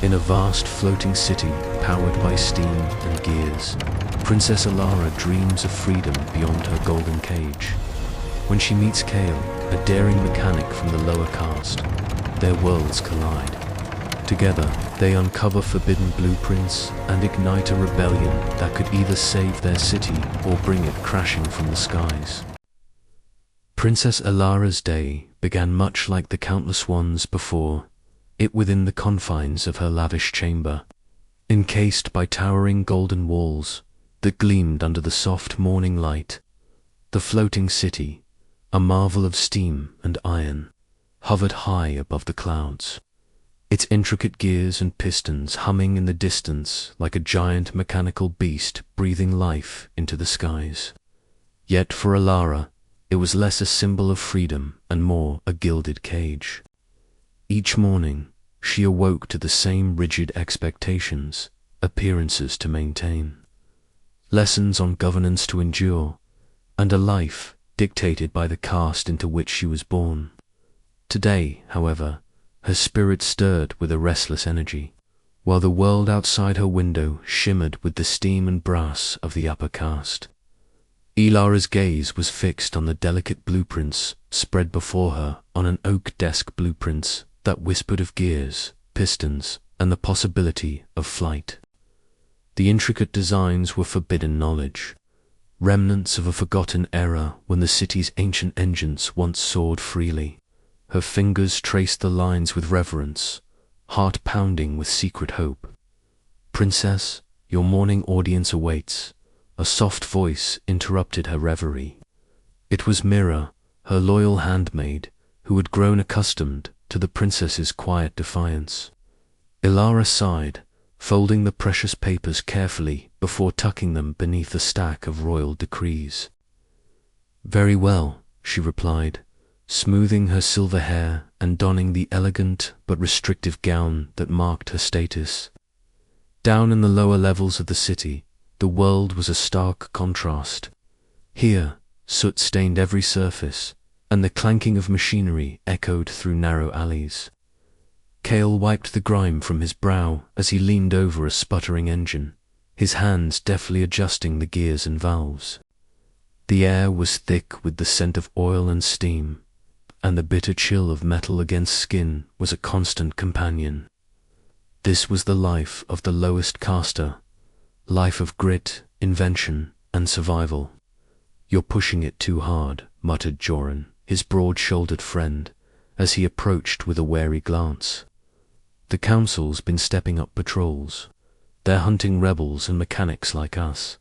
In a vast floating city powered by steam and gears, Princess Alara dreams of freedom beyond her golden cage. When she meets Kale, a daring mechanic from the lower caste, their worlds collide. Together, they uncover forbidden blueprints and ignite a rebellion that could either save their city or bring it crashing from the skies. Princess Alara's day began much like the countless ones before it, within the confines of her lavish chamber, encased by towering golden walls that gleamed under the soft morning light. The floating city, a marvel of steam and iron, hovered high above the clouds, its intricate gears and pistons humming in the distance like a giant mechanical beast breathing life into the skies. Yet for Alara, it was less a symbol of freedom and more a gilded cage. Each morning, she awoke to the same rigid expectations, appearances to maintain, lessons on governance to endure, and a life dictated by the caste into which she was born. Today, however, her spirit stirred with a restless energy, while the world outside her window shimmered with the steam and brass of the upper caste. Alara's gaze was fixed on the delicate blueprints spread before her on an oak desk, blueprints that whispered of gears, pistons, and the possibility of flight. The intricate designs were forbidden knowledge, remnants of a forgotten era when the city's ancient engines once soared freely. Her fingers traced the lines with reverence, heart pounding with secret hope. "Princess, your morning audience awaits." A soft voice interrupted her reverie. It was Mira, her loyal handmaid, who had grown accustomed to the princess's quiet defiance. Alara sighed, folding the precious papers carefully before tucking them beneath a stack of royal decrees. "Very well," she replied, smoothing her silver hair and donning the elegant but restrictive gown that marked her status. Down in the lower levels of the city, the world was a stark contrast. Here, soot stained every surface, and the clanking of machinery echoed through narrow alleys. Kale wiped the grime from his brow as he leaned over a sputtering engine, his hands deftly adjusting the gears and valves. The air was thick with the scent of oil and steam, and the bitter chill of metal against skin was a constant companion. This was the life of the lowest caster, life of grit, invention, and survival. "You're pushing it too hard," muttered Joran, his broad-shouldered friend, as he approached with a wary glance. "The council's been stepping up patrols. They're hunting rebels and mechanics like us."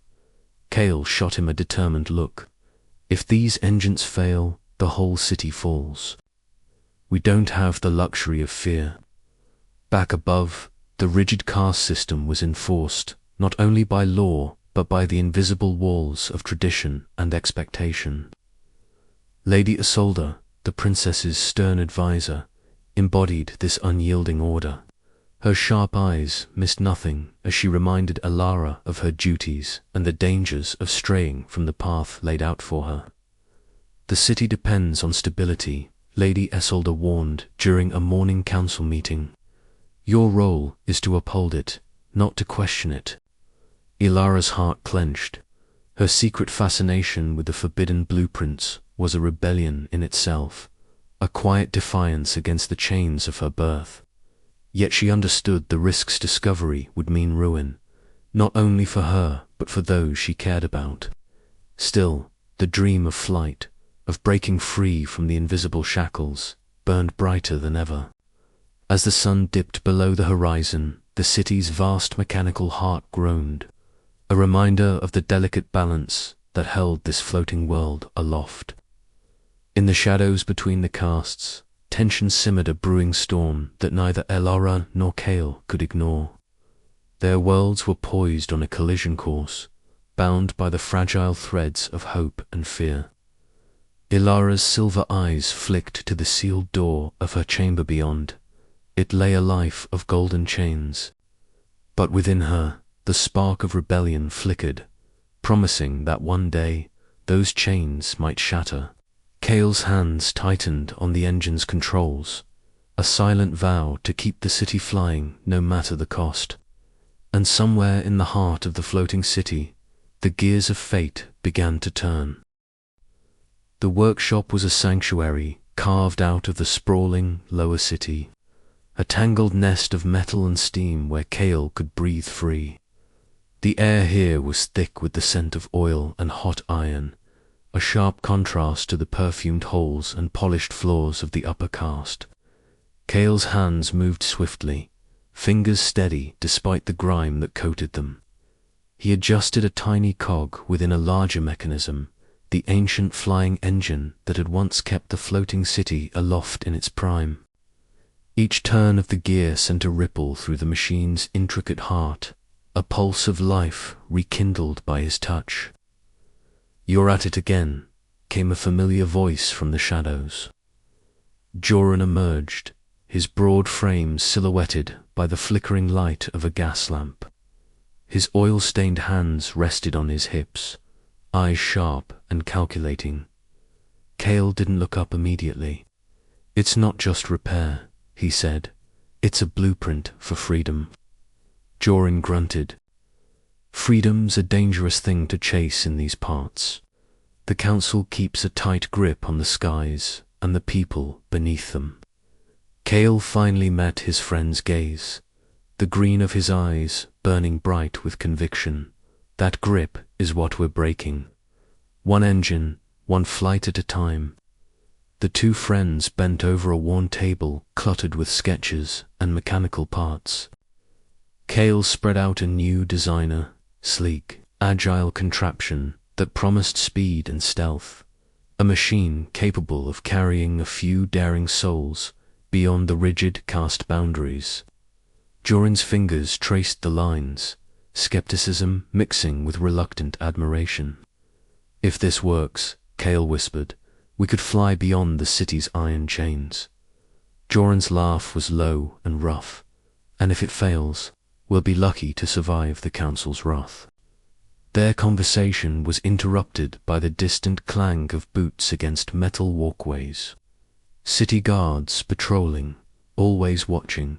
Kale shot him a determined look. "If these engines fail, the whole city falls. We don't have the luxury of fear." Back above, the rigid caste system was enforced, not only by law, but by the invisible walls of tradition and expectation. Lady Isolde, the princess's stern advisor, embodied this unyielding order. Her sharp eyes missed nothing as she reminded Alara of her duties and the dangers of straying from the path laid out for her. "The city depends on stability," Lady Isolde warned during a morning council meeting. "Your role is to uphold it, not to question it." Alara's heart clenched. Her secret fascination with the forbidden blueprints was a rebellion in itself, a quiet defiance against the chains of her birth. Yet she understood the risks discovery would mean ruin, not only for her, but for those she cared about. Still, the dream of flight, of breaking free from the invisible shackles, burned brighter than ever. As the sun dipped below the horizon, the city's vast mechanical heart groaned, a reminder of the delicate balance that held this floating world aloft. In the shadows between the castes, tension simmered, a brewing storm that neither Alara nor Kale could ignore. Their worlds were poised on a collision course, bound by the fragile threads of hope and fear. Alara's silver eyes flicked to the sealed door of her chamber beyond. It lay a life of golden chains. But within her, the spark of rebellion flickered, promising that one day those chains might shatter. Kale's hands tightened on the engine's controls, a silent vow to keep the city flying no matter the cost. And somewhere in the heart of the floating city, the gears of fate began to turn. The workshop was a sanctuary carved out of the sprawling lower city, a tangled nest of metal and steam where Kale could breathe free. The air here was thick with the scent of oil and hot iron, a sharp contrast to the perfumed halls and polished floors of the upper caste. Kale's hands moved swiftly, fingers steady despite the grime that coated them. He adjusted a tiny cog within a larger mechanism, the ancient flying engine that had once kept the floating city aloft in its prime. Each turn of the gear sent a ripple through the machine's intricate heart, a pulse of life rekindled by his touch. "You're at it again," came a familiar voice from the shadows. Joran emerged, his broad frame silhouetted by the flickering light of a gas lamp. His oil-stained hands rested on his hips, eyes sharp and calculating. Kale didn't look up immediately. "It's not just repair," he said. "It's a blueprint for freedom." Joran grunted. "Freedom's a dangerous thing to chase in these parts. The council keeps a tight grip on the skies and the people beneath them." Kale finally met his friend's gaze, the green of his eyes burning bright with conviction. "That grip is what we're breaking. One engine, one flight at a time." The two friends bent over a worn table cluttered with sketches and mechanical parts. Kale spread out a new designer, sleek, agile contraption that promised speed and stealth, a machine capable of carrying a few daring souls beyond the rigid caste boundaries. Joran's fingers traced the lines, skepticism mixing with reluctant admiration. "If this works," Kale whispered, "we could fly beyond the city's iron chains." Joran's laugh was low and rough. "And if it fails, we'll be lucky to survive the council's wrath." Their conversation was interrupted by the distant clang of boots against metal walkways. City guards patrolling, always watching.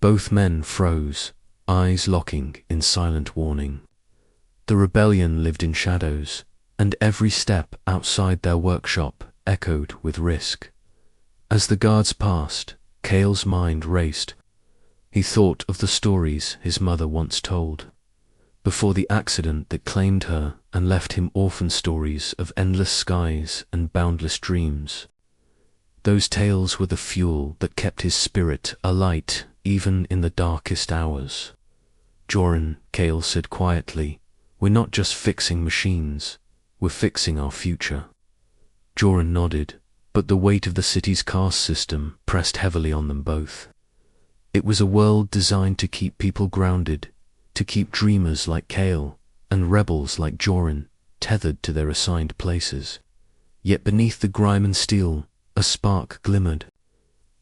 Both men froze, eyes locking in silent warning. The rebellion lived in shadows, and every step outside their workshop echoed with risk. As the guards passed, Kale's mind raced. He thought of the stories his mother once told. Before the accident that claimed her and left him orphan stories of endless skies and boundless dreams. Those tales were the fuel that kept his spirit alight even in the darkest hours. "Joran," Kale said quietly, "we're not just fixing machines, we're fixing our future." Joran nodded, but the weight of the city's caste system pressed heavily on them both. It was a world designed to keep people grounded, to keep dreamers like Kale and rebels like Joran tethered to their assigned places. Yet beneath the grime and steel, a spark glimmered.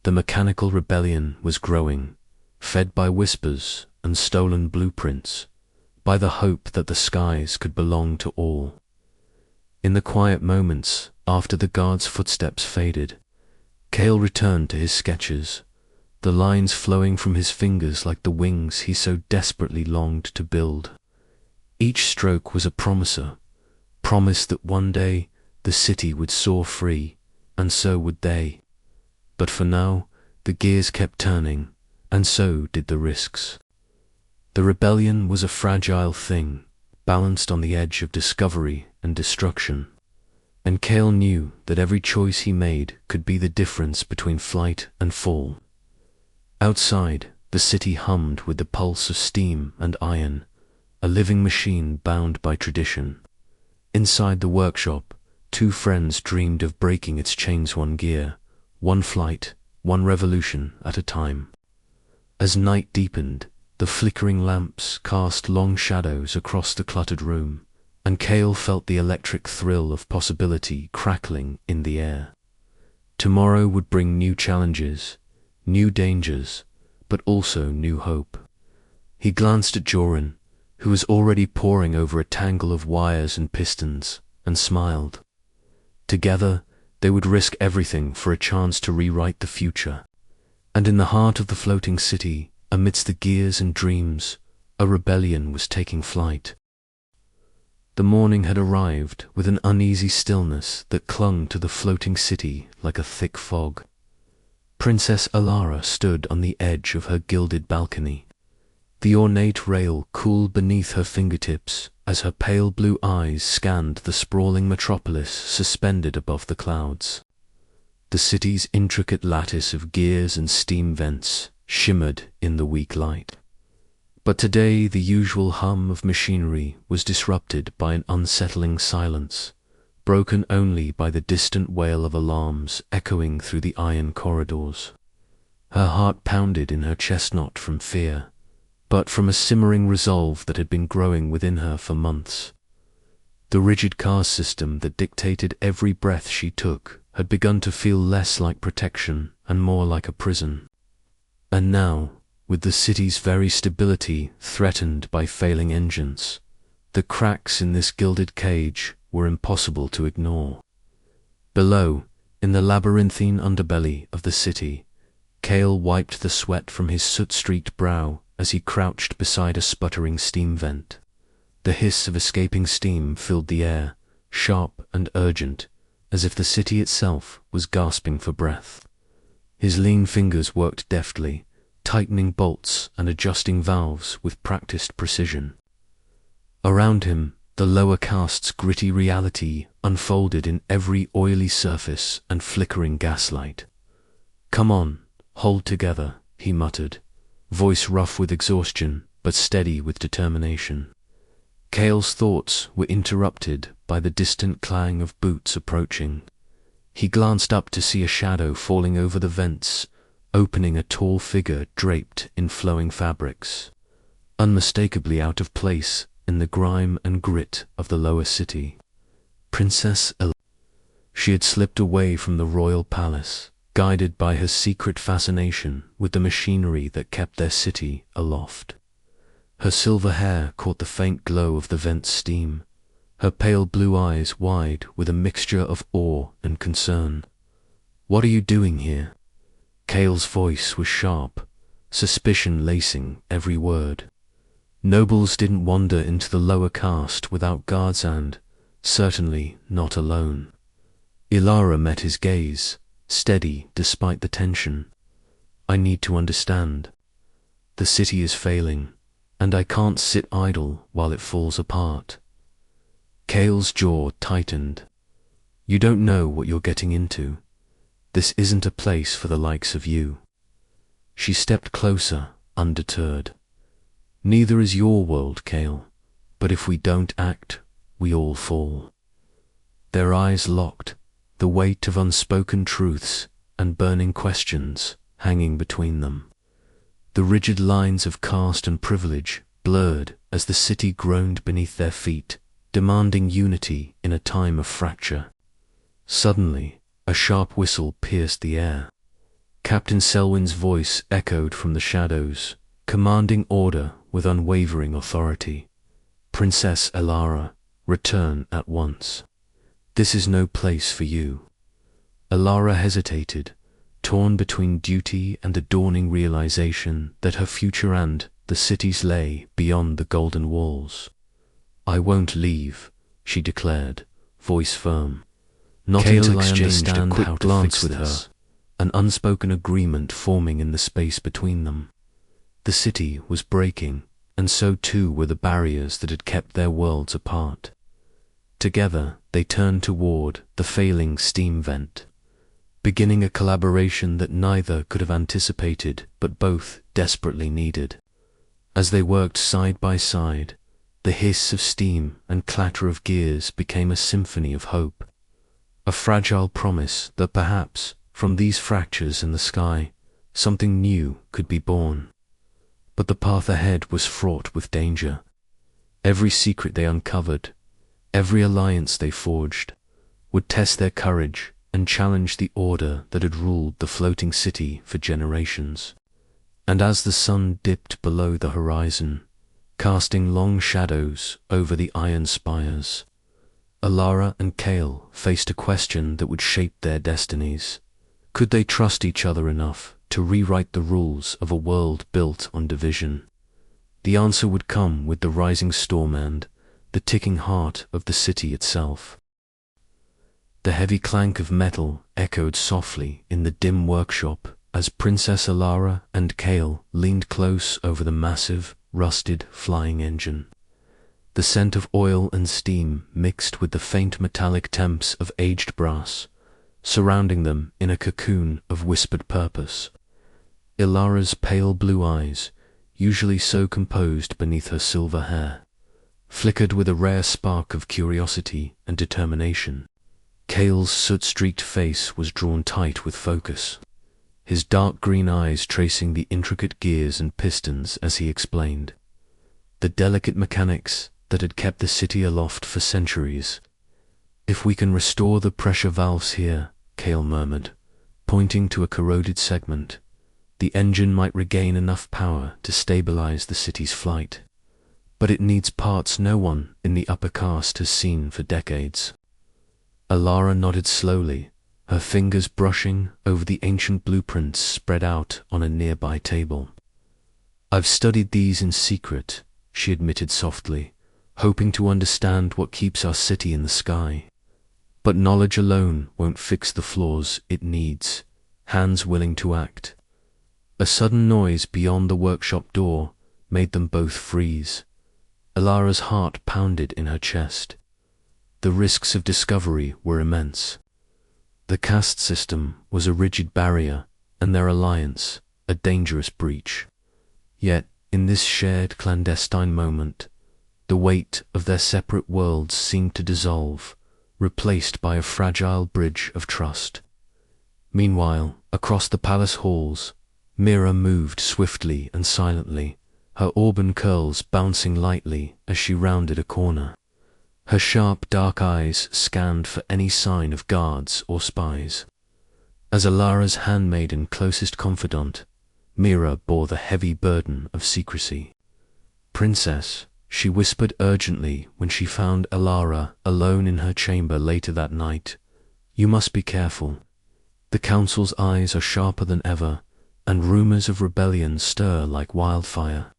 The mechanical rebellion was growing, fed by whispers and stolen blueprints, by the hope that the skies could belong to all. In the quiet moments after the guard's footsteps faded, Kale returned to his sketches, the lines flowing from his fingers like the wings he so desperately longed to build. Each stroke was a promise that one day the city would soar free, and so would they. But for now, the gears kept turning, and so did the risks. The rebellion was a fragile thing, balanced on the edge of discovery and destruction. And Kale knew that every choice he made could be the difference between flight and fall. Outside, the city hummed with the pulse of steam and iron, a living machine bound by tradition. Inside the workshop, two friends dreamed of breaking its chains one gear, one flight, one revolution at a time. As night deepened, the flickering lamps cast long shadows across the cluttered room, and Kale felt the electric thrill of possibility crackling in the air. Tomorrow would bring new challenges, new dangers, but also new hope. He glanced at Joran, who was already poring over a tangle of wires and pistons, and smiled. Together, they would risk everything for a chance to rewrite the future. And in the heart of the floating city, amidst the gears and dreams, a rebellion was taking flight. The morning had arrived with an uneasy stillness that clung to the floating city like a thick fog. Princess Alara stood on the edge of her gilded balcony. The ornate rail cooled beneath her fingertips as her pale blue eyes scanned the sprawling metropolis suspended above the clouds. The city's intricate lattice of gears and steam vents shimmered in the weak light. But today the usual hum of machinery was disrupted by an unsettling silence, broken only by the distant wail of alarms echoing through the iron corridors. Her heart pounded in her chest not from fear, but from a simmering resolve that had been growing within her for months. The rigid caste system that dictated every breath she took had begun to feel less like protection and more like a prison. And now, with the city's very stability threatened by failing engines, the cracks in this gilded cage were impossible to ignore. Below, in the labyrinthine underbelly of the city, Cale wiped the sweat from his soot-streaked brow as he crouched beside a sputtering steam vent. The hiss of escaping steam filled the air, sharp and urgent, as if the city itself was gasping for breath. His lean fingers worked deftly, tightening bolts and adjusting valves with practiced precision. Around him, the lower caste's gritty reality unfolded in every oily surface and flickering gaslight. "Come on, hold together," he muttered, voice rough with exhaustion but steady with determination. Cale's thoughts were interrupted by the distant clang of boots approaching. He glanced up to see a shadow falling over the vents, opening a tall figure draped in flowing fabrics, unmistakably out of place in the grime and grit of the lower city. Princess Alara. She had slipped away from the royal palace, guided by her secret fascination with the machinery that kept their city aloft. Her silver hair caught the faint glow of the vent's steam, her pale blue eyes wide with a mixture of awe and concern. "What are you doing here?" Cale's voice was sharp, suspicion lacing every word. Nobles didn't wander into the lower caste without guards and, certainly, not alone. Alara met his gaze, steady despite the tension. "I need to understand. The city is failing, and I can't sit idle while it falls apart." Cale's jaw tightened. "You don't know what you're getting into. This isn't a place for the likes of you." She stepped closer, undeterred. "Neither is your world, Cale, but if we don't act, we all fall." Their eyes locked, the weight of unspoken truths and burning questions hanging between them. The rigid lines of caste and privilege blurred as the city groaned beneath their feet, demanding unity in a time of fracture. Suddenly, a sharp whistle pierced the air. Captain Selwyn's voice echoed from the shadows, commanding order with unwavering authority. "Princess Alara, return at once. This is no place for you." Alara hesitated, torn between duty and the dawning realization that her future and the city's lay beyond the golden walls. "I won't leave," she declared, voice firm. "Not until I understand a quick glance with her, an unspoken agreement forming in the space between them. The city was breaking, and so too were the barriers that had kept their worlds apart. Together they turned toward the failing steam vent, beginning a collaboration that neither could have anticipated but both desperately needed. As they worked side by side, the hiss of steam and clatter of gears became a symphony of hope, a fragile promise that perhaps, from these fractures in the sky, something new could be born. But the path ahead was fraught with danger. Every secret they uncovered, every alliance they forged, would test their courage and challenge the order that had ruled the floating city for generations. And as the sun dipped below the horizon, casting long shadows over the iron spires, Alara and Cale faced a question that would shape their destinies. Could they trust each other enough to rewrite the rules of a world built on division? The answer would come with the rising storm and the ticking heart of the city itself. The heavy clank of metal echoed softly in the dim workshop as Princess Alara and Kale leaned close over the massive, rusted flying engine. The scent of oil and steam mixed with the faint metallic temps of aged brass, surrounding them in a cocoon of whispered purpose. Ilara's pale blue eyes, usually so composed beneath her silver hair, flickered with a rare spark of curiosity and determination. Kale's soot-streaked face was drawn tight with focus, his dark green eyes tracing the intricate gears and pistons as he explained. The delicate mechanics that had kept the city aloft for centuries. If we can restore the pressure valves here, Kale murmured, pointing to a corroded segment, the engine might regain enough power to stabilize the city's flight. But it needs parts no one in the upper caste has seen for decades. Alara nodded slowly, her fingers brushing over the ancient blueprints spread out on a nearby table. I've studied these in secret, she admitted softly, hoping to understand what keeps our city in the sky. But knowledge alone won't fix the flaws it needs, hands willing to act. A sudden noise beyond the workshop door made them both freeze. Alara's heart pounded in her chest. The risks of discovery were immense. The caste system was a rigid barrier, and their alliance a dangerous breach. Yet, in this shared clandestine moment, the weight of their separate worlds seemed to dissolve, replaced by a fragile bridge of trust. Meanwhile, across the palace halls, Mira moved swiftly and silently, her auburn curls bouncing lightly as she rounded a corner. Her sharp dark eyes scanned for any sign of guards or spies. As Alara's handmaid and closest confidant, Mira bore the heavy burden of secrecy. "Princess," she whispered urgently when she found Alara alone in her chamber later that night, "you must be careful. The council's eyes are sharper than ever, and rumors of rebellion stir like wildfire.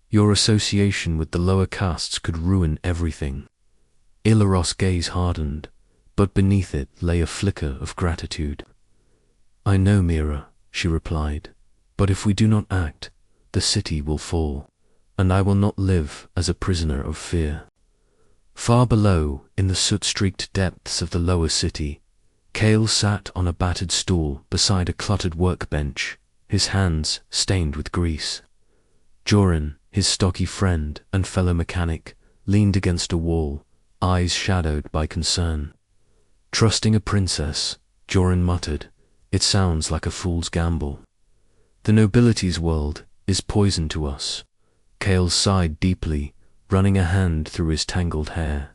Your association with the lower castes could ruin everything." Ilaros' gaze hardened, but beneath it lay a flicker of gratitude. "I know, Mira," she replied, "but if we do not act, the city will fall, and I will not live as a prisoner of fear." Far below, in the soot-streaked depths of the lower city, Kale sat on a battered stool beside a cluttered workbench, his hands stained with grease. Joran, his stocky friend and fellow mechanic, leaned against a wall, eyes shadowed by concern. "Trusting a princess," Joran muttered, "it sounds like a fool's gamble. The nobility's world is poison to us." Kale sighed deeply, running a hand through his tangled hair.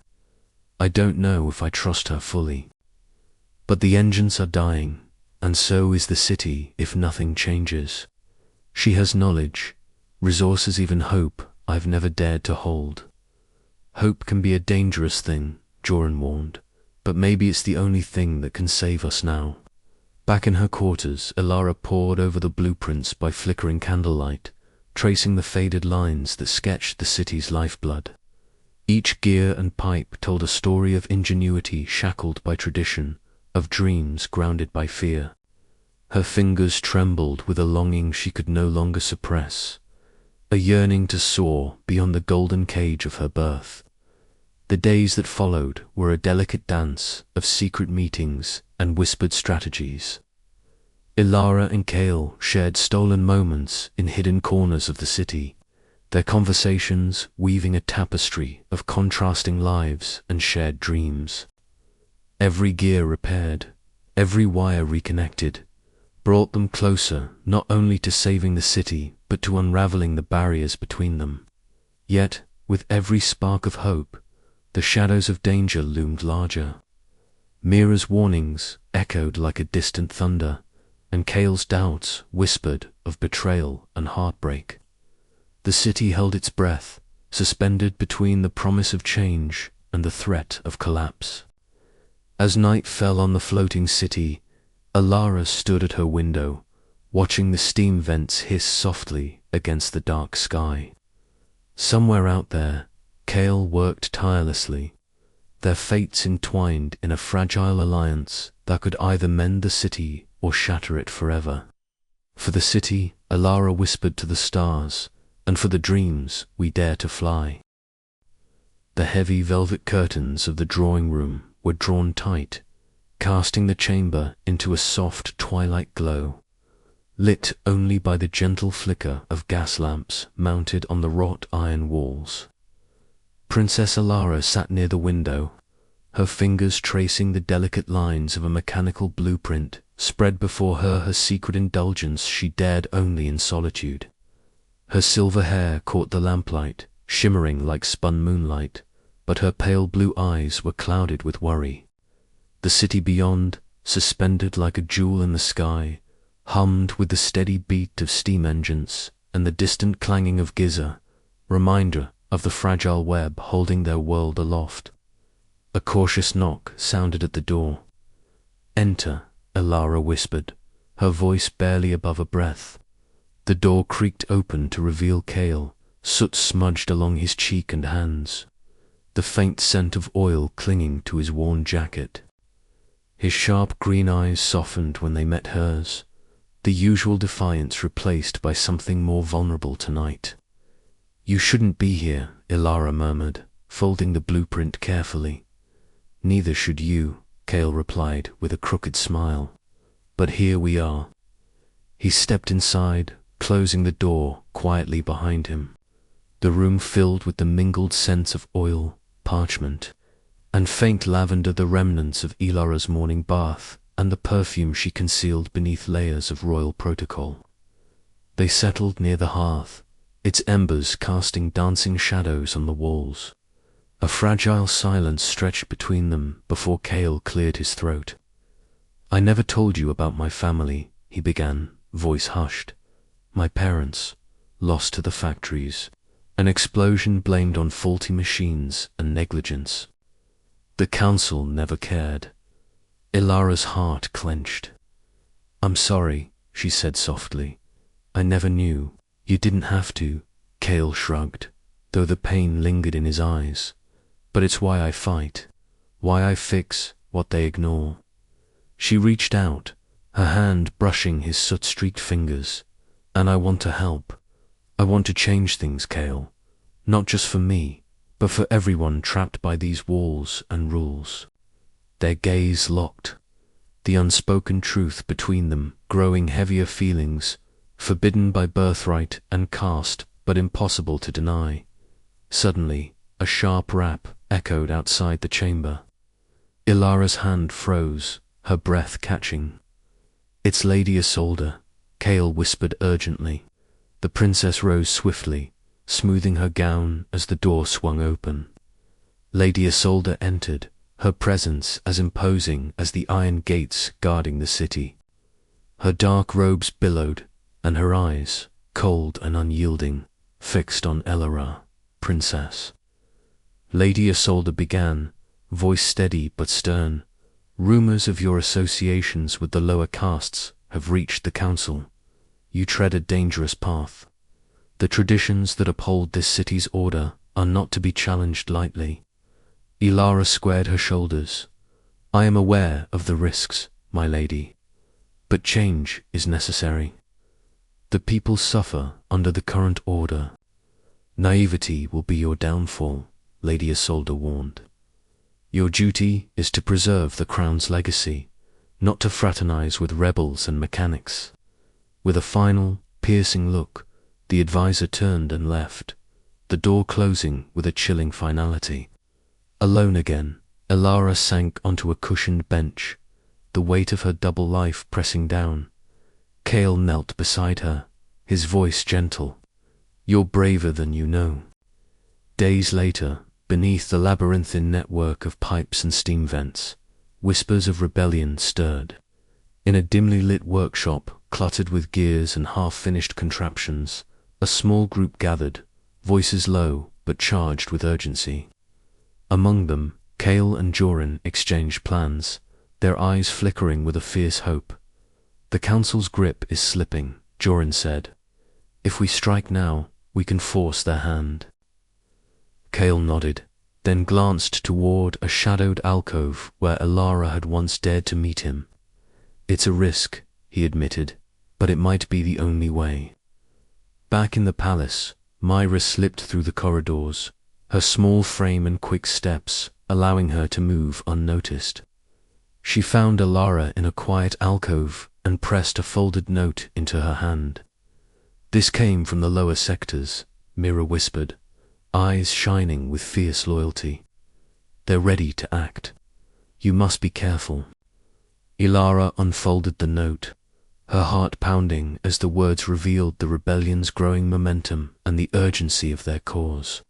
"I don't know if I trust her fully. But the engines are dying, and so is the city if nothing changes. She has knowledge, resources, even hope I've never dared to hold." "Hope can be a dangerous thing," Joran warned, "but maybe it's the only thing that can save us now." Back in her quarters, Alara pored over the blueprints by flickering candlelight, tracing the faded lines that sketched the city's lifeblood. Each gear and pipe told a story of ingenuity shackled by tradition, of dreams grounded by fear. Her fingers trembled with a longing she could no longer suppress, a yearning to soar beyond the golden cage of her birth. The days that followed were a delicate dance of secret meetings and whispered strategies. Ilara and Kale shared stolen moments in hidden corners of the city, their conversations weaving a tapestry of contrasting lives and shared dreams. Every gear repaired, every wire reconnected, brought them closer not only to saving the city but to unraveling the barriers between them. Yet, with every spark of hope, the shadows of danger loomed larger. Mira's warnings echoed like a distant thunder, and Kale's doubts whispered of betrayal and heartbreak. The city held its breath, suspended between the promise of change and the threat of collapse. As night fell on the floating city, Alara stood at her window, watching the steam vents hiss softly against the dark sky. Somewhere out there, Kale worked tirelessly, their fates entwined in a fragile alliance that could either mend the city or shatter it forever. For the city, Alara whispered to the stars, and for the dreams we dare to fly. The heavy velvet curtains of the drawing room were drawn tight, casting the chamber into a soft twilight glow, lit only by the gentle flicker of gas lamps mounted on the wrought iron walls. Princess Alara sat near the window, her fingers tracing the delicate lines of a mechanical blueprint spread before her secret indulgence she dared only in solitude. Her silver hair caught the lamplight, shimmering like spun moonlight, but her pale blue eyes were clouded with worry. The city beyond, suspended like a jewel in the sky, hummed with the steady beat of steam engines and the distant clanging of Giza, reminder of the fragile web holding their world aloft. A cautious knock sounded at the door. "Enter," Alara whispered, her voice barely above a breath. The door creaked open to reveal Kale, soot smudged along his cheek and hands, the faint scent of oil clinging to his worn jacket. His sharp green eyes softened when they met hers, the usual defiance replaced by something more vulnerable tonight. "You shouldn't be here," Alara murmured, folding the blueprint carefully. "Neither should you," Kale replied with a crooked smile. "But here we are." He stepped inside, closing the door quietly behind him. The room filled with the mingled scents of oil, parchment, and faint lavender, the remnants of Ilara's morning bath and the perfume she concealed beneath layers of royal protocol. They settled near the hearth, its embers casting dancing shadows on the walls. A fragile silence stretched between them before Kale cleared his throat. "I never told you about my family," he began, voice hushed. "My parents, lost to the factories, an explosion blamed on faulty machines and negligence. The council never cared." Ilara's heart clenched. "I'm sorry," she said softly. "I never knew." "You didn't have to," Kale shrugged, though the pain lingered in his eyes. "But it's why I fight, why I fix what they ignore." She reached out, her hand brushing his soot-streaked fingers. "And I want to help. I want to change things, Kale. Not just for me, but for everyone trapped by these walls and rules." Their gaze locked, the unspoken truth between them growing heavier, feelings forbidden by birthright and caste but impossible to deny. Suddenly, a sharp rap echoed outside the chamber. Ilara's hand froze, her breath catching. "It's Lady Isolde," Kale whispered urgently. The princess rose swiftly, smoothing her gown as the door swung open. Lady Isolde entered, her presence as imposing as the iron gates guarding the city. Her dark robes billowed, and her eyes, cold and unyielding, fixed on Elara, princess. Lady Isolde began, voice steady but stern. "Rumors of your associations with the lower castes have reached the council. You tread a dangerous path. The traditions that uphold this city's order are not to be challenged lightly." Ilara squared her shoulders. "I am aware of the risks, my lady, but change is necessary. The people suffer under the current order. Naivety will be your downfall," Lady Isolde warned. "Your duty is to preserve the crown's legacy, not to fraternize with rebels and mechanics." With a final, piercing look, the advisor turned and left, the door closing with a chilling finality. Alone again, Ilara sank onto a cushioned bench, the weight of her double life pressing down. Kale knelt beside her, his voice gentle. "You're braver than you know." Days later, beneath the labyrinthine network of pipes and steam vents, whispers of rebellion stirred. In a dimly lit workshop, cluttered with gears and half-finished contraptions, a small group gathered, voices low but charged with urgency. Among them, Kale and Joran exchanged plans, their eyes flickering with a fierce hope. The council's grip is slipping, Joran said. If we strike now, we can force their hand. Kale nodded, then glanced toward a shadowed alcove where Elara had once dared to meet him. It's a risk, he admitted, but it might be the only way. Back in the palace, Myra slipped through the corridors, her small frame and quick steps allowing her to move unnoticed. She found Elara in a quiet alcove and pressed a folded note into her hand. This came from the lower sectors, Mira whispered, eyes shining with fierce loyalty. They're ready to act. You must be careful. Elara unfolded the note, her heart pounding as the words revealed the rebellion's growing momentum and the urgency of their cause.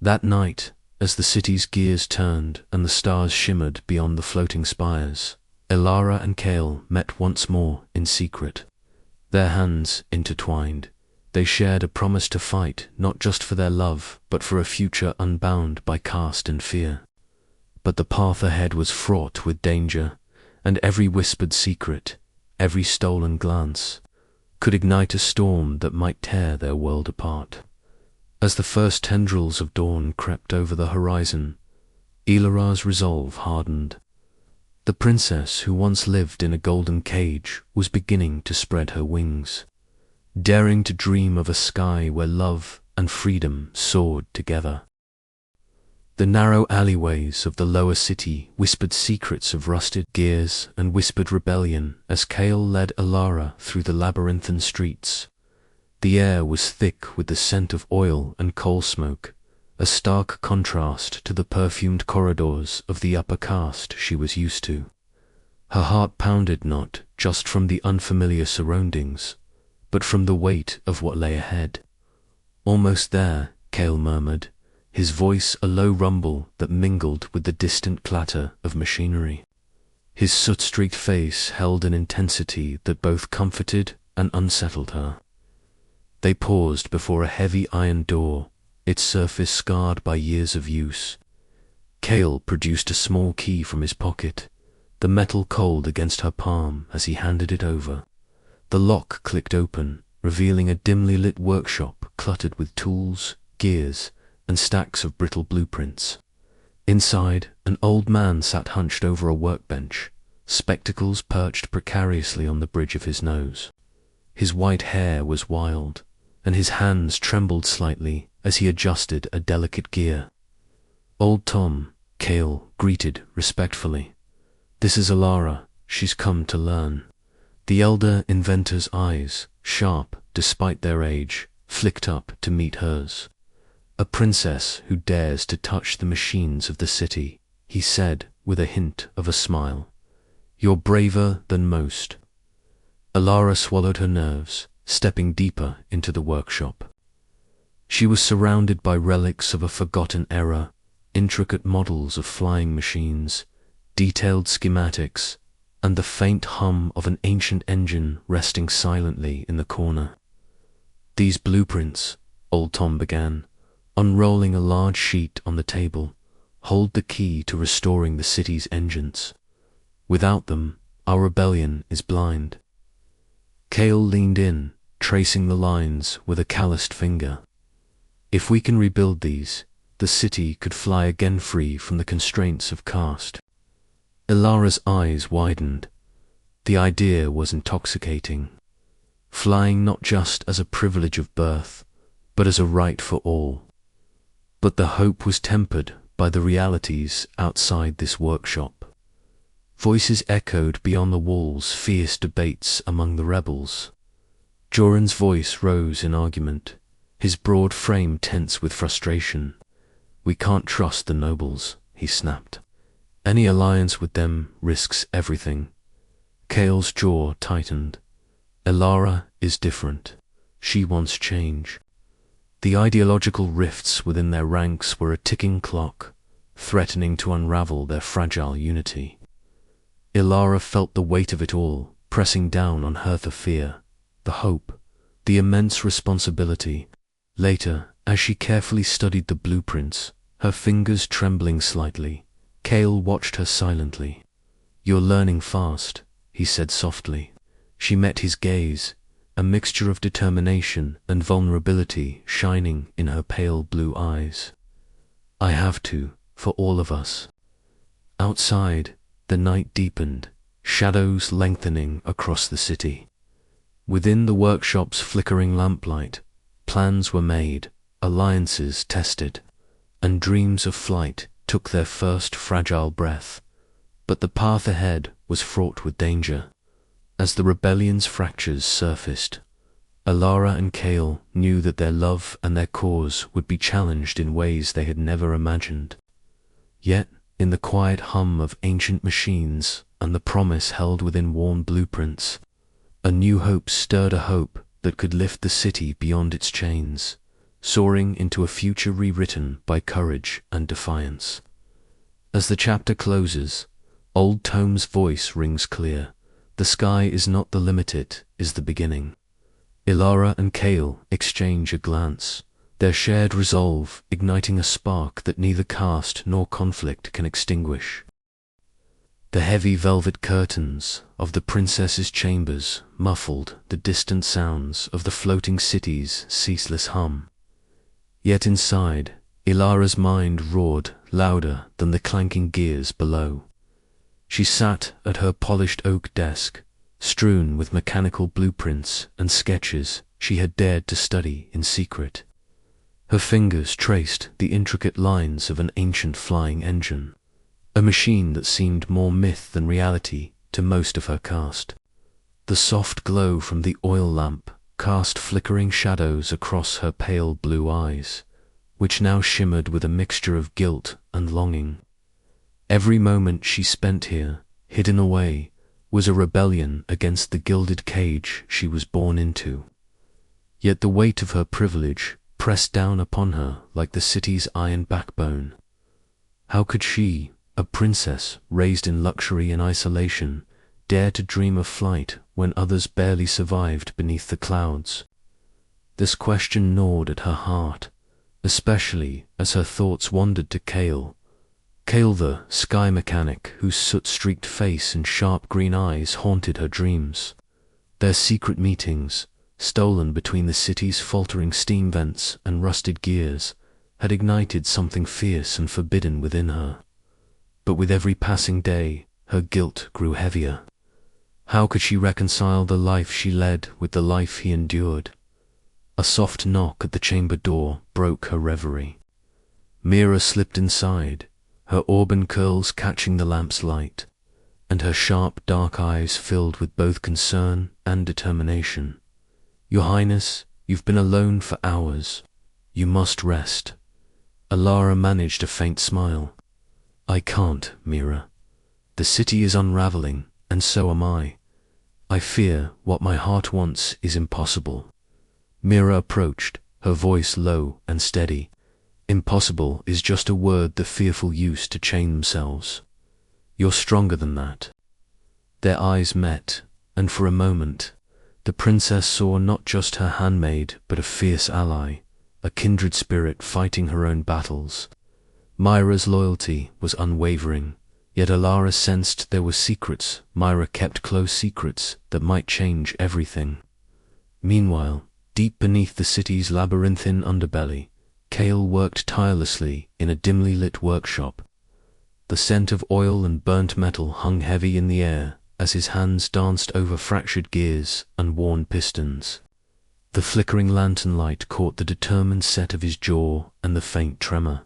That night, as the city's gears turned and the stars shimmered beyond the floating spires, Elara and Kale met once more in secret. Their hands intertwined, they shared a promise to fight not just for their love, but for a future unbound by caste and fear. But the path ahead was fraught with danger, and every whispered secret, every stolen glance, could ignite a storm that might tear their world apart. As the first tendrils of dawn crept over the horizon, Elara's resolve hardened. The princess who once lived in a golden cage was beginning to spread her wings, daring to dream of a sky where love and freedom soared together. The narrow alleyways of the lower city whispered secrets of rusted gears and whispered rebellion as Kale led Elara through the labyrinthine streets. The air was thick with the scent of oil and coal smoke, a stark contrast to the perfumed corridors of the upper caste she was used to. Her heart pounded not just from the unfamiliar surroundings, but from the weight of what lay ahead. Almost there, Kale murmured, his voice a low rumble that mingled with the distant clatter of machinery. His soot-streaked face held an intensity that both comforted and unsettled her. They paused before a heavy iron door, its surface scarred by years of use. Kale produced a small key from his pocket, the metal cold against her palm as he handed it over. The lock clicked open, revealing a dimly lit workshop cluttered with tools, gears, and stacks of brittle blueprints. Inside, an old man sat hunched over a workbench, spectacles perched precariously on the bridge of his nose. His white hair was wild, and his hands trembled slightly as he adjusted a delicate gear. Old Tom, Kale greeted respectfully. This is Elara, she's come to learn. The elder inventor's eyes, sharp despite their age, flicked up to meet hers. A princess who dares to touch the machines of the city, he said with a hint of a smile. You're braver than most. Elara swallowed her nerves, stepping deeper into the workshop. She was surrounded by relics of a forgotten era, intricate models of flying machines, detailed schematics, and the faint hum of an ancient engine resting silently in the corner. These blueprints, Old Tom began, unrolling a large sheet on the table, hold the key to restoring the city's engines. Without them, our rebellion is blind. Kale leaned in, tracing the lines with a calloused finger. If we can rebuild these, the city could fly again free from the constraints of caste. Elara's eyes widened. The idea was intoxicating. Flying not just as a privilege of birth, but as a right for all. But the hope was tempered by the realities outside this workshop. Voices echoed beyond the walls, fierce debates among the rebels. Joran's voice rose in argument, his broad frame tense with frustration. We can't trust the nobles, he snapped. Any alliance with them risks everything. Kale's jaw tightened. Elara is different. She wants change. The ideological rifts within their ranks were a ticking clock, threatening to unravel their fragile unity. Elara felt the weight of it all, pressing down on her the fear, the hope, the immense responsibility. Later, as she carefully studied the blueprints, her fingers trembling slightly, Kale watched her silently. You're learning fast, he said softly. She met his gaze, a mixture of determination and vulnerability shining in her pale blue eyes. I have to, for all of us. Outside, the night deepened, shadows lengthening across the city. Within the workshop's flickering lamplight, plans were made, alliances tested, and dreams of flight took their first fragile breath. But the path ahead was fraught with danger. As the rebellion's fractures surfaced, Alara and Kale knew that their love and their cause would be challenged in ways they had never imagined. Yet, in the quiet hum of ancient machines and the promise held within worn blueprints, a new hope stirred, a hope that could lift the city beyond its chains, soaring into a future rewritten by courage and defiance. As the chapter closes, Old Tome's voice rings clear. The sky is not the limit, it is the beginning. Ilara and Kale exchange a glance, their shared resolve igniting a spark that neither caste nor conflict can extinguish. The heavy velvet curtains of the princess's chambers muffled the distant sounds of the floating city's ceaseless hum. Yet inside, Ilara's mind roared louder than the clanking gears below. She sat at her polished oak desk, strewn with mechanical blueprints and sketches she had dared to study in secret. Her fingers traced the intricate lines of an ancient flying engine, a machine that seemed more myth than reality to most of her caste. The soft glow from the oil lamp cast flickering shadows across her pale blue eyes, which now shimmered with a mixture of guilt and longing. Every moment she spent here, hidden away, was a rebellion against the gilded cage she was born into. Yet the weight of her privilege pressed down upon her like the city's iron backbone. How could she, a princess raised in luxury and isolation, dare to dream of flight when others barely survived beneath the clouds? This question gnawed at her heart, especially as her thoughts wandered to Kale. Kale, the sky mechanic whose soot-streaked face and sharp green eyes haunted her dreams. Their secret meetings, stolen between the city's faltering steam vents and rusted gears, had ignited something fierce and forbidden within her. But with every passing day, her guilt grew heavier. How could she reconcile the life she led with the life he endured? A soft knock at the chamber door broke her reverie. Mira slipped inside, her auburn curls catching the lamp's light, and her sharp dark eyes filled with both concern and determination. "Your Highness, you've been alone for hours. You must rest." Alara managed a faint smile. "I can't, Mira. The city is unraveling, and so am I. I fear what my heart wants is impossible." Mira approached, her voice low and steady. "Impossible is just a word the fearful use to chain themselves. You're stronger than that." Their eyes met, and for a moment, the princess saw not just her handmaid but a fierce ally, a kindred spirit fighting her own battles. Myra's loyalty was unwavering, yet Alara sensed there were secrets Myra kept, close secrets that might change everything. Meanwhile, deep beneath the city's labyrinthine underbelly, Kale worked tirelessly in a dimly lit workshop. The scent of oil and burnt metal hung heavy in the air as his hands danced over fractured gears and worn pistons. The flickering lantern light caught the determined set of his jaw and the faint tremor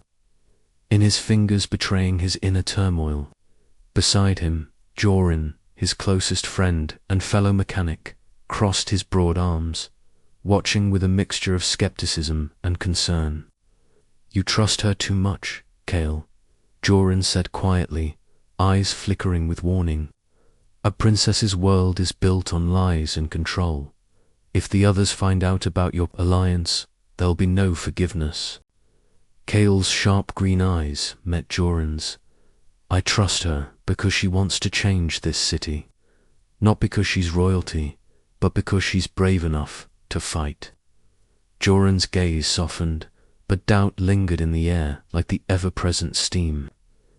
in his fingers, betraying his inner turmoil. Beside him, Jorin, his closest friend and fellow mechanic, crossed his broad arms, watching with a mixture of skepticism and concern. "You trust her too much, Kale," Jorin said quietly, eyes flickering with warning. "A princess's world is built on lies and control. If the others find out about your alliance, there'll be no forgiveness." Kale's sharp green eyes met Jorin's. "I trust her because she wants to change this city. Not because she's royalty, but because she's brave enough to fight." Jorin's gaze softened, but doubt lingered in the air like the ever-present steam.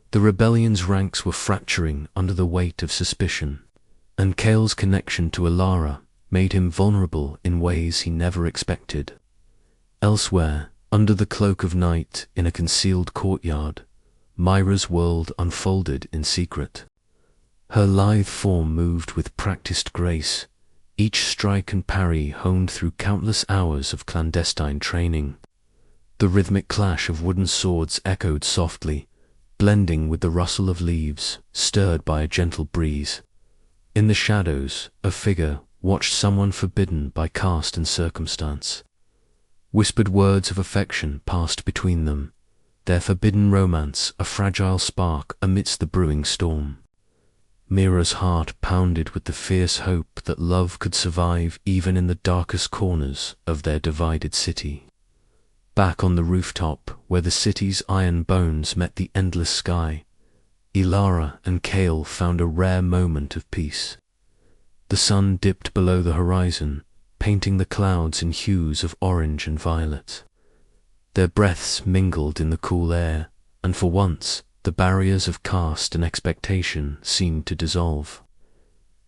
The rebellion's ranks were fracturing under the weight of suspicion. and Cale's connection to Alara made him vulnerable in ways he never expected. Elsewhere, under the cloak of night in a concealed courtyard, Myra's world unfolded in secret. Her lithe form moved with practiced grace, each strike and parry honed through countless hours of clandestine training. The rhythmic clash of wooden swords echoed softly, blending with the rustle of leaves, stirred by a gentle breeze. In the shadows, a figure watched someone forbidden by caste and circumstance. Whispered words of affection passed between them, their forbidden romance a fragile spark amidst the brewing storm. Mira's heart pounded with the fierce hope that love could survive even in the darkest corners of their divided city. Back on the rooftop, where the city's iron bones met the endless sky, Alara and Cale found a rare moment of peace. The sun dipped below the horizon, painting the clouds in hues of orange and violet. Their breaths mingled in the cool air, and for once, the barriers of caste and expectation seemed to dissolve.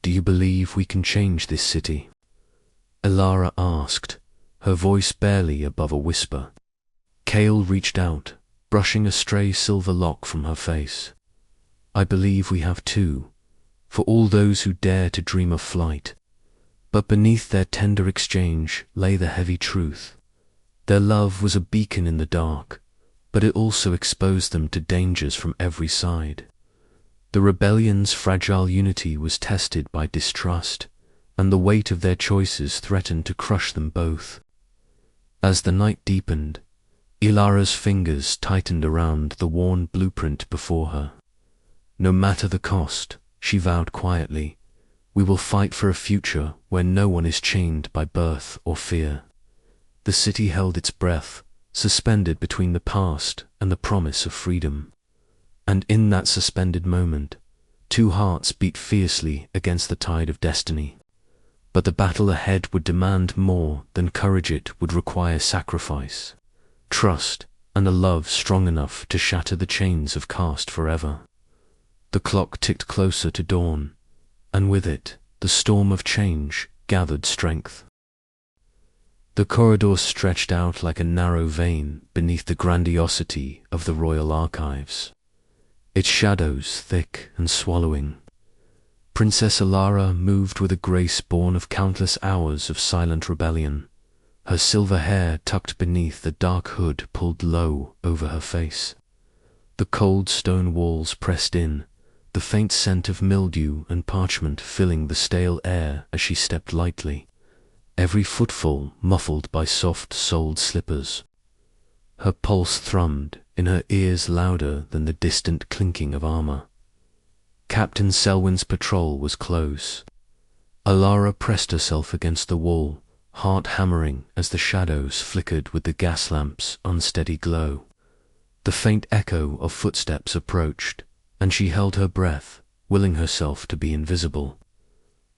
"Do you believe we can change this city?" Alara asked, her voice barely above a whisper. Cale reached out, brushing a stray silver lock from her face. "I believe we have too, for all those who dare to dream of flight." But beneath their tender exchange lay the heavy truth. Their love was a beacon in the dark, but it also exposed them to dangers from every side. The rebellion's fragile unity was tested by distrust, and the weight of their choices threatened to crush them both. As the night deepened, Ilara's fingers tightened around the worn blueprint before her. "No matter the cost," she vowed quietly, "we will fight for a future where no one is chained by birth or fear." The city held its breath, suspended between the past and the promise of freedom. And in that suspended moment, two hearts beat fiercely against the tide of destiny. But the battle ahead would demand more than courage. It would require sacrifice, trust, and a love strong enough to shatter the chains of caste forever. The clock ticked closer to dawn, and with it, the storm of change gathered strength. The corridor stretched out like a narrow vein beneath the grandiosity of the royal archives, its shadows thick and swallowing. Princess Alara moved with a grace born of countless hours of silent rebellion, her silver hair tucked beneath the dark hood pulled low over her face. The cold stone walls pressed in, the faint scent of mildew and parchment filling the stale air as she stepped lightly, every footfall muffled by soft-soled slippers. Her pulse thrummed in her ears louder than the distant clinking of armor. Captain Selwyn's patrol was close. Alara pressed herself against the wall, heart hammering as the shadows flickered with the gas lamp's unsteady glow. The faint echo of footsteps approached, and she held her breath, willing herself to be invisible.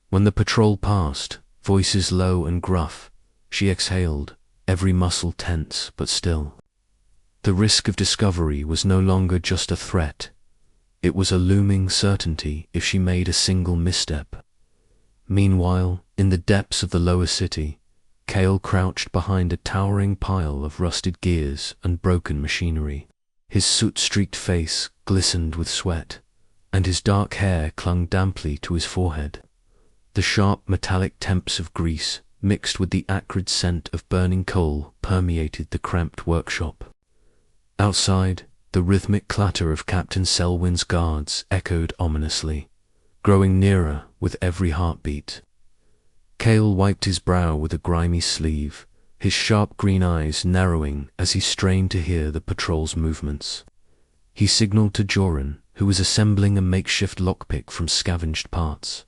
When the patrol passed, voices low and gruff, she exhaled, every muscle tense but still. The risk of discovery was no longer just a threat. It was a looming certainty if she made a single misstep. Meanwhile, in the depths of the lower city, Cale crouched behind a towering pile of rusted gears and broken machinery. His soot-streaked face glistened with sweat, and his dark hair clung damply to his forehead. The sharp metallic temps of grease, mixed with the acrid scent of burning coal, permeated the cramped workshop. Outside, the rhythmic clatter of Captain Selwyn's guards echoed ominously, growing nearer with every heartbeat. Cale wiped his brow with a grimy sleeve, his sharp green eyes narrowing as he strained to hear the patrol's movements. He signaled to Joran, who was assembling a makeshift lockpick from scavenged parts.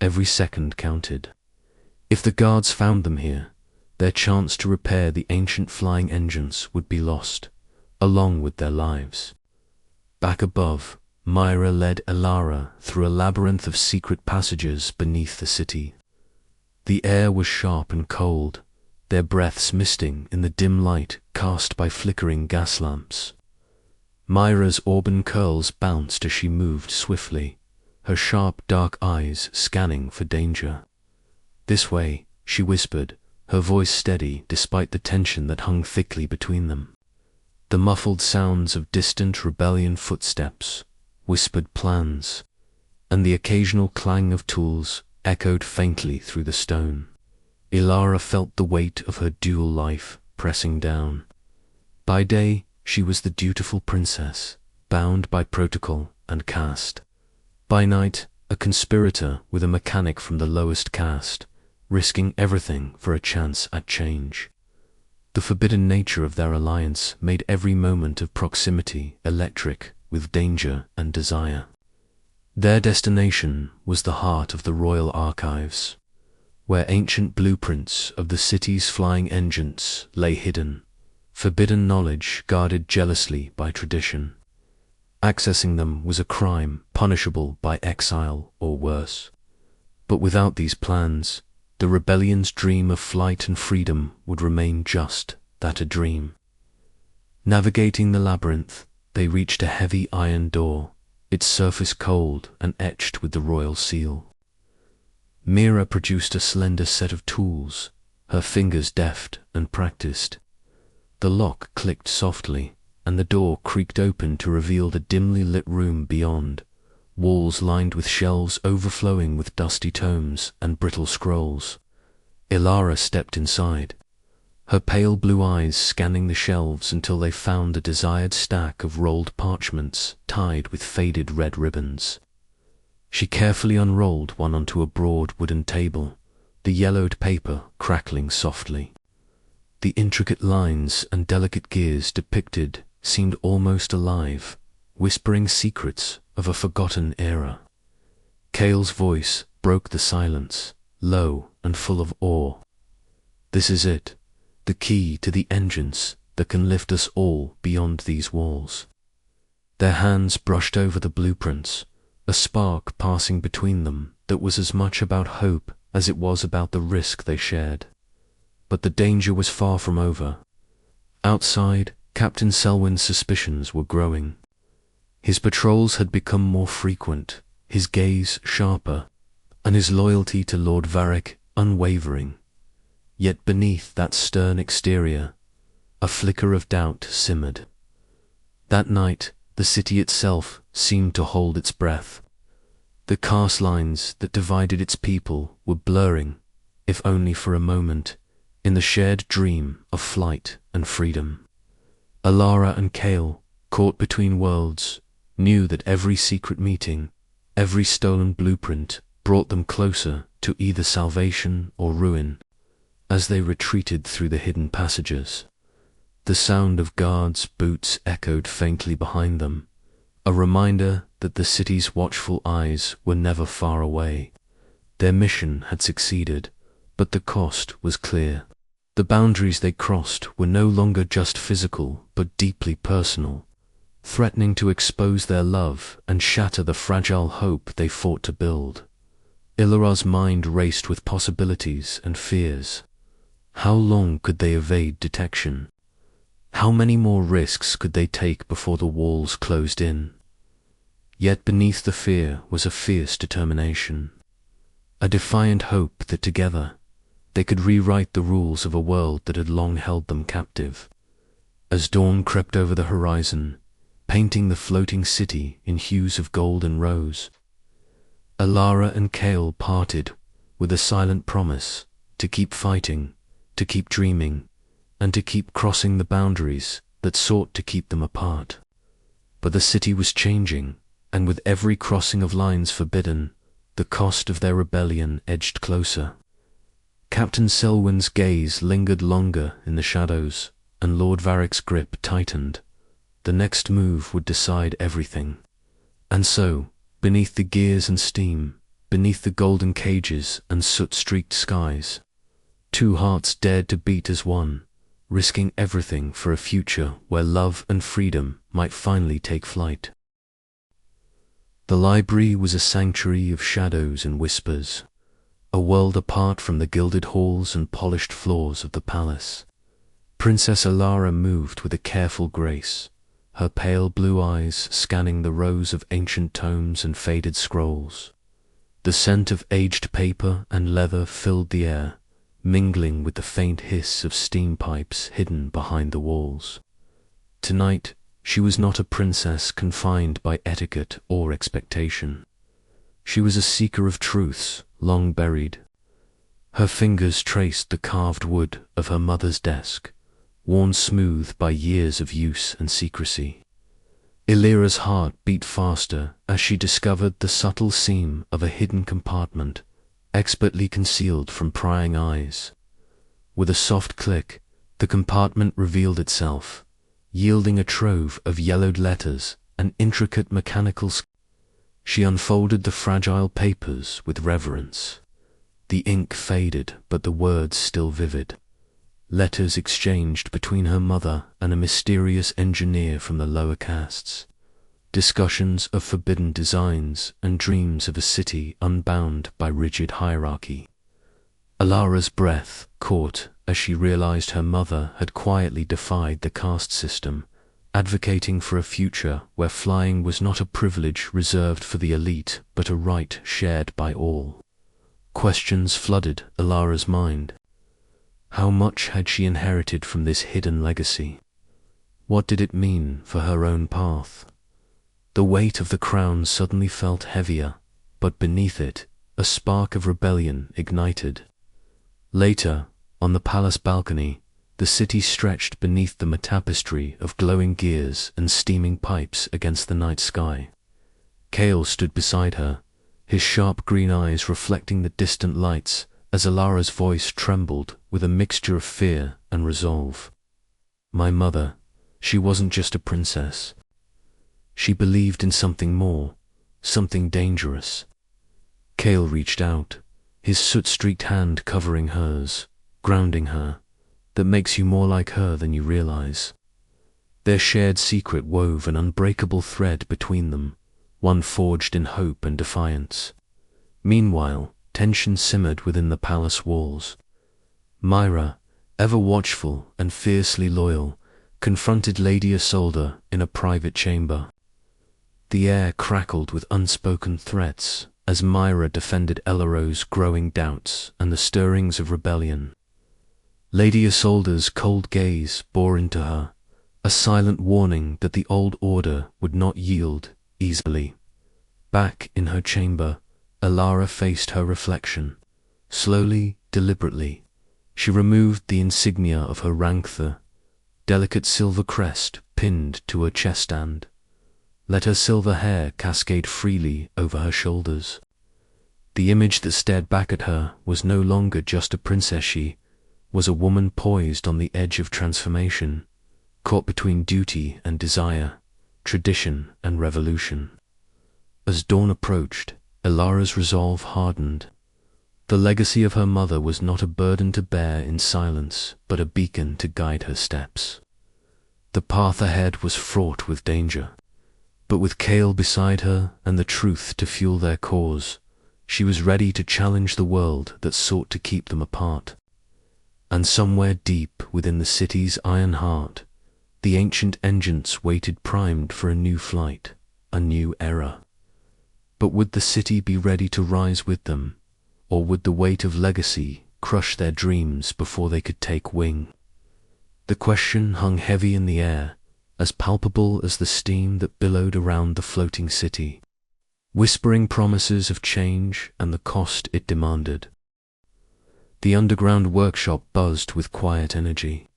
Every second counted. If the guards found them here, their chance to repair the ancient flying engines would be lost, along with their lives. Back above, Myra led Alara through a labyrinth of secret passages beneath the city. The air was sharp and cold, their breaths misting in the dim light cast by flickering gas lamps. Myra's auburn curls bounced as she moved swiftly, her sharp, dark eyes scanning for danger. "This way," she whispered, her voice steady despite the tension that hung thickly between them. The muffled sounds of distant rebellion footsteps, whispered plans, and the occasional clang of tools echoed faintly through the stone. Ilara felt the weight of her dual life pressing down. By day, she was the dutiful princess, bound by protocol and caste. By night, a conspirator with a mechanic from the lowest caste, risking everything for a chance at change. The forbidden nature of their alliance made every moment of proximity electric with danger and desire. Their destination was the heart of the royal archives, where ancient blueprints of the city's flying engines lay hidden, forbidden knowledge guarded jealously by tradition. Accessing them was a crime punishable by exile or worse. But without these plans, the rebellion's dream of flight and freedom would remain just that, a dream. Navigating the labyrinth, they reached a heavy iron door, its surface cold and etched with the royal seal. Mira produced a slender set of tools, her fingers deft and practiced. The lock clicked softly, and the door creaked open to reveal the dimly lit room beyond, walls lined with shelves overflowing with dusty tomes and brittle scrolls. Ilara stepped inside, her pale blue eyes scanning the shelves until they found the desired stack of rolled parchments tied with faded red ribbons. She carefully unrolled one onto a broad wooden table, the yellowed paper crackling softly. The intricate lines and delicate gears depicted seemed almost alive, whispering secrets of a forgotten era. Kale's voice broke the silence, low and full of awe. "This is it, the key to the engines that can lift us all beyond these walls." Their hands brushed over the blueprints, a spark passing between them that was as much about hope as it was about the risk they shared. But the danger was far from over. Outside, Captain Selwyn's suspicions were growing. His patrols had become more frequent, his gaze sharper, and his loyalty to Lord Varric unwavering. Yet beneath that stern exterior, a flicker of doubt simmered. That night, the city itself seemed to hold its breath. The caste lines that divided its people were blurring, if only for a moment, in the shared dream of flight and freedom. Ilara and Kale, caught between worlds, knew that every secret meeting, every stolen blueprint brought them closer to either salvation or ruin. As they retreated through the hidden passages, the sound of guards' boots echoed faintly behind them, a reminder that the city's watchful eyes were never far away. Their mission had succeeded, but the cost was clear. The boundaries they crossed were no longer just physical, but deeply personal, threatening to expose their love and shatter the fragile hope they fought to build. Ilara's mind raced with possibilities and fears. How long could they evade detection? How many more risks could they take before the walls closed in? Yet beneath the fear was a fierce determination, a defiant hope that together they could rewrite the rules of a world that had long held them captive. As dawn crept over the horizon, painting the floating city in hues of gold and rose, Ilara and Kale parted with a silent promise to keep fighting, to keep dreaming, and to keep crossing the boundaries that sought to keep them apart. But the city was changing, and with every crossing of lines forbidden, the cost of their rebellion edged closer. Captain Selwyn's gaze lingered longer in the shadows, and Lord Varric's grip tightened. The next move would decide everything. And so, beneath the gears and steam, beneath the golden cages and soot-streaked skies, two hearts dared to beat as one, risking everything for a future where love and freedom might finally take flight. The library was a sanctuary of shadows and whispers, a world apart from the gilded halls and polished floors of the palace. Princess Ilara moved with a careful grace, her pale blue eyes scanning the rows of ancient tomes and faded scrolls. The scent of aged paper and leather filled the air, mingling with the faint hiss of steam pipes hidden behind the walls. Tonight, she was not a princess confined by etiquette or expectation. She was a seeker of truths long buried. Her fingers traced the carved wood of her mother's desk, worn smooth by years of use and secrecy. Illyra's heart beat faster as she discovered the subtle seam of a hidden compartment, expertly concealed from prying eyes. With a soft click, the compartment revealed itself, yielding a trove of yellowed letters and intricate mechanical sketches. She unfolded the fragile papers with reverence. The ink faded, but the words still vivid. Letters exchanged between her mother and a mysterious engineer from the lower castes. Discussions of forbidden designs and dreams of a city unbound by rigid hierarchy. Illyra's breath caught as she realized her mother had quietly defied the caste system, advocating for a future where flying was not a privilege reserved for the elite but a right shared by all. Questions flooded Illyra's mind. How much had she inherited from this hidden legacy? What did it mean for her own path? The weight of the crown suddenly felt heavier, but beneath it, a spark of rebellion ignited. Later, on the palace balcony, the city stretched beneath the tapestry of glowing gears and steaming pipes against the night sky. Kale stood beside her, his sharp green eyes reflecting the distant lights as Illyra's voice trembled with a mixture of fear and resolve. My mother, she wasn't just a princess. She believed in something more, something dangerous. Kale reached out, his soot-streaked hand covering hers, grounding her. That makes you more like her than you realize. Their shared secret wove an unbreakable thread between them, one forged in hope and defiance. Meanwhile, tension simmered within the palace walls. Myra, ever watchful and fiercely loyal, confronted Lady Isolde in a private chamber. The air crackled with unspoken threats as Myra defended Ellero's growing doubts and the stirrings of rebellion. Lady Isolde's cold gaze bore into her, a silent warning that the old order would not yield easily. Back in her chamber, Illyra faced her reflection. Slowly, deliberately, she removed the insignia of her rank, the delicate silver crest pinned to her chest-band. Let her silver hair cascade freely over her shoulders. The image that stared back at her was no longer just a princess. She was a woman poised on the edge of transformation, caught between duty and desire, tradition and revolution. As dawn approached, Illyra's resolve hardened. The legacy of her mother was not a burden to bear in silence, but a beacon to guide her steps. The path ahead was fraught with danger, but with Kale beside her and the truth to fuel their cause, she was ready to challenge the world that sought to keep them apart. And somewhere deep within the city's iron heart, the ancient engines waited primed for a new flight, a new era. But would the city be ready to rise with them, or would the weight of legacy crush their dreams before they could take wing? The question hung heavy in the air, as palpable as the steam that billowed around the floating city, whispering promises of change and the cost it demanded. The underground workshop buzzed with quiet energy.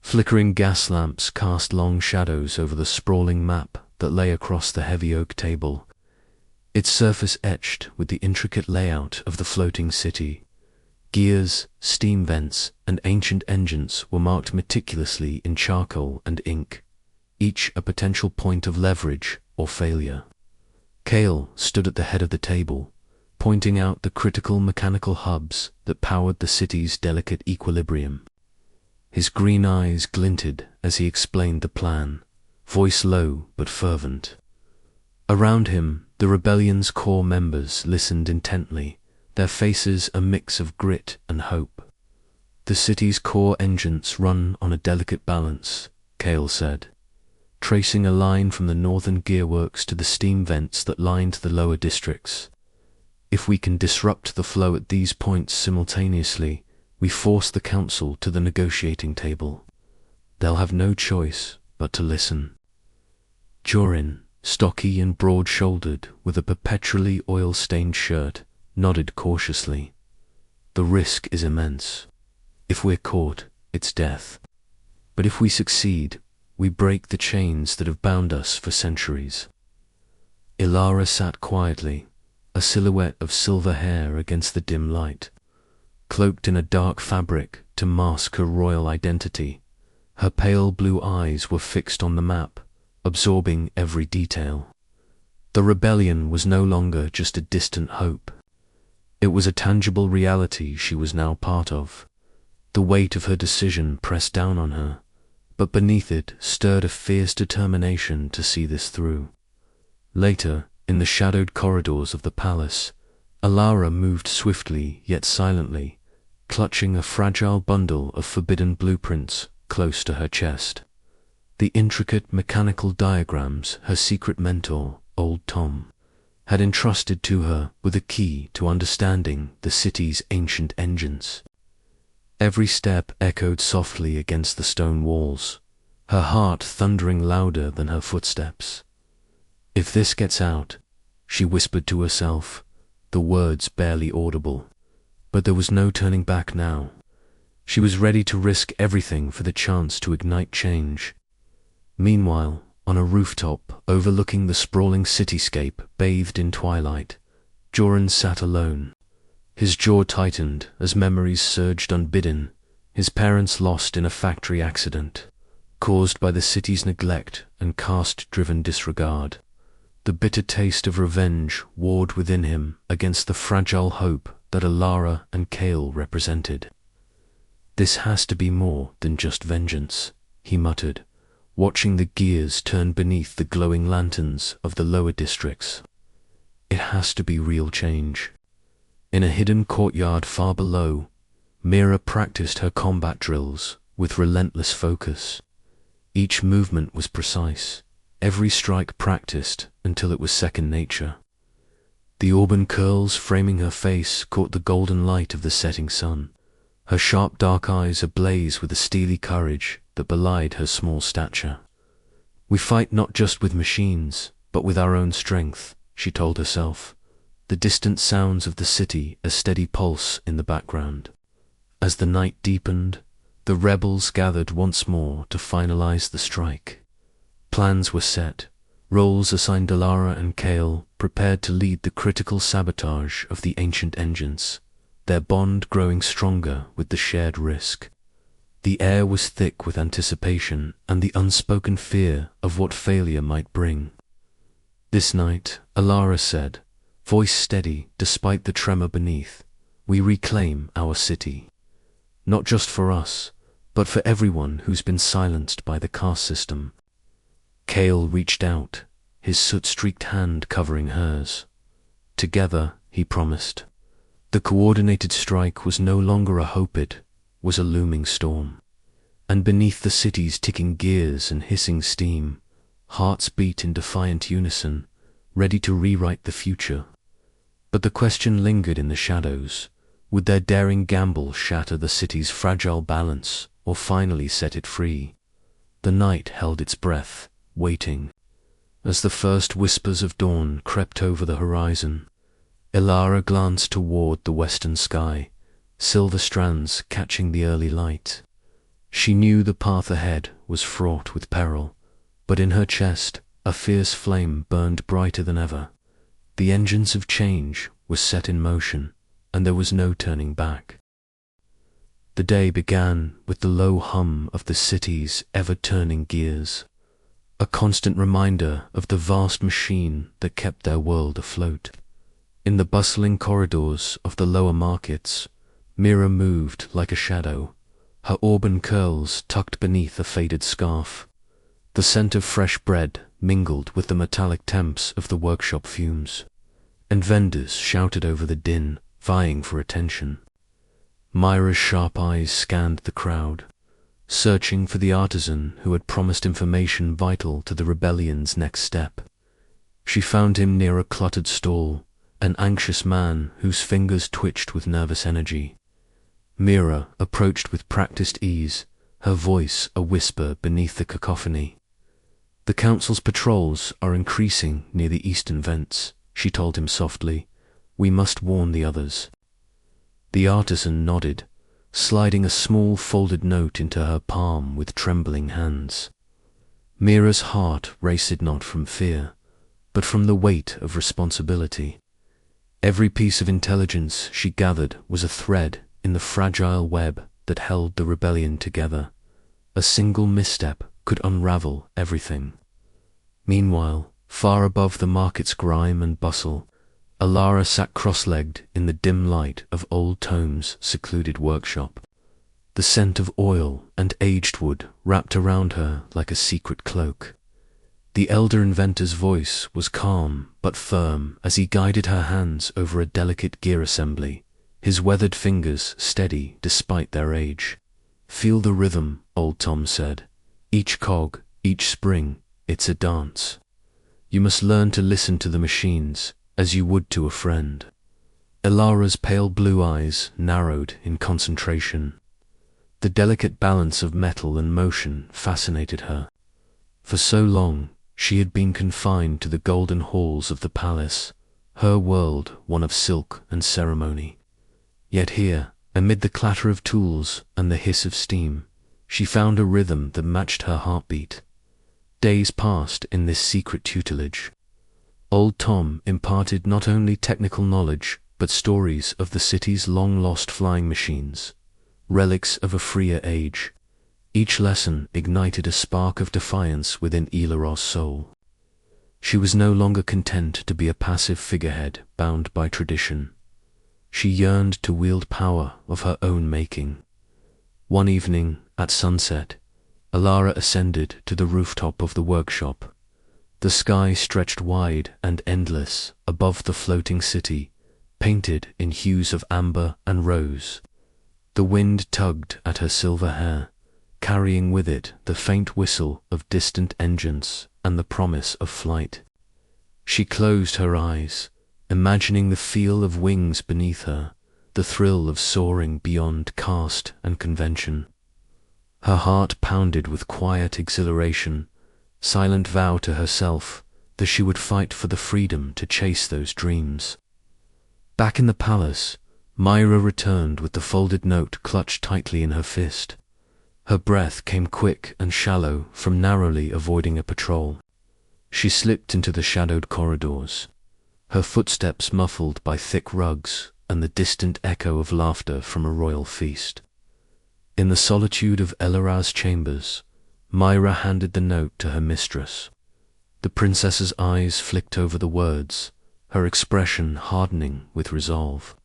Flickering gas lamps cast long shadows over the sprawling map that lay across the heavy oak table, its surface etched with the intricate layout of the floating city. Gears, steam vents, and ancient engines were marked meticulously in charcoal and ink, each a potential point of leverage or failure. Kale stood at the head of the table, pointing out the critical mechanical hubs that powered the city's delicate equilibrium. His green eyes glinted as he explained the plan, voice low but fervent. Around him, the rebellion's core members listened intently, their faces a mix of grit and hope. The city's core engines run on a delicate balance, Kale said. tracing a line from the northern gearworks to the steam vents that lined the lower districts. If we can disrupt the flow at these points simultaneously, we force the council to the negotiating table. They'll have no choice but to listen. Jorin, stocky and broad-shouldered, with a perpetually oil-stained shirt, nodded cautiously. The risk is immense. If we're caught, it's death. But if we succeed, we break the chains that have bound us for centuries. Ilara sat quietly, a silhouette of silver hair against the dim light. Cloaked in a dark fabric to mask her royal identity, her pale blue eyes were fixed on the map, absorbing every detail. The rebellion was no longer just a distant hope. It was a tangible reality she was now part of. The weight of her decision pressed down on her, but beneath it stirred a fierce determination to see this through. Later, in the shadowed corridors of the palace, Ilara moved swiftly yet silently, clutching a fragile bundle of forbidden blueprints close to her chest. The intricate mechanical diagrams her secret mentor, Old Tom, had entrusted to her were the key to understanding the city's ancient engines. Every step echoed softly against the stone walls, her heart thundering louder than her footsteps. If this gets out, she whispered to herself, the words barely audible. But there was no turning back now. She was ready to risk everything for the chance to ignite change. Meanwhile, on a rooftop overlooking the sprawling cityscape bathed in twilight, Joran sat alone. His jaw tightened as memories surged unbidden, his parents lost in a factory accident, caused by the city's neglect and caste-driven disregard. The bitter taste of revenge warred within him against the fragile hope that Ilara and Kale represented. This has to be more than just vengeance, he muttered, watching the gears turn beneath the glowing lanterns of the lower districts. It has to be real change. In a hidden courtyard far below, Mira practiced her combat drills with relentless focus. Each movement was precise, every strike practiced until it was second nature. The auburn curls framing her face caught the golden light of the setting sun, her sharp dark eyes ablaze with a steely courage that belied her small stature. We fight not just with machines, but with our own strength, she told herself, the distant sounds of the city a steady pulse in the background. As the night deepened, the rebels gathered once more to finalize the strike. Plans were set, roles assigned Ilara and Kale prepared to lead the critical sabotage of the ancient engines, their bond growing stronger with the shared risk. The air was thick with anticipation and the unspoken fear of what failure might bring. This night, Ilara said, voice steady despite the tremor beneath, we reclaim our city. Not just for us, but for everyone who's been silenced by the caste system. Kale reached out, his soot-streaked hand covering hers. Together, he promised. The coordinated strike was no longer a hope, it was a looming storm. And beneath the city's ticking gears and hissing steam, hearts beat in defiant unison, ready to rewrite the future. But the question lingered in the shadows. Would their daring gamble shatter the city's fragile balance or finally set it free? The night held its breath, waiting. As the first whispers of dawn crept over the horizon, Ilara glanced toward the western sky, silver strands catching the early light. She knew the path ahead was fraught with peril, but in her chest a fierce flame burned brighter than ever. The engines of change were set in motion, and there was no turning back. The day began with the low hum of the city's ever-turning gears, a constant reminder of the vast machine that kept their world afloat. In the bustling corridors of the lower markets, Mira moved like a shadow, her auburn curls tucked beneath a faded scarf. The scent of fresh bread mingled with the metallic temps of the workshop fumes, and vendors shouted over the din, vying for attention. Myra's sharp eyes scanned the crowd. searching for the artisan who had promised information vital to the rebellion's next step. She found him near a cluttered stall, an anxious man whose fingers twitched with nervous energy. Mira approached with practiced ease, her voice a whisper beneath the cacophony. "The council's patrols are increasing near the eastern vents," she told him softly. "We must warn the others." The artisan nodded, sliding a small folded note into her palm with trembling hands. Mira's heart raced not from fear, but from the weight of responsibility. Every piece of intelligence she gathered was a thread in the fragile web that held the rebellion together. A single misstep could unravel everything. Meanwhile, far above the market's grime and bustle, Alara sat cross-legged in the dim light of Old Tome's secluded workshop. The scent of oil and aged wood wrapped around her like a secret cloak. The elder inventor's voice was calm but firm as he guided her hands over a delicate gear assembly, his weathered fingers steady despite their age. "Feel the rhythm," Old Tom said. "Each cog, each spring, it's a dance. You must learn to listen to the machines as you would to a friend." Alara's pale blue eyes narrowed in concentration. The delicate balance of metal and motion fascinated her. For so long, she had been confined to the golden halls of the palace, her world one of silk and ceremony. Yet here, amid the clatter of tools and the hiss of steam, she found a rhythm that matched her heartbeat. Days passed in this secret tutelage. Old Tom imparted not only technical knowledge, but stories of the city's long-lost flying machines, relics of a freer age. Each lesson ignited a spark of defiance within Ilaro's soul. She was no longer content to be a passive figurehead bound by tradition. She yearned to wield power of her own making. One evening, at sunset, Alara ascended to the rooftop of the workshop. The sky stretched wide and endless above the floating city, painted in hues of amber and rose. The wind tugged at her silver hair, carrying with it the faint whistle of distant engines and the promise of flight. She closed her eyes, imagining the feel of wings beneath her, the thrill of soaring beyond caste and convention. Her heart pounded with quiet exhilaration, silent vow to herself that she would fight for the freedom to chase those dreams. Back in the palace, Myra returned with the folded note clutched tightly in her fist. Her breath came quick and shallow from narrowly avoiding a patrol. She slipped into the shadowed corridors, her footsteps muffled by thick rugs and the distant echo of laughter from a royal feast. In the solitude of Elara's chambers, Myra handed the note to her mistress. The princess's eyes flicked over the words, her expression hardening with resolve.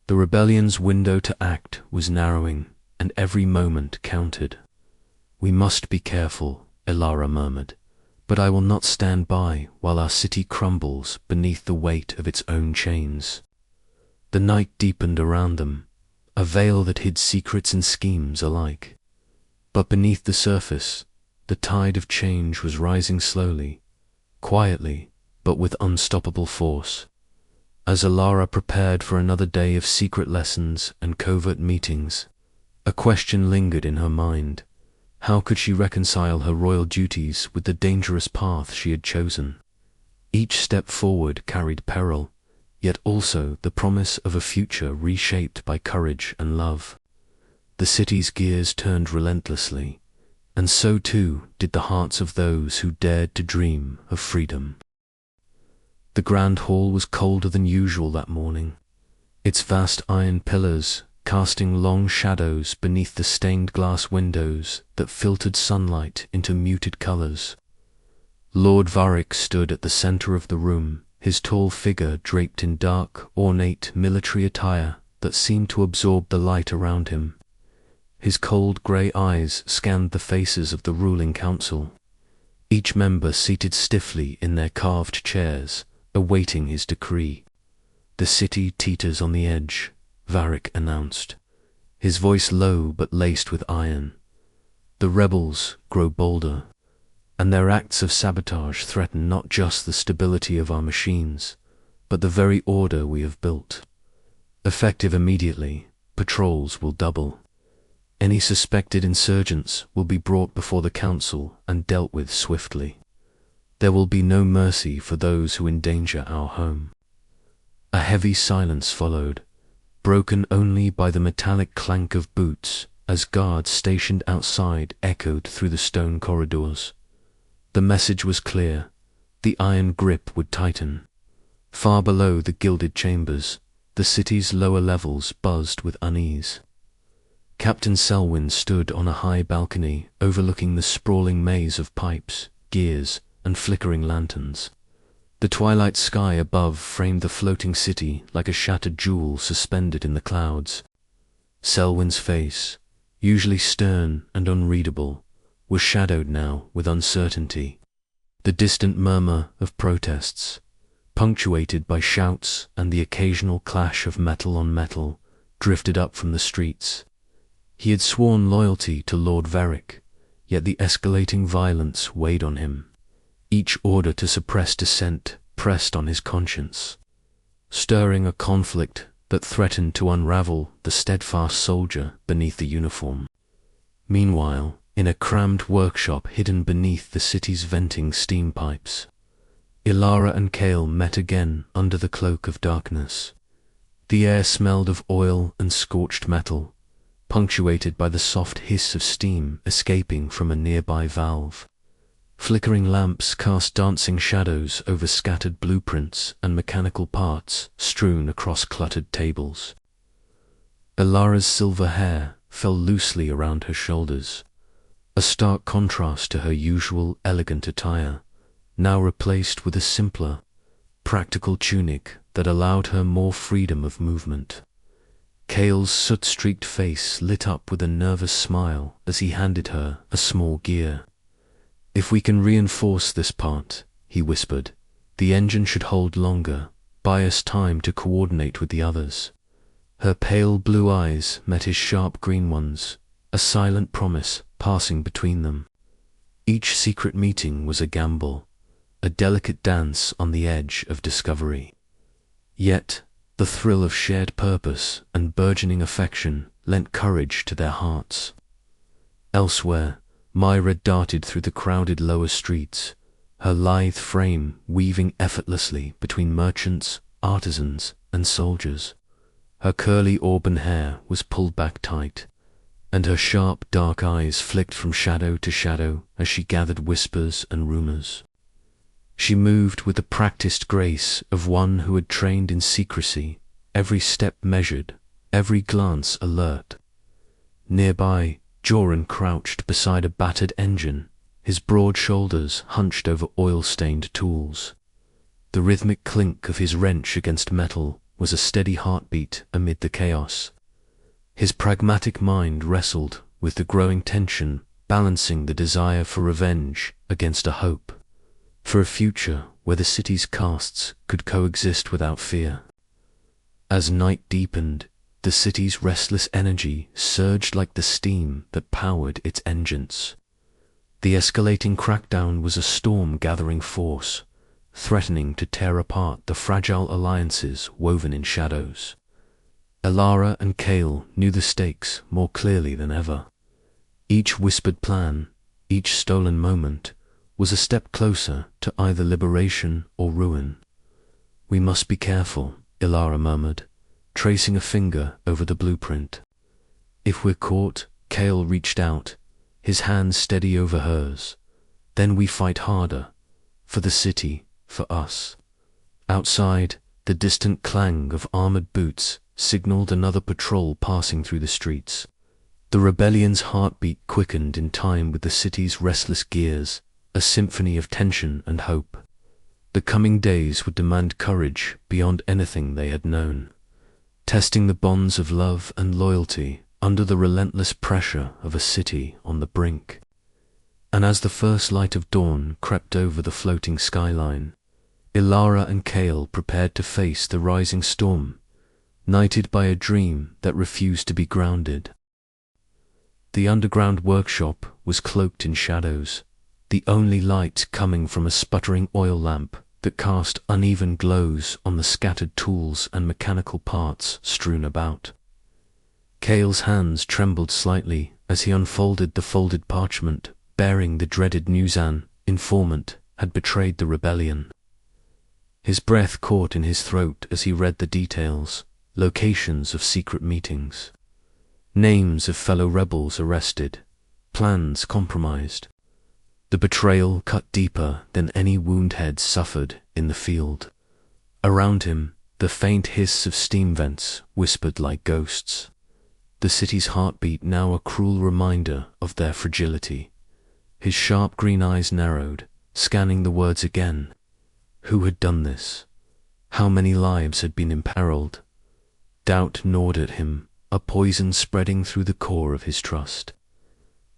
The rebellion's window to act was narrowing, and every moment counted. "We must be careful," Elara murmured, "but I will not stand by while our city crumbles beneath the weight of its own chains." The night deepened around them, a veil that hid secrets and schemes alike. But beneath the surface, the tide of change was rising slowly, quietly, but with unstoppable force. As Alara prepared for another day of secret lessons and covert meetings, a question lingered in her mind. How could she reconcile her royal duties with the dangerous path she had chosen? Each step forward carried peril, yet also the promise of a future reshaped by courage and love. The city's gears turned relentlessly, and so too did the hearts of those who dared to dream of freedom. The grand hall was colder than usual that morning, its vast iron pillars casting long shadows beneath the stained glass windows that filtered sunlight into muted colors. Lord Varric stood at the center of the room, his tall figure draped in dark, ornate military attire that seemed to absorb the light around him. His cold grey eyes scanned the faces of the ruling council, each member seated stiffly in their carved chairs, awaiting his decree. "The city teeters on the edge," Varric announced, his voice low but laced with iron. The rebels grow bolder, and their acts of sabotage threaten not just the stability of our machines, but the very order we have built. Effective immediately, patrols will double. Any suspected insurgents will be brought before the council and dealt with swiftly. There will be no mercy for those who endanger our home. A heavy silence followed, broken only by the metallic clank of boots as guards stationed outside echoed through the stone corridors. The message was clear. The iron grip would tighten. Far below the gilded chambers, the city's lower levels buzzed with unease. Captain Selwyn stood on a high balcony overlooking the sprawling maze of pipes, gears, and flickering lanterns. The twilight sky above framed the floating city like a shattered jewel suspended in the clouds. Selwyn's face, usually stern and unreadable, was shadowed now with uncertainty. The distant murmur of protests, punctuated by shouts and the occasional clash of metal on metal, drifted up from the streets. He had sworn loyalty to Lord Varick, yet the escalating violence weighed on him. Each order to suppress dissent pressed on his conscience, stirring a conflict that threatened to unravel the steadfast soldier beneath the uniform. Meanwhile, in a crammed workshop hidden beneath the city's venting steam pipes, Ilara and Cale met again under the cloak of darkness. The air smelled of oil and scorched metal, punctuated by the soft hiss of steam escaping from a nearby valve. Flickering lamps cast dancing shadows over scattered blueprints and mechanical parts strewn across cluttered tables. Ilara's silver hair fell loosely around her shoulders, a stark contrast to her usual elegant attire, now replaced with a simpler, practical tunic that allowed her more freedom of movement. Cale's soot-streaked face lit up with a nervous smile as he handed her a small gear. "If we can reinforce this part," he whispered, "the engine should hold longer, buy us time to coordinate with the others." Her pale blue eyes met his sharp green ones, a silent promise passing between them. Each secret meeting was a gamble, a delicate dance on the edge of discovery. Yet, the thrill of shared purpose and burgeoning affection lent courage to their hearts. Elsewhere, Myra darted through the crowded lower streets, her lithe frame weaving effortlessly between merchants, artisans, and soldiers. Her curly auburn hair was pulled back tight, and her sharp dark eyes flicked from shadow to shadow as she gathered whispers and rumors. She moved with the practiced grace of one who had trained in secrecy, every step measured, every glance alert. Nearby, Joran crouched beside a battered engine, his broad shoulders hunched over oil-stained tools. The rhythmic clink of his wrench against metal was a steady heartbeat amid the chaos. His pragmatic mind wrestled with the growing tension, balancing the desire for revenge against a hope for a future where the city's castes could coexist without fear. As night deepened, the city's restless energy surged like the steam that powered its engines. The escalating crackdown was a storm gathering force, threatening to tear apart the fragile alliances woven in shadows. Ilara and Cale knew the stakes more clearly than ever. Each whispered plan, each stolen moment, was a step closer to either liberation or ruin. "We must be careful," Ilara murmured, tracing a finger over the blueprint. "If we're caught," Cale reached out, his hand steady over hers. "Then we fight harder. For the city, for us." Outside, the distant clang of armored boots signaled another patrol passing through the streets. The rebellion's heartbeat quickened in time with the city's restless gears, a symphony of tension and hope. The coming days would demand courage beyond anything they had known, testing the bonds of love and loyalty under the relentless pressure of a city on the brink. And as the first light of dawn crept over the floating skyline, Ilara and Cale prepared to face the rising storm, knighted by a dream that refused to be grounded. The underground workshop was cloaked in shadows, the only light coming from a sputtering oil lamp that cast uneven glows on the scattered tools and mechanical parts strewn about. Cale's hands trembled slightly as he unfolded the folded parchment bearing the dreaded news an informant had betrayed the rebellion. His breath caught in his throat as he read the details, locations of secret meetings, names of fellow rebels arrested, plans compromised. The betrayal cut deeper than any wound head suffered in the field. Around him, the faint hiss of steam vents whispered like ghosts. The city's heartbeat now a cruel reminder of their fragility. His sharp green eyes narrowed, scanning the words again. Who had done this? How many lives had been imperiled? Doubt gnawed at him, a poison spreading through the core of his trust.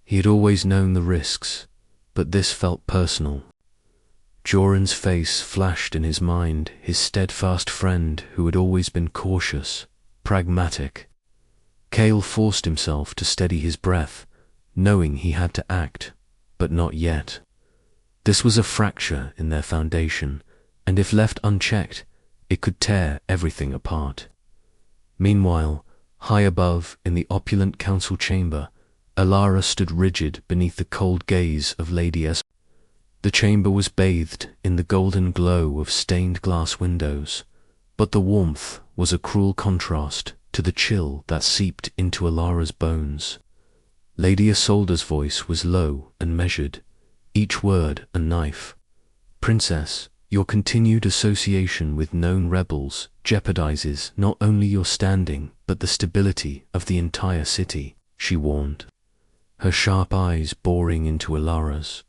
He had always known the risks, but this felt personal. Joran's face flashed in his mind, his steadfast friend who had always been cautious, pragmatic. Cale forced himself to steady his breath, knowing he had to act, but not yet. This was a fracture in their foundation, and if left unchecked, it could tear everything apart. Meanwhile, high above in the opulent council chamber, Alara stood rigid beneath the cold gaze of Lady S. The chamber was bathed in the golden glow of stained glass windows, but the warmth was a cruel contrast to the chill that seeped into Alara's bones. Lady Isolde's voice was low and measured, each word a knife. Princess, your continued association with known rebels jeopardizes not only your standing but the stability of the entire city, she warned, her sharp eyes boring into Alara's.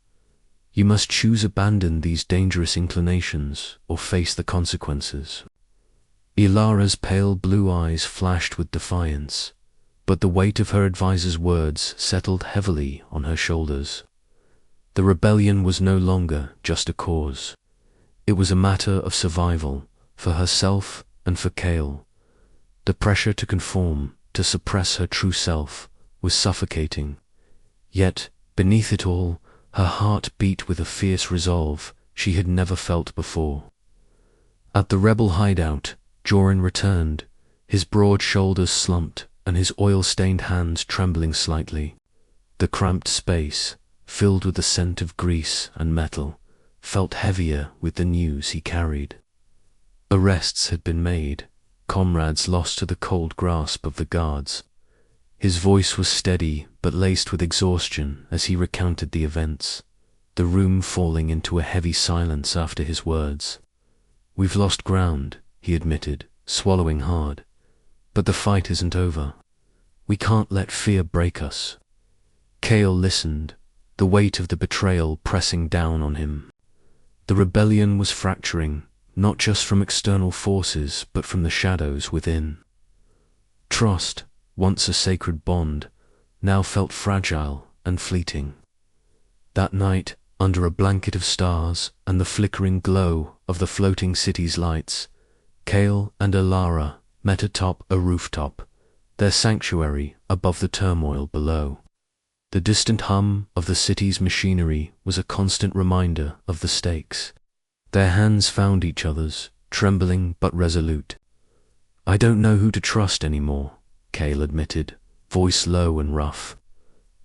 You must choose abandon these dangerous inclinations or face the consequences. Alara's pale blue eyes flashed with defiance, but the weight of her advisor's words settled heavily on her shoulders. The rebellion was no longer just a cause. It was a matter of survival, for herself and for Cale. The pressure to conform, to suppress her true self, was suffocating. Yet, beneath it all, her heart beat with a fierce resolve she had never felt before. At the rebel hideout, Joran returned, his broad shoulders slumped and his oil-stained hands trembling slightly. The cramped space, filled with the scent of grease and metal, felt heavier with the news he carried. Arrests had been made, comrades lost to the cold grasp of the guards. His voice was steady but laced with exhaustion as he recounted the events, the room falling into a heavy silence after his words. We've lost ground, he admitted, swallowing hard. But the fight isn't over. We can't let fear break us. Cale listened, the weight of the betrayal pressing down on him. The rebellion was fracturing, not just from external forces, but from the shadows within. Trust, once a sacred bond, now felt fragile and fleeting. That night, under a blanket of stars and the flickering glow of the floating city's lights, Cale and Alara met atop a rooftop, their sanctuary above the turmoil below. The distant hum of the city's machinery was a constant reminder of the stakes. Their hands found each other's, trembling but resolute. I don't know who to trust anymore, Cale admitted, voice low and rough.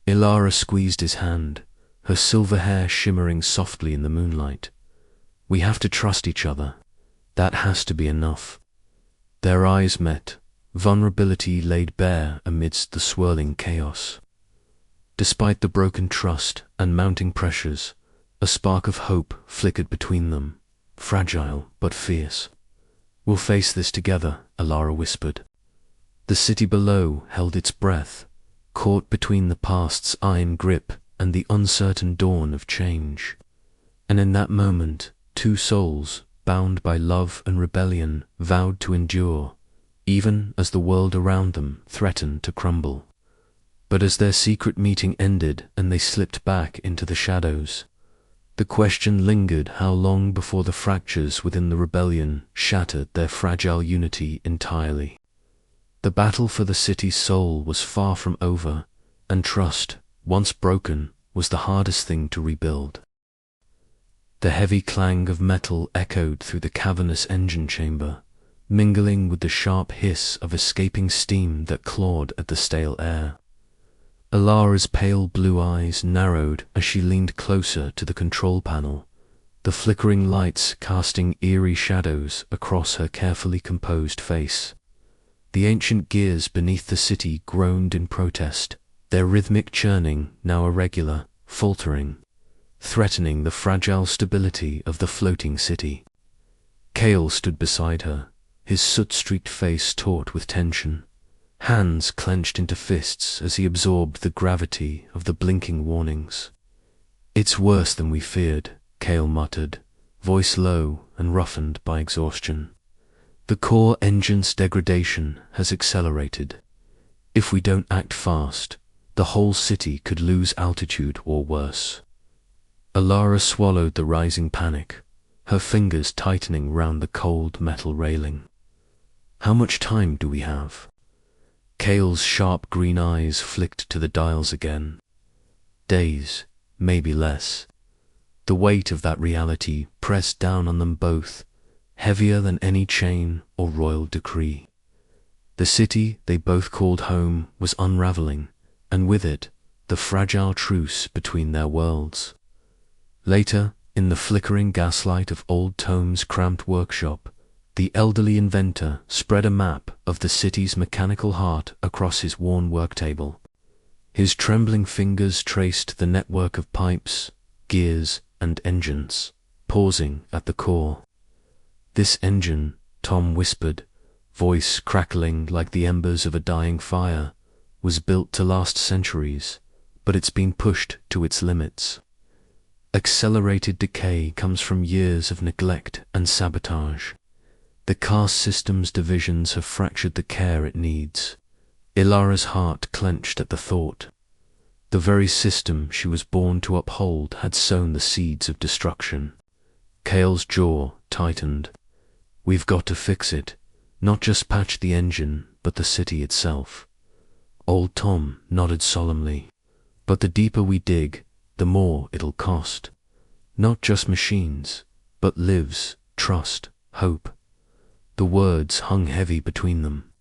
Alara squeezed his hand, her silver hair shimmering softly in the moonlight. We have to trust each other. That has to be enough. Their eyes met, vulnerability laid bare amidst the swirling chaos. Despite the broken trust and mounting pressures, a spark of hope flickered between them, fragile but fierce. We'll face this together, Alara whispered. The city below held its breath, caught between the past's iron grip and the uncertain dawn of change. And in that moment, two souls, bound by love and rebellion, vowed to endure, even as the world around them threatened to crumble. But as their secret meeting ended and they slipped back into the shadows, the question lingered how long before the fractures within the rebellion shattered their fragile unity entirely. The battle for the city's soul was far from over, and trust, once broken, was the hardest thing to rebuild. The heavy clang of metal echoed through the cavernous engine chamber, mingling with the sharp hiss of escaping steam that clawed at the stale air. Alara's pale blue eyes narrowed as she leaned closer to the control panel, the flickering lights casting eerie shadows across her carefully composed face. The ancient gears beneath the city groaned in protest, their rhythmic churning now irregular, faltering, threatening the fragile stability of the floating city. Cale stood beside her, his soot-streaked face taut with tension, hands clenched into fists as he absorbed the gravity of the blinking warnings. "It's worse than we feared," Cale muttered, voice low and roughened by exhaustion. "The core engine's degradation has accelerated. If we don't act fast, the whole city could lose altitude or worse." Alara swallowed the rising panic, her fingers tightening round the cold metal railing. "How much time do we have?" Cale's sharp green eyes flicked to the dials again. Days, maybe less. The weight of that reality pressed down on them both, heavier than any chain or royal decree. The city they both called home was unraveling, and with it, the fragile truce between their worlds. Later, in the flickering gaslight of Old Tome's cramped workshop, the elderly inventor spread a map of the city's mechanical heart across his worn worktable. His trembling fingers traced the network of pipes, gears, and engines, pausing at the core. "This engine," Tom whispered, voice crackling like the embers of a dying fire, "was built to last centuries, but it's been pushed to its limits. Accelerated decay comes from years of neglect and sabotage. The caste system's divisions have fractured the care it needs." Ilara's heart clenched at the thought. The very system she was born to uphold had sown the seeds of destruction. Cale's jaw tightened. "We've got to fix it, not just patch the engine, but the city itself." Old Tom nodded solemnly. "But the deeper we dig, the more it'll cost. Not just machines, but lives, trust, hope." The words hung heavy between them.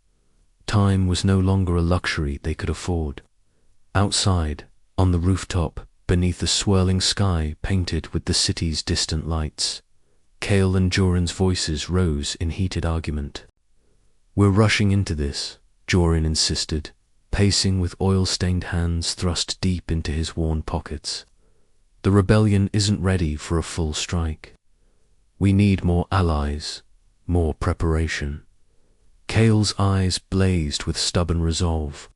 Time was no longer a luxury they could afford. Outside, on the rooftop, beneath the swirling sky painted with the city's distant lights, Cale and Joran's voices rose in heated argument. "We're rushing into this," Joran insisted, pacing with oil-stained hands thrust deep into his worn pockets. "The rebellion isn't ready for a full strike. We need more allies, more preparation." Cale's eyes blazed with stubborn resolve.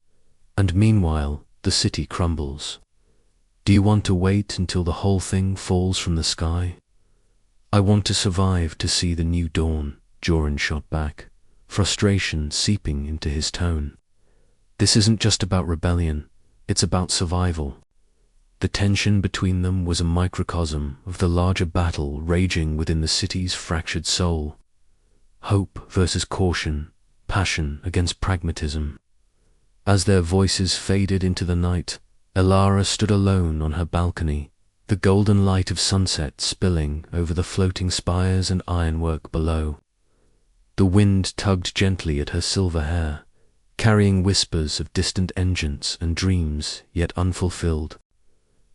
"And meanwhile, the city crumbles. Do you want to wait until the whole thing falls from the sky?" "I want to survive to see the new dawn," Joran shot back, frustration seeping into his tone. "This isn't just about rebellion, it's about survival." The tension between them was a microcosm of the larger battle raging within the city's fractured soul. Hope versus caution, passion against pragmatism. As their voices faded into the night, Alara stood alone on her balcony, the golden light of sunset spilling over the floating spires and ironwork below. The wind tugged gently at her silver hair, carrying whispers of distant engines and dreams yet unfulfilled.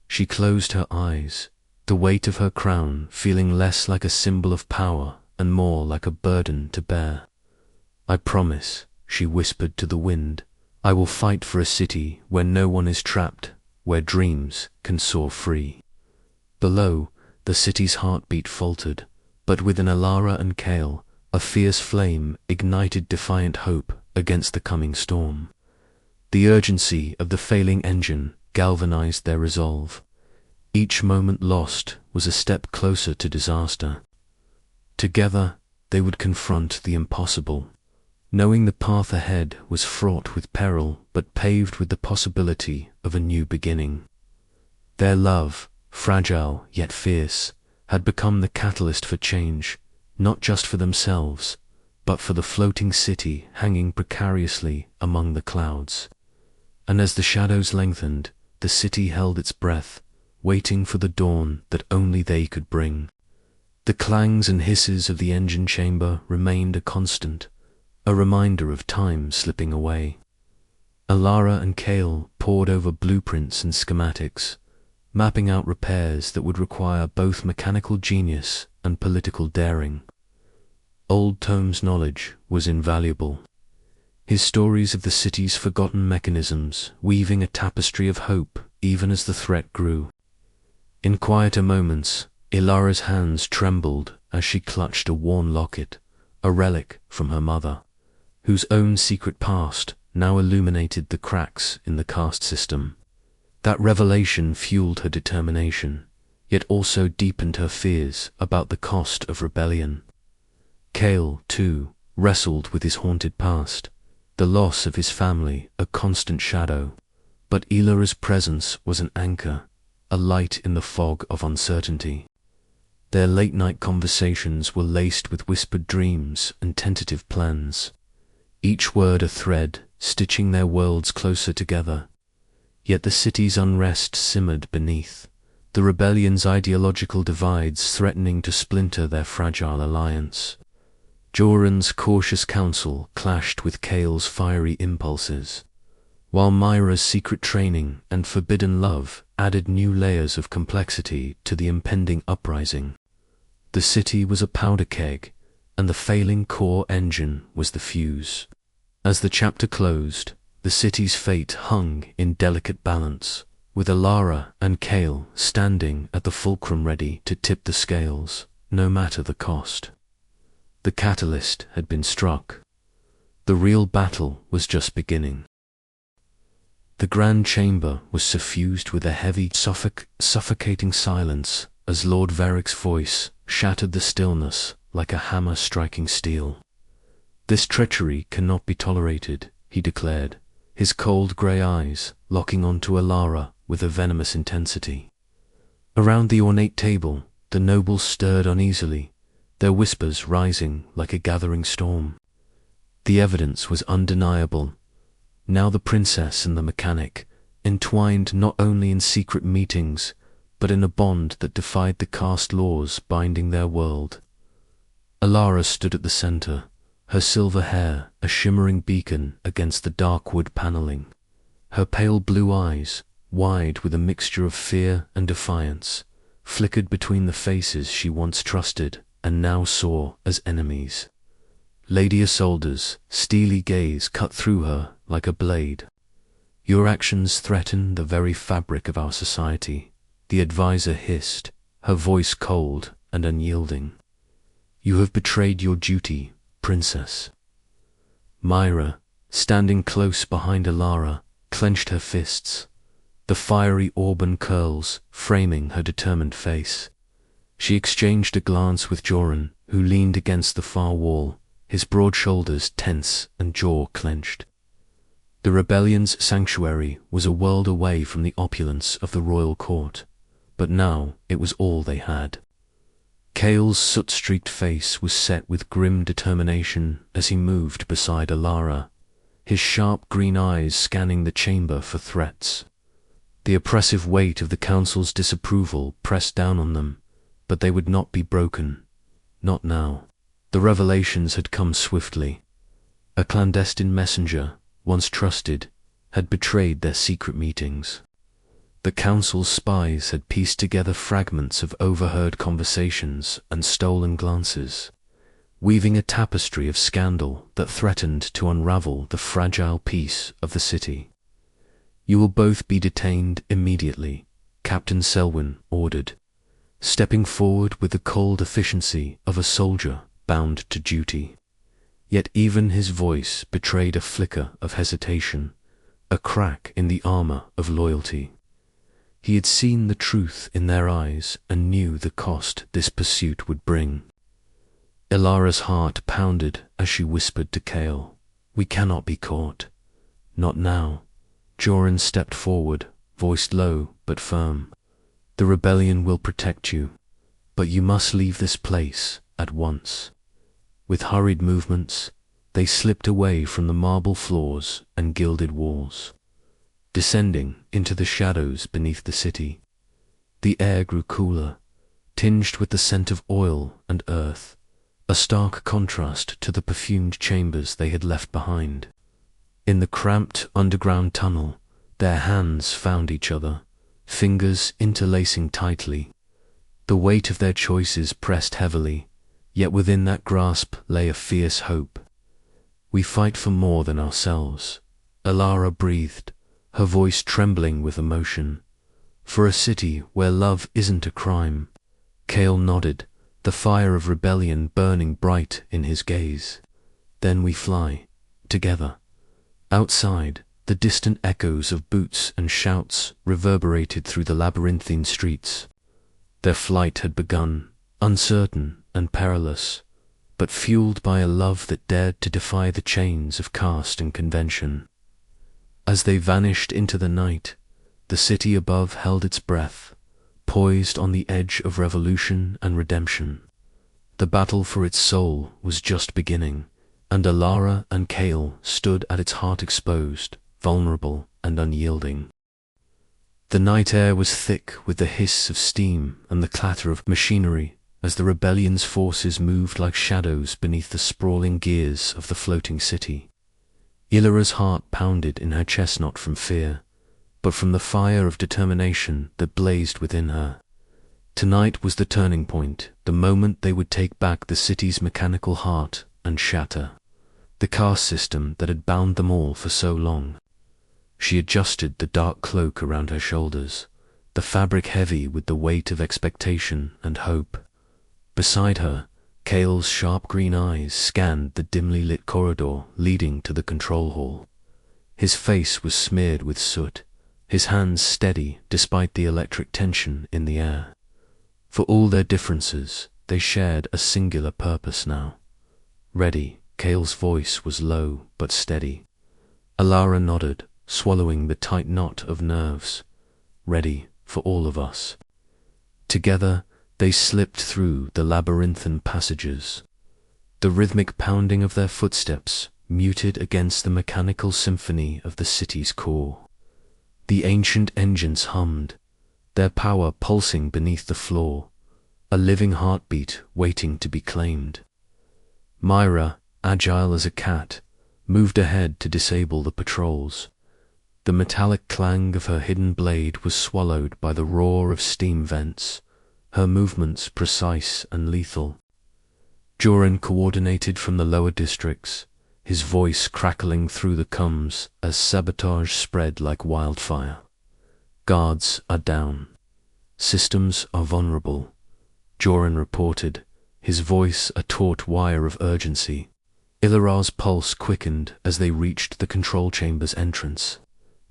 She closed her eyes, the weight of her crown feeling less like a symbol of power and more like a burden to bear. "I promise," she whispered to the wind, "I will fight for a city where no one is trapped, where dreams can soar free." Below, the city's heartbeat faltered, but within Alara and Cale, a fierce flame ignited defiant hope against the coming storm. The urgency of the failing engine galvanized their resolve. Each moment lost was a step closer to disaster. Together, they would confront the impossible, knowing the path ahead was fraught with peril but paved with the possibility of a new beginning. Their love, fragile yet fierce, had become the catalyst for change, not just for themselves, but for the floating city hanging precariously among the clouds. And as the shadows lengthened, the city held its breath, waiting for the dawn that only they could bring. The clangs and hisses of the engine chamber remained a constant, a reminder of time slipping away. Alara and Kale pored over blueprints and schematics, mapping out repairs that would require both mechanical genius and political daring. Old Tome's knowledge was invaluable. His stories of the city's forgotten mechanisms, weaving a tapestry of hope even as the threat grew. In quieter moments, Ilara's hands trembled as she clutched a worn locket, a relic from her mother, whose own secret past now illuminated the cracks in the caste system. That revelation fueled her determination, yet also deepened her fears about the cost of rebellion. Kale, too, wrestled with his haunted past, the loss of his family a constant shadow, but Ilara's presence was an anchor, a light in the fog of uncertainty. Their late-night conversations were laced with whispered dreams and tentative plans, each word a thread stitching their worlds closer together. Yet the city's unrest simmered beneath, the rebellion's ideological divides threatening to splinter their fragile alliance. Joran's cautious counsel clashed with Kale's fiery impulses, while Myra's secret training and forbidden love added new layers of complexity to the impending uprising. The city was a powder keg, and the failing core engine was the fuse. As the chapter closed, the city's fate hung in delicate balance, with Alara and Kale standing at the fulcrum ready to tip the scales, no matter the cost. The catalyst had been struck. The real battle was just beginning. The grand chamber was suffused with a heavy, suffocating silence as Lord Varric's voice shattered the stillness like a hammer striking steel. "This treachery cannot be tolerated," he declared, his cold grey eyes locking onto Alara with a venomous intensity. Around the ornate table, the nobles stirred uneasily, their whispers rising like a gathering storm. The evidence was undeniable. Now the princess and the mechanic, entwined not only in secret meetings, but in a bond that defied the caste laws binding their world. Alara stood at the center, her silver hair a shimmering beacon against the dark wood paneling. Her pale blue eyes, wide with a mixture of fear and defiance, flickered between the faces she once trusted and now saw as enemies. Lady Isolde's steely gaze cut through her like a blade. "Your actions threaten the very fabric of our society," the advisor hissed, her voice cold and unyielding. "You have betrayed your duty, princess." Myra, standing close behind Alara, clenched her fists, the fiery auburn curls framing her determined face. She exchanged a glance with Joran, who leaned against the far wall, his broad shoulders tense and jaw clenched. The rebellion's sanctuary was a world away from the opulence of the royal court, but now it was all they had. Kale's soot-streaked face was set with grim determination as he moved beside Alara, his sharp green eyes scanning the chamber for threats. The oppressive weight of the council's disapproval pressed down on them, but they would not be broken. Not now. The revelations had come swiftly. A clandestine messenger, once trusted, had betrayed their secret meetings. The council's spies had pieced together fragments of overheard conversations and stolen glances, weaving a tapestry of scandal that threatened to unravel the fragile peace of the city. "You will both be detained immediately," Captain Selwyn ordered, stepping forward with the cold efficiency of a soldier bound to duty. Yet even his voice betrayed a flicker of hesitation, a crack in the armor of loyalty. He had seen the truth in their eyes and knew the cost this pursuit would bring. Ilara's heart pounded as she whispered to Kale, "We cannot be caught. Not now." Joran stepped forward, voiced low but firm. "The rebellion will protect you, but you must leave this place at once." With hurried movements, they slipped away from the marble floors and gilded walls, descending into the shadows beneath the city. The air grew cooler, tinged with the scent of oil and earth, a stark contrast to the perfumed chambers they had left behind. In the cramped underground tunnel, their hands found each other, fingers interlacing tightly. The weight of their choices pressed heavily, yet within that grasp lay a fierce hope. "We fight for more than ourselves," Alara breathed, her voice trembling with emotion. "For a city where love isn't a crime." Kale nodded, the fire of rebellion burning bright in his gaze. "Then we fly, together." Outside, the distant echoes of boots and shouts reverberated through the labyrinthine streets. Their flight had begun, uncertain and perilous, but fueled by a love that dared to defy the chains of caste and convention. As they vanished into the night, the city above held its breath, poised on the edge of revolution and redemption. The battle for its soul was just beginning, and Alara and Kale stood at its heart exposed, vulnerable and unyielding. The night air was thick with the hiss of steam and the clatter of machinery as the rebellion's forces moved like shadows beneath the sprawling gears of the floating city. Ilara's heart pounded in her chest not from fear, but from the fire of determination that blazed within her. Tonight was the turning point, the moment they would take back the city's mechanical heart and shatter the caste system that had bound them all for so long. She adjusted the dark cloak around her shoulders, the fabric heavy with the weight of expectation and hope. Beside her, Kale's sharp green eyes scanned the dimly lit corridor leading to the control hall. His face was smeared with soot, his hands steady despite the electric tension in the air. For all their differences, they shared a singular purpose now. "Ready," Kale's voice was low but steady. Alara nodded, swallowing the tight knot of nerves. "Ready for all of us." Together, they slipped through the labyrinthine passages. The rhythmic pounding of their footsteps muted against the mechanical symphony of the city's core. The ancient engines hummed, their power pulsing beneath the floor, a living heartbeat waiting to be claimed. Myra, agile as a cat, moved ahead to disable the patrols. The metallic clang of her hidden blade was swallowed by the roar of steam vents, her movements precise and lethal. Joran coordinated from the lower districts, his voice crackling through the coms as sabotage spread like wildfire. "Guards are down. Systems are vulnerable," Joran reported, his voice a taut wire of urgency. Ilara's pulse quickened as they reached the control chamber's entrance.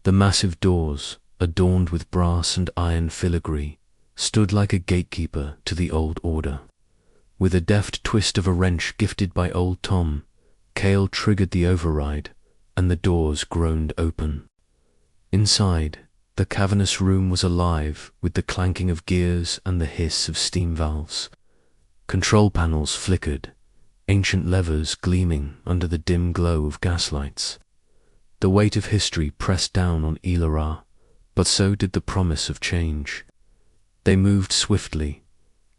The massive doors, adorned with brass and iron filigree, stood like a gatekeeper to the old order. With a deft twist of a wrench gifted by old Tom, Kale triggered the override, and the doors groaned open. Inside, the cavernous room was alive with the clanking of gears and the hiss of steam valves. Control panels flickered, ancient levers gleaming under the dim glow of gaslights. The weight of history pressed down on Ilara, but so did the promise of change. They moved swiftly,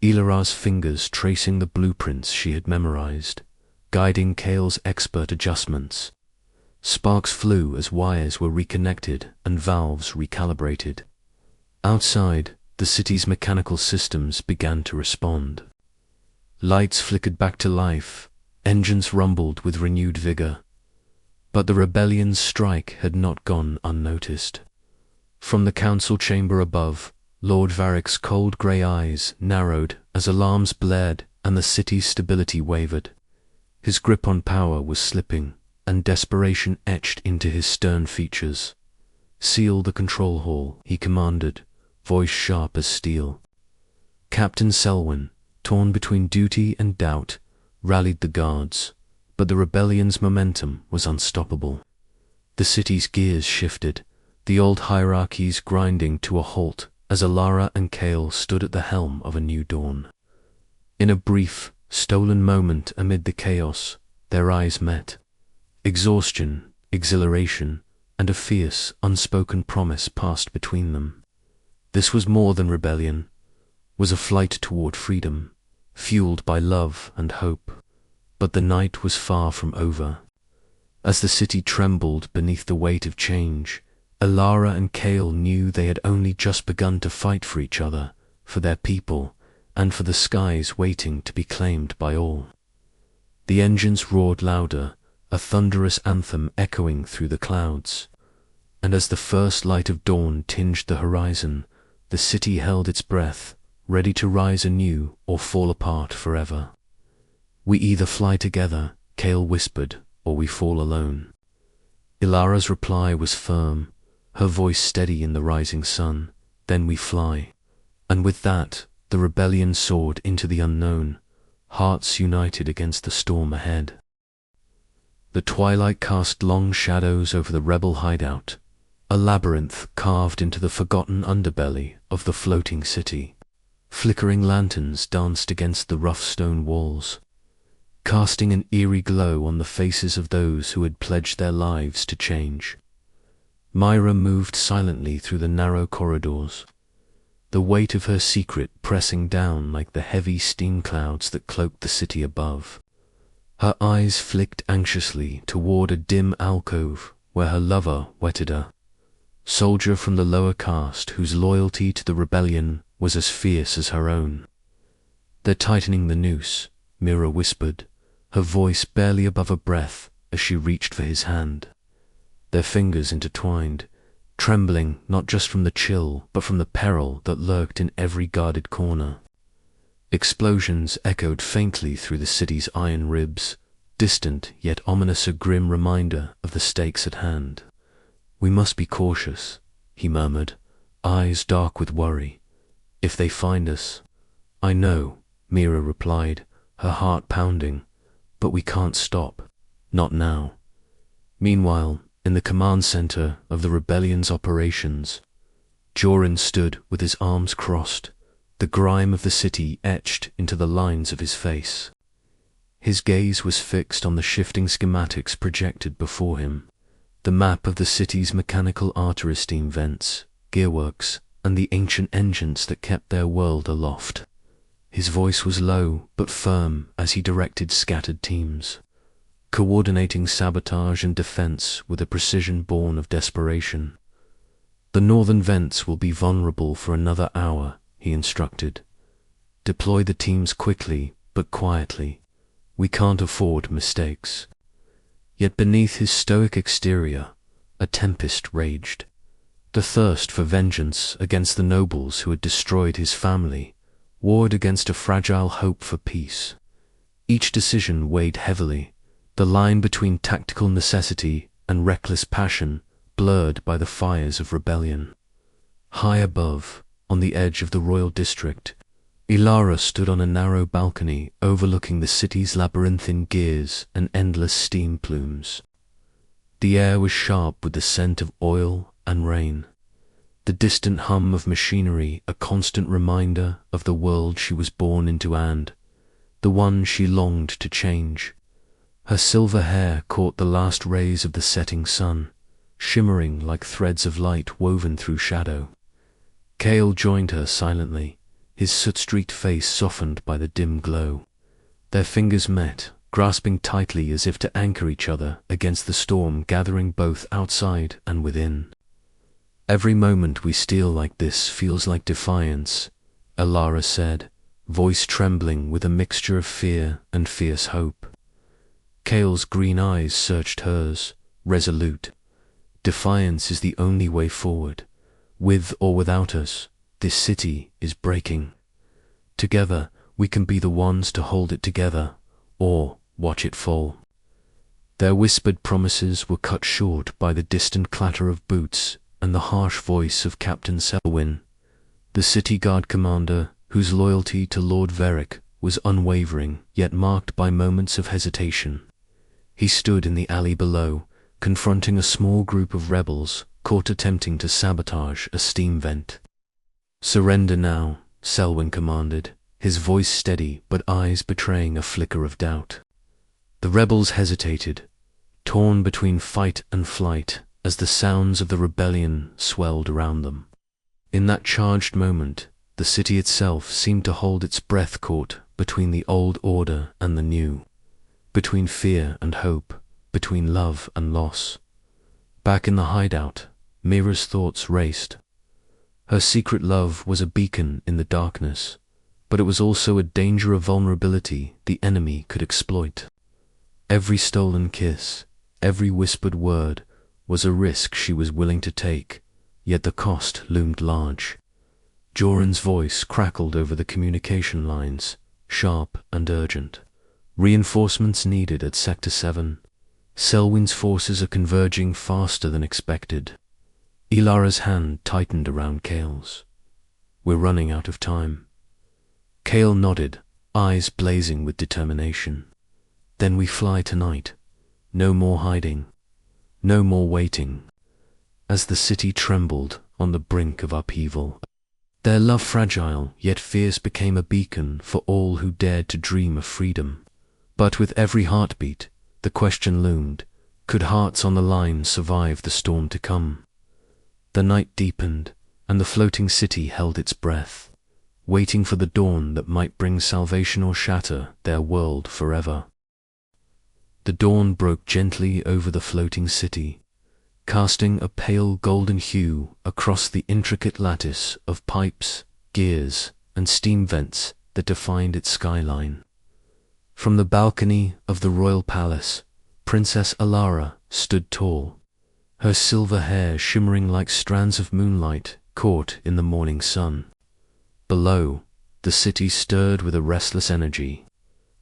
Ilara's fingers tracing the blueprints she had memorized, guiding Kale's expert adjustments. Sparks flew as wires were reconnected and valves recalibrated. Outside, the city's mechanical systems began to respond. Lights flickered back to life, engines rumbled with renewed vigor. But the rebellion's strike had not gone unnoticed. From the council chamber above, Lord Varric's cold grey eyes narrowed as alarms blared and the city's stability wavered. His grip on power was slipping, and desperation etched into his stern features. "Seal the control hall," he commanded, voice sharp as steel. Captain Selwyn, torn between duty and doubt, rallied the guards, but the rebellion's momentum was unstoppable. The city's gears shifted, the old hierarchies grinding to a halt as Alara and Kale stood at the helm of a new dawn. In a brief, stolen moment amid the chaos, their eyes met. Exhaustion, exhilaration, and a fierce, unspoken promise passed between them. This was more than rebellion, was a flight toward freedom, fueled by love and hope. But the night was far from over. As the city trembled beneath the weight of change, Elara and Kale knew they had only just begun to fight for each other, for their people, and for the skies waiting to be claimed by all. The engines roared louder, a thunderous anthem echoing through the clouds. And as the first light of dawn tinged the horizon, the city held its breath, ready to rise anew or fall apart forever. "We either fly together," Kale whispered, "or we fall alone." Ilara's reply was firm, her voice steady in the rising sun. "Then we fly." And with that, the rebellion soared into the unknown, hearts united against the storm ahead. The twilight cast long shadows over the rebel hideout, a labyrinth carved into the forgotten underbelly of the floating city. Flickering lanterns danced against the rough stone walls, casting an eerie glow on the faces of those who had pledged their lives to change. Myra moved silently through the narrow corridors, the weight of her secret pressing down like the heavy steam clouds that cloaked the city above. Her eyes flicked anxiously toward a dim alcove where her lover waited her, soldier from the lower caste whose loyalty to the rebellion was as fierce as her own. "They're tightening the noose," Myra whispered, her voice barely above a breath as she reached for his hand. Their fingers intertwined, trembling not just from the chill but from the peril that lurked in every guarded corner. Explosions echoed faintly through the city's iron ribs, distant yet ominous, a grim reminder of the stakes at hand. "We must be cautious," he murmured, eyes dark with worry. "If they find us—" "I know," Myra replied, her heart pounding, "but we can't stop. Not now." Meanwhile, in the command center of the rebellion's operations, Joran stood with his arms crossed, the grime of the city etched into the lines of his face. His gaze was fixed on the shifting schematics projected before him, the map of the city's mechanical artery steam vents, gearworks, and the ancient engines that kept their world aloft. His voice was low but firm as he directed scattered teams, coordinating sabotage and defense with a precision born of desperation. "The northern vents will be vulnerable for another hour," he instructed. "Deploy the teams quickly but quietly. We can't afford mistakes." Yet beneath his stoic exterior, a tempest raged. The thirst for vengeance against the nobles who had destroyed his family warred against a fragile hope for peace. Each decision weighed heavily, the line between tactical necessity and reckless passion blurred by the fires of rebellion. High above, on the edge of the royal district, Elara stood on a narrow balcony overlooking the city's labyrinthine gears and endless steam plumes. The air was sharp with the scent of oil and rain, the distant hum of machinery a constant reminder of the world she was born into and the one she longed to change. Her silver hair caught the last rays of the setting sun, shimmering like threads of light woven through shadow. Kale joined her silently, his soot-streaked face softened by the dim glow. Their fingers met, grasping tightly as if to anchor each other against the storm gathering both outside and within. "Every moment we steal like this feels like defiance," Elara said, voice trembling with a mixture of fear and fierce hope. Kale's green eyes searched hers, resolute. "Defiance is the only way forward. With or without us, this city is breaking. Together, we can be the ones to hold it together, or watch it fall." Their whispered promises were cut short by the distant clatter of boots and the harsh voice of Captain Selwyn, the city guard commander whose loyalty to Lord Veric was unwavering yet marked by moments of hesitation. He stood in the alley below, confronting a small group of rebels caught attempting to sabotage a steam vent. "Surrender now," Selwyn commanded, his voice steady but eyes betraying a flicker of doubt. The rebels hesitated, torn between fight and flight as the sounds of the rebellion swelled around them. In that charged moment, the city itself seemed to hold its breath caught between the old order and the new, between fear and hope, between love and loss. Back in the hideout, Mira's thoughts raced. Her secret love was a beacon in the darkness, but it was also a danger of vulnerability the enemy could exploit. Every stolen kiss, every whispered word was a risk she was willing to take, yet the cost loomed large. Joran's voice crackled over the communication lines, sharp and urgent. Reinforcements needed at Sector 7. Selwyn's forces are converging faster than expected. Ilara's hand tightened around Kale's. We're running out of time. Kale nodded, eyes blazing with determination. Then we fly tonight. No more hiding. No more waiting. As the city trembled on the brink of upheaval, their love fragile yet fierce became a beacon for all who dared to dream of freedom. But with every heartbeat, the question loomed, could hearts on the line survive the storm to come? The night deepened, and the floating city held its breath, waiting for the dawn that might bring salvation or shatter their world forever. The dawn broke gently over the floating city, casting a pale golden hue across the intricate lattice of pipes, gears, and steam vents that defined its skyline. From the balcony of the royal palace, Princess Ilara stood tall, her silver hair shimmering like strands of moonlight caught in the morning sun. Below, the city stirred with a restless energy,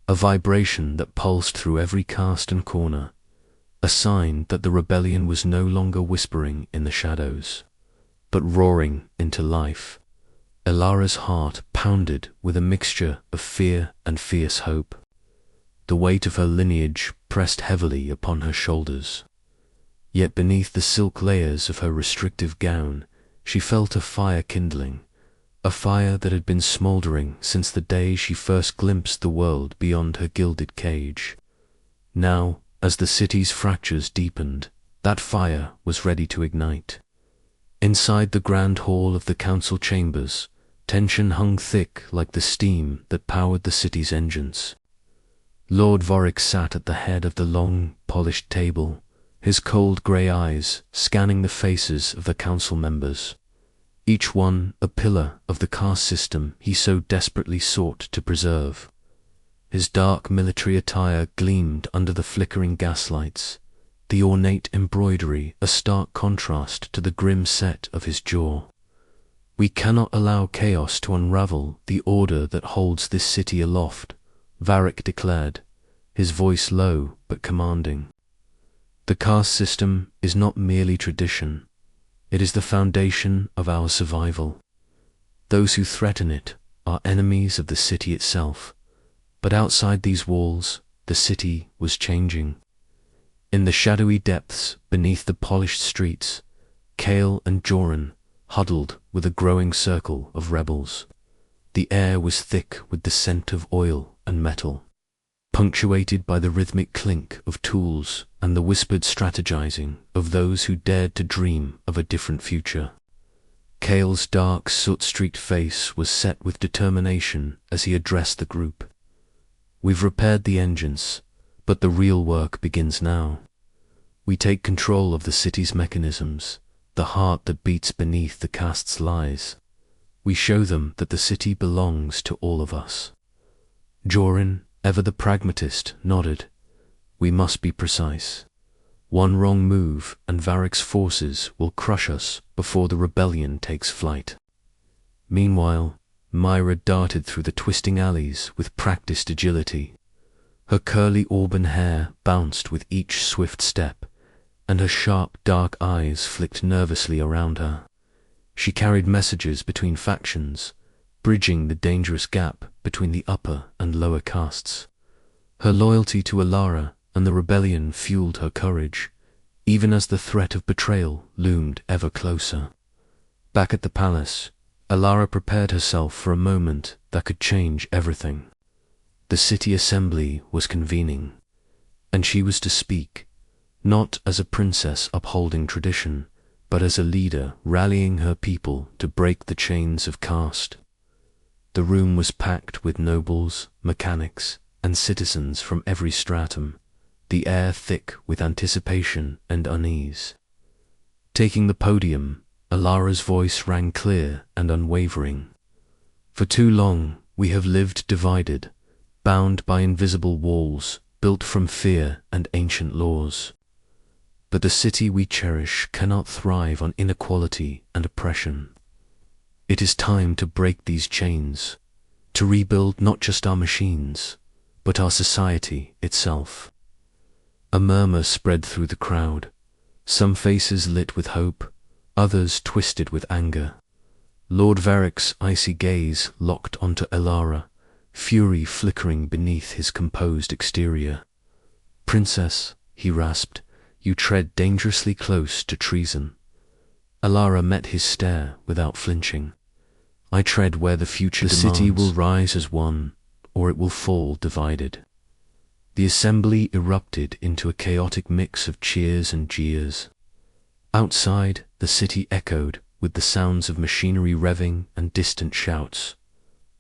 a vibration that pulsed through every cast and corner, a sign that the rebellion was no longer whispering in the shadows, but roaring into life. Ilara's heart pounded with a mixture of fear and fierce hope. The weight of her lineage pressed heavily upon her shoulders. Yet beneath the silk layers of her restrictive gown, she felt a fire kindling, a fire that had been smouldering since the day she first glimpsed the world beyond her gilded cage. Now, as the city's fractures deepened, that fire was ready to ignite. Inside the grand hall of the council chambers, tension hung thick like the steam that powered the city's engines. Lord Vorik sat at the head of the long, polished table, his cold grey eyes scanning the faces of the council members, each one a pillar of the caste system he so desperately sought to preserve. His dark military attire gleamed under the flickering gaslights, the ornate embroidery a stark contrast to the grim set of his jaw. We cannot allow chaos to unravel the order that holds this city aloft, Varric declared, his voice low but commanding. The caste system is not merely tradition, it is the foundation of our survival. Those who threaten it are enemies of the city itself, but outside these walls, the city was changing. In the shadowy depths beneath the polished streets, Kale and Joran huddled with a growing circle of rebels. The air was thick with the scent of oil and metal, punctuated by the rhythmic clink of tools and the whispered strategizing of those who dared to dream of a different future. Kale's dark, soot-streaked face was set with determination as he addressed the group. We've repaired the engines, but the real work begins now. We take control of the city's mechanisms, the heart that beats beneath the caste's lies. We show them that the city belongs to all of us. Joran, ever the pragmatist, nodded. We must be precise. One wrong move and Varric's forces will crush us before the rebellion takes flight. Meanwhile, Myra darted through the twisting alleys with practiced agility. Her curly auburn hair bounced with each swift step, and her sharp dark eyes flicked nervously around her. She carried messages between factions, bridging the dangerous gap between the upper and lower castes. Her loyalty to Ilara and the rebellion fueled her courage, even as the threat of betrayal loomed ever closer. Back at the palace, Ilara prepared herself for a moment that could change everything. The city assembly was convening, and she was to speak, not as a princess upholding tradition, but as a leader rallying her people to break the chains of caste. The room was packed with nobles, mechanics, and citizens from every stratum, the air thick with anticipation and unease. Taking the podium, Alara's voice rang clear and unwavering. For too long we have lived divided, bound by invisible walls built from fear and ancient laws. But the city we cherish cannot thrive on inequality and oppression. It is time to break these chains, to rebuild not just our machines, but our society itself. A murmur spread through the crowd, some faces lit with hope, others twisted with anger. Lord Varric's icy gaze locked onto Alara, fury flickering beneath his composed exterior. "Princess," he rasped, "you tread dangerously close to treason." Alara met his stare without flinching. "I tread where the future demands. The city will rise as one, or it will fall divided." The assembly erupted into a chaotic mix of cheers and jeers. Outside, the city echoed with the sounds of machinery revving and distant shouts.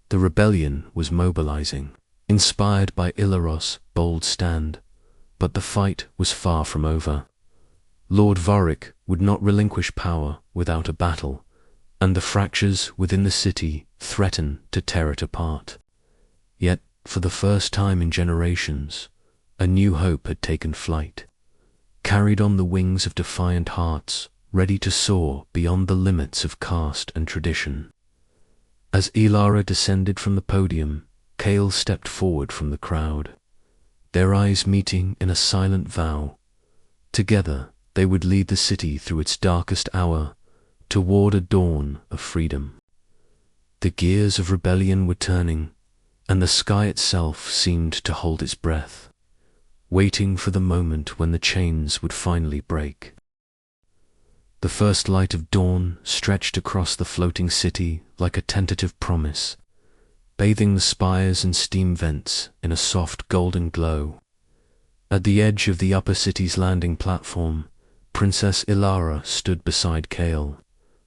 The rebellion was mobilizing, inspired by Ilaros' bold stand, but the fight was far from over. Lord Varric would not relinquish power without a battle, and the fractures within the city threatened to tear it apart. Yet, for the first time in generations, a new hope had taken flight, carried on the wings of defiant hearts, ready to soar beyond the limits of caste and tradition. As Alara descended from the podium, Kale stepped forward from the crowd, their eyes meeting in a silent vow. Together, they would lead the city through its darkest hour, toward a dawn of freedom. The gears of rebellion were turning, and the sky itself seemed to hold its breath, waiting for the moment when the chains would finally break. The first light of dawn stretched across the floating city like a tentative promise, bathing the spires and steam vents in a soft golden glow. At the edge of the upper city's landing platform, Princess Alara stood beside Kale,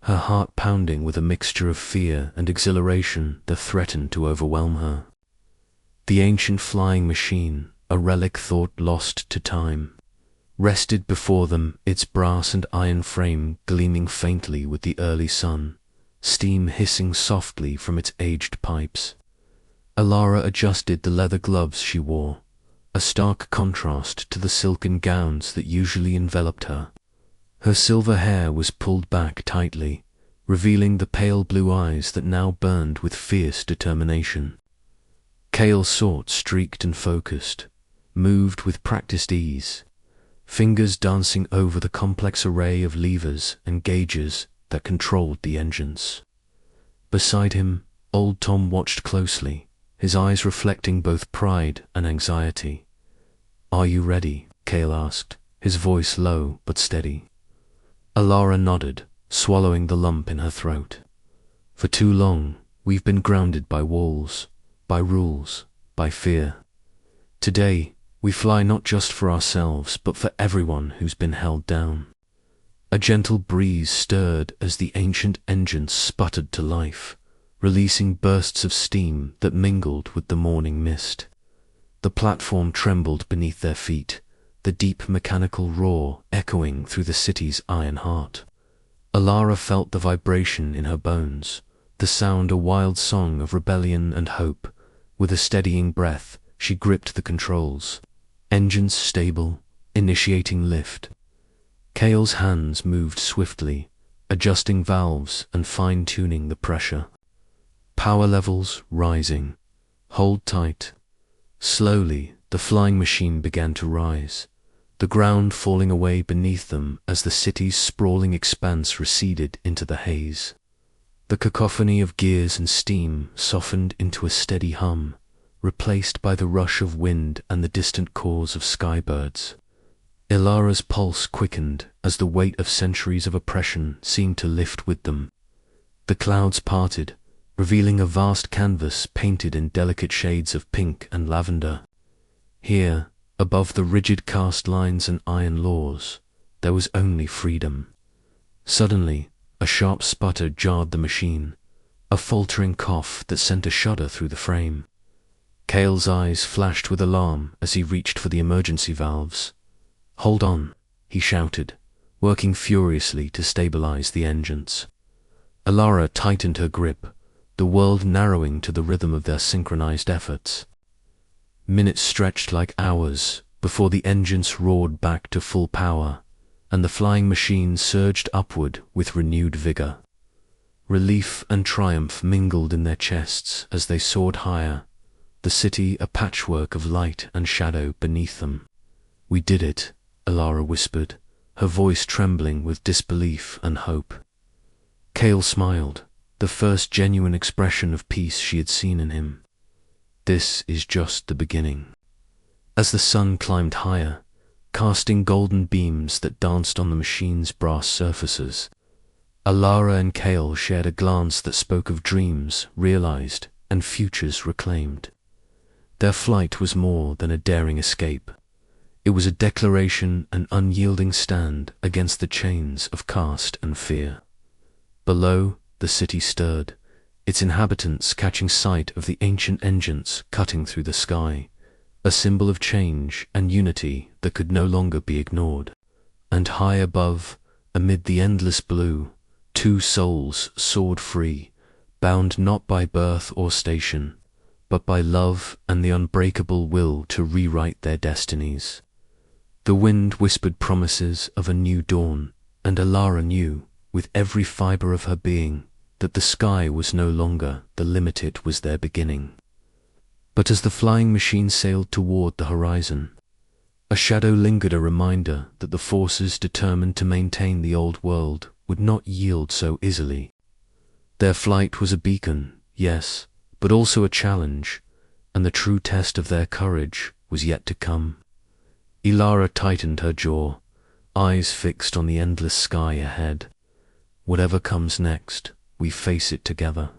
her heart pounding with a mixture of fear and exhilaration that threatened to overwhelm her. The ancient flying machine, a relic thought lost to time, rested before them, its brass and iron frame gleaming faintly with the early sun, steam hissing softly from its aged pipes. Alara adjusted the leather gloves she wore, a stark contrast to the silken gowns that usually enveloped her. Her silver hair was pulled back tightly, revealing the pale blue eyes that now burned with fierce determination. Kale's sword streaked and focused, moved with practiced ease, fingers dancing over the complex array of levers and gauges that controlled the engines. Beside him, old Tom watched closely, his eyes reflecting both pride and anxiety. "Are you ready?" Kale asked, his voice low but steady. Alara nodded, swallowing the lump in her throat. "For too long, we've been grounded by walls, by rules, by fear. Today, we fly not just for ourselves, but for everyone who's been held down." A gentle breeze stirred as the ancient engines sputtered to life, releasing bursts of steam that mingled with the morning mist. The platform trembled beneath their feet, the deep mechanical roar echoing through the city's iron heart. Alara felt the vibration in her bones, the sound a wild song of rebellion and hope. With a steadying breath, she gripped the controls. Engines stable, initiating lift. Kale's hands moved swiftly, adjusting valves and fine-tuning the pressure. Power levels rising. Hold tight. Slowly, the flying machine began to rise, the ground falling away beneath them as the city's sprawling expanse receded into the haze. The cacophony of gears and steam softened into a steady hum, replaced by the rush of wind and the distant calls of skybirds. Ilara's pulse quickened as the weight of centuries of oppression seemed to lift with them. The clouds parted, revealing a vast canvas painted in delicate shades of pink and lavender. Here, above the rigid caste lines and iron laws, there was only freedom. Suddenly, a sharp sputter jarred the machine, a faltering cough that sent a shudder through the frame. Cale's eyes flashed with alarm as he reached for the emergency valves. "Hold on," he shouted, working furiously to stabilize the engines. Alara tightened her grip, the world narrowing to the rhythm of their synchronized efforts. Minutes stretched like hours before the engines roared back to full power, and the flying machine surged upward with renewed vigor. Relief and triumph mingled in their chests as they soared higher, the city a patchwork of light and shadow beneath them. "We did it," Alara whispered, her voice trembling with disbelief and hope. Cale smiled, the first genuine expression of peace she had seen in him. "This is just the beginning." As the sun climbed higher, casting golden beams that danced on the machine's brass surfaces, Alara and Cale shared a glance that spoke of dreams realized and futures reclaimed. Their flight was more than a daring escape. It was a declaration, an unyielding stand against the chains of caste and fear. Below, the city stirred, its inhabitants catching sight of the ancient engines cutting through the sky, a symbol of change and unity that could no longer be ignored. And high above, amid the endless blue, two souls soared free, bound not by birth or station, but by love and the unbreakable will to rewrite their destinies. The wind whispered promises of a new dawn, and Alara knew, with every fiber of her being, that the sky was no longer the limit, it was their beginning. But as the flying machine sailed toward the horizon, a shadow lingered, a reminder that the forces determined to maintain the old world would not yield so easily. Their flight was a beacon, yes, but also a challenge, and the true test of their courage was yet to come. Alara tightened her jaw, eyes fixed on the endless sky ahead. "Whatever comes next, we face it together."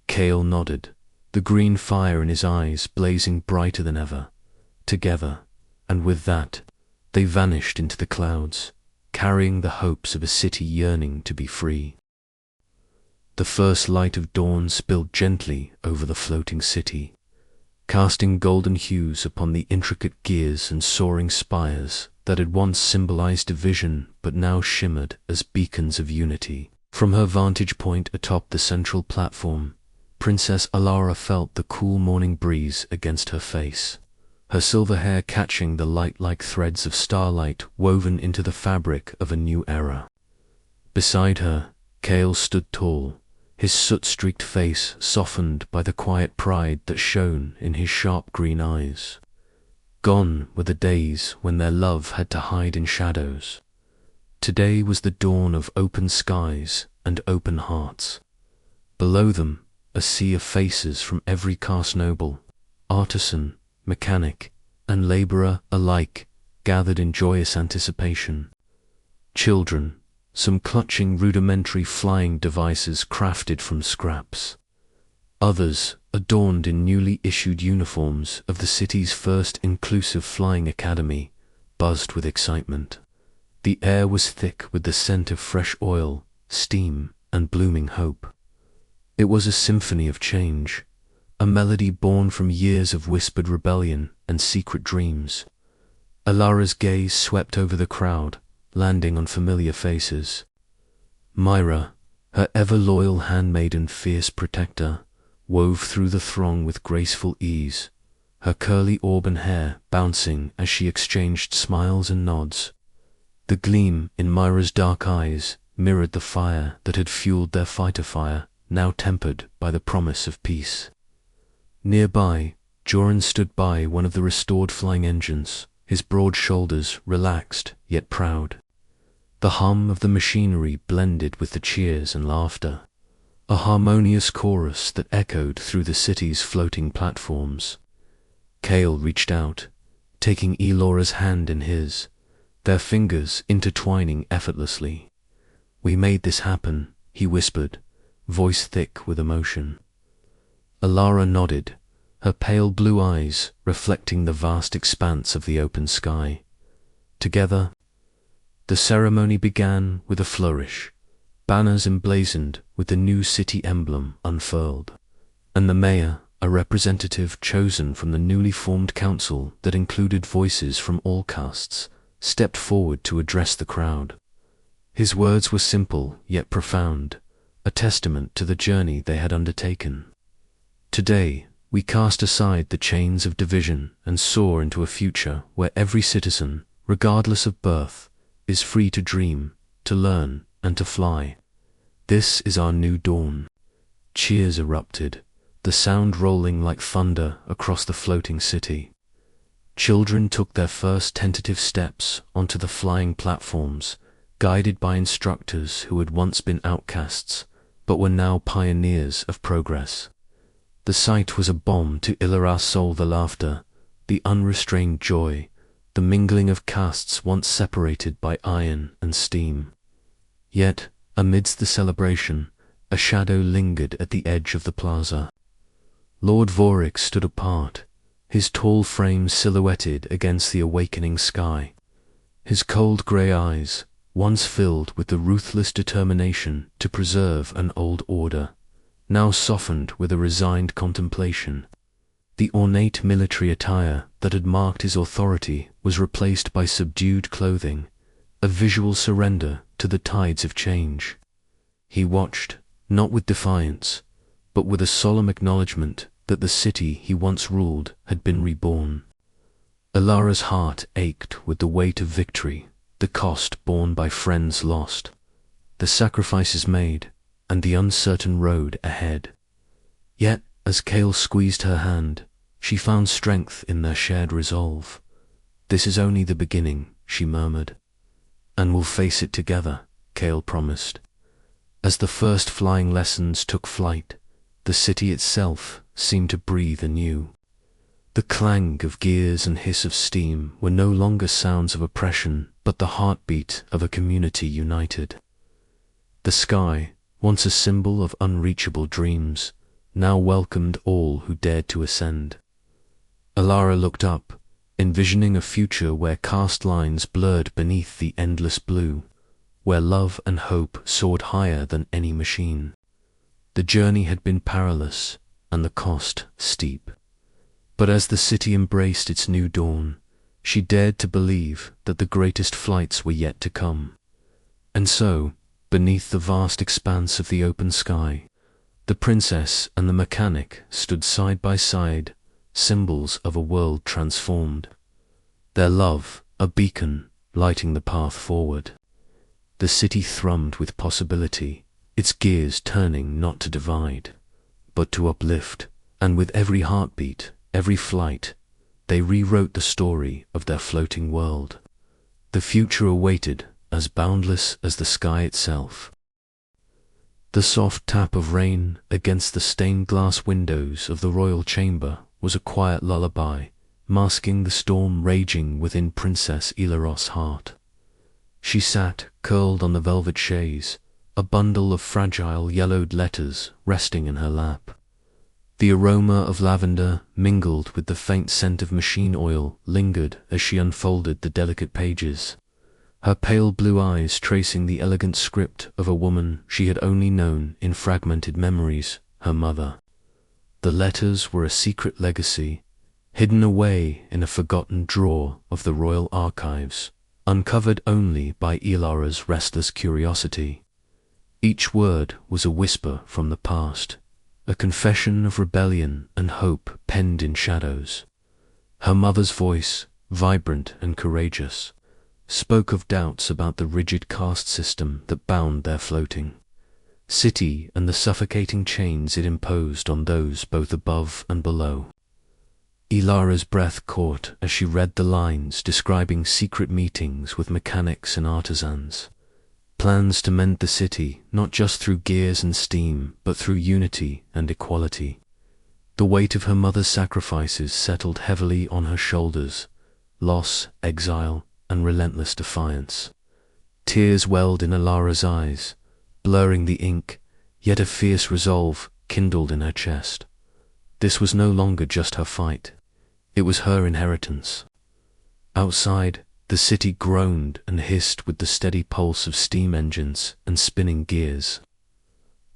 Cale nodded, the green fire in his eyes blazing brighter than ever. Together, and with that, they vanished into the clouds, carrying the hopes of a city yearning to be free. The first light of dawn spilled gently over the floating city, casting golden hues upon the intricate gears and soaring spires that had once symbolized division but now shimmered as beacons of unity. From her vantage point atop the central platform, Princess Alara felt the cool morning breeze against her face, her silver hair catching the light like threads of starlight woven into the fabric of a new era. Beside her, Cale stood tall, his soot-streaked face softened by the quiet pride that shone in his sharp green eyes. Gone were the days when their love had to hide in shadows. Today was the dawn of open skies and open hearts. Below them, a sea of faces from every caste, noble, artisan, mechanic, and laborer alike, gathered in joyous anticipation. Children, some clutching rudimentary flying devices crafted from scraps. Others, adorned in newly issued uniforms of the city's first inclusive flying academy, buzzed with excitement. The air was thick with the scent of fresh oil, steam, and blooming hope. It was a symphony of change, a melody born from years of whispered rebellion and secret dreams. Alara's gaze swept over the crowd, landing on familiar faces. Myra, her ever-loyal handmaiden, fierce protector, wove through the throng with graceful ease, her curly auburn hair bouncing as she exchanged smiles and nods. The gleam in Myra's dark eyes mirrored the fire that had fueled their fighter fire, now tempered by the promise of peace. Nearby, Joran stood by one of the restored flying engines, his broad shoulders relaxed yet proud. The hum of the machinery blended with the cheers and laughter, a harmonious chorus that echoed through the city's floating platforms. Cale reached out, taking Alora's hand in his, their fingers intertwining effortlessly. "We made this happen," he whispered, voice thick with emotion. Alara nodded, her pale blue eyes reflecting the vast expanse of the open sky. Together, The ceremony began with a flourish. Banners emblazoned with the new city emblem unfurled, and the mayor, a representative chosen from the newly formed council that included voices from all castes, stepped forward to address the crowd. His words were simple yet profound, a testament to the journey they had undertaken. Today, we cast aside the chains of division and soar into a future where every citizen, regardless of birth, is free to dream, to learn, and to fly. This is our new dawn. Cheers erupted, the sound rolling like thunder across the floating city. Children took their first tentative steps onto the flying platforms, guided by instructors who had once been outcasts, but were now pioneers of progress. The sight was a balm to Ilara's soul, the laughter, the unrestrained joy, the mingling of castes once separated by iron and steam. Yet, amidst the celebration, a shadow lingered at the edge of the plaza. Lord Vorik stood apart, his tall frame silhouetted against the awakening sky. His cold grey eyes, once filled with the ruthless determination to preserve an old order, now softened with a resigned contemplation. The ornate military attire that had marked his authority was replaced by subdued clothing, a visual surrender to the tides of change. He watched, not with defiance, but with a solemn acknowledgement that the city he once ruled had been reborn. Ilara's heart ached with the weight of victory, the cost borne by friends lost, the sacrifices made, and the uncertain road ahead. Yet, as Kale squeezed her hand, she found strength in their shared resolve. "This is only the beginning," she murmured. "And we'll face it together," Kale promised. As the first flying lessons took flight, the city itself seemed to breathe anew. The clang of gears and hiss of steam were no longer sounds of oppression, but the heartbeat of a community united. The sky, once a symbol of unreachable dreams, now welcomed all who dared to ascend. Ilara looked up, envisioning a future where caste lines blurred beneath the endless blue, where love and hope soared higher than any machine. The journey had been perilous, and the cost steep. But as the city embraced its new dawn, she dared to believe that the greatest flights were yet to come. And so, beneath the vast expanse of the open sky, the princess and the mechanic stood side by side, symbols of a world transformed. Their love, a beacon, lighting the path forward. The city thrummed with possibility, its gears turning not to divide, but to uplift, and with every heartbeat, every flight, they rewrote the story of their floating world. The future awaited, as boundless as the sky itself. The soft tap of rain against the stained glass windows of the royal chamber was a quiet lullaby, masking the storm raging within Princess Ilaros' heart. She sat, curled on the velvet chaise, a bundle of fragile yellowed letters resting in her lap. The aroma of lavender, mingled with the faint scent of machine oil, lingered as she unfolded the delicate pages, her pale blue eyes tracing the elegant script of a woman she had only known in fragmented memories, her mother. The letters were a secret legacy, hidden away in a forgotten drawer of the royal archives, uncovered only by Ilara's restless curiosity. Each word was a whisper from the past, a confession of rebellion and hope penned in shadows. Her mother's voice, vibrant and courageous, spoke of doubts about the rigid caste system that bound their floating city and the suffocating chains it imposed on those both above and below. Ilara's breath caught as she read the lines describing secret meetings with mechanics and artisans, plans to mend the city not just through gears and steam, but through unity and equality. The weight of her mother's sacrifices settled heavily on her shoulders, loss, exile, and relentless defiance. Tears welled in Ilara's eyes, blurring the ink, yet a fierce resolve kindled in her chest. This was no longer just her fight. It was her inheritance. Outside, The city groaned and hissed with the steady pulse of steam engines and spinning gears,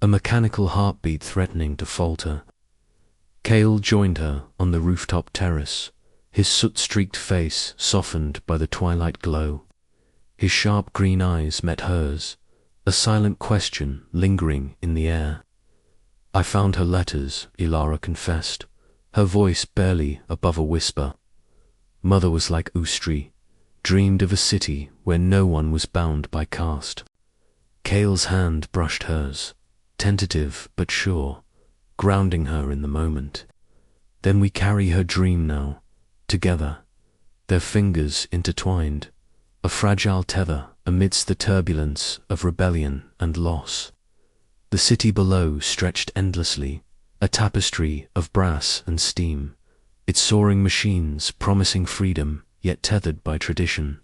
a mechanical heartbeat threatening to falter. Cale joined her on the rooftop terrace, his soot-streaked face softened by the twilight glow. His sharp green eyes met hers, a silent question lingering in the air. "I found her letters," Ilara confessed, her voice barely above a whisper. "Mother was like Ustri, dreamed of a city where no one was bound by caste." Cale's hand brushed hers, tentative but sure, grounding her in the moment. "Then we carry her dream now, together," their fingers intertwined, a fragile tether amidst the turbulence of rebellion and loss. The city below stretched endlessly, a tapestry of brass and steam, its soaring machines promising freedom yet tethered by tradition.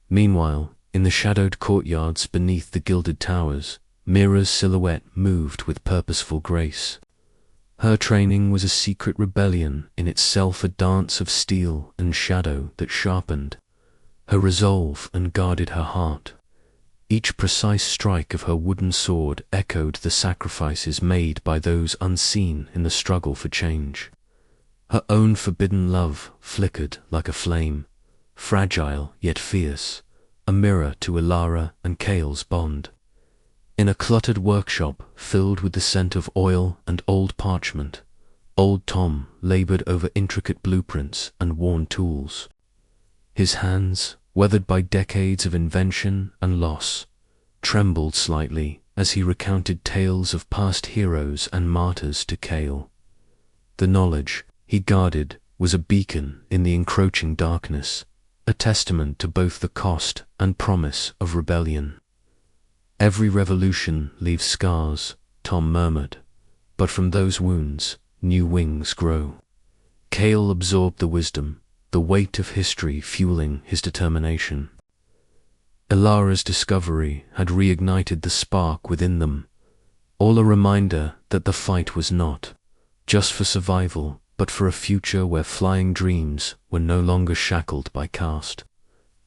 Meanwhile, in the shadowed courtyards beneath the gilded towers, Mira's silhouette moved with purposeful grace. Her training was a secret rebellion in itself, a dance of steel and shadow that sharpened her resolve and guarded her heart. Each precise strike of her wooden sword echoed the sacrifices made by those unseen in the struggle for change. Her own forbidden love flickered like a flame, fragile yet fierce, a mirror to Ilara and Cale's bond. In a cluttered workshop filled with the scent of oil and old parchment, old Tom labored over intricate blueprints and worn tools. His hands, weathered by decades of invention and loss, trembled slightly as he recounted tales of past heroes and martyrs to Cale. The knowledge he guarded was a beacon in the encroaching darkness, a testament to both the cost and promise of rebellion. "Every revolution leaves scars," Tom murmured, "but from those wounds new wings grow." Cale absorbed the wisdom, the weight of history fueling his determination. Ilara's discovery had reignited the spark within them, all a reminder that the fight was not just for survival, but for a future where flying dreams were no longer shackled by caste.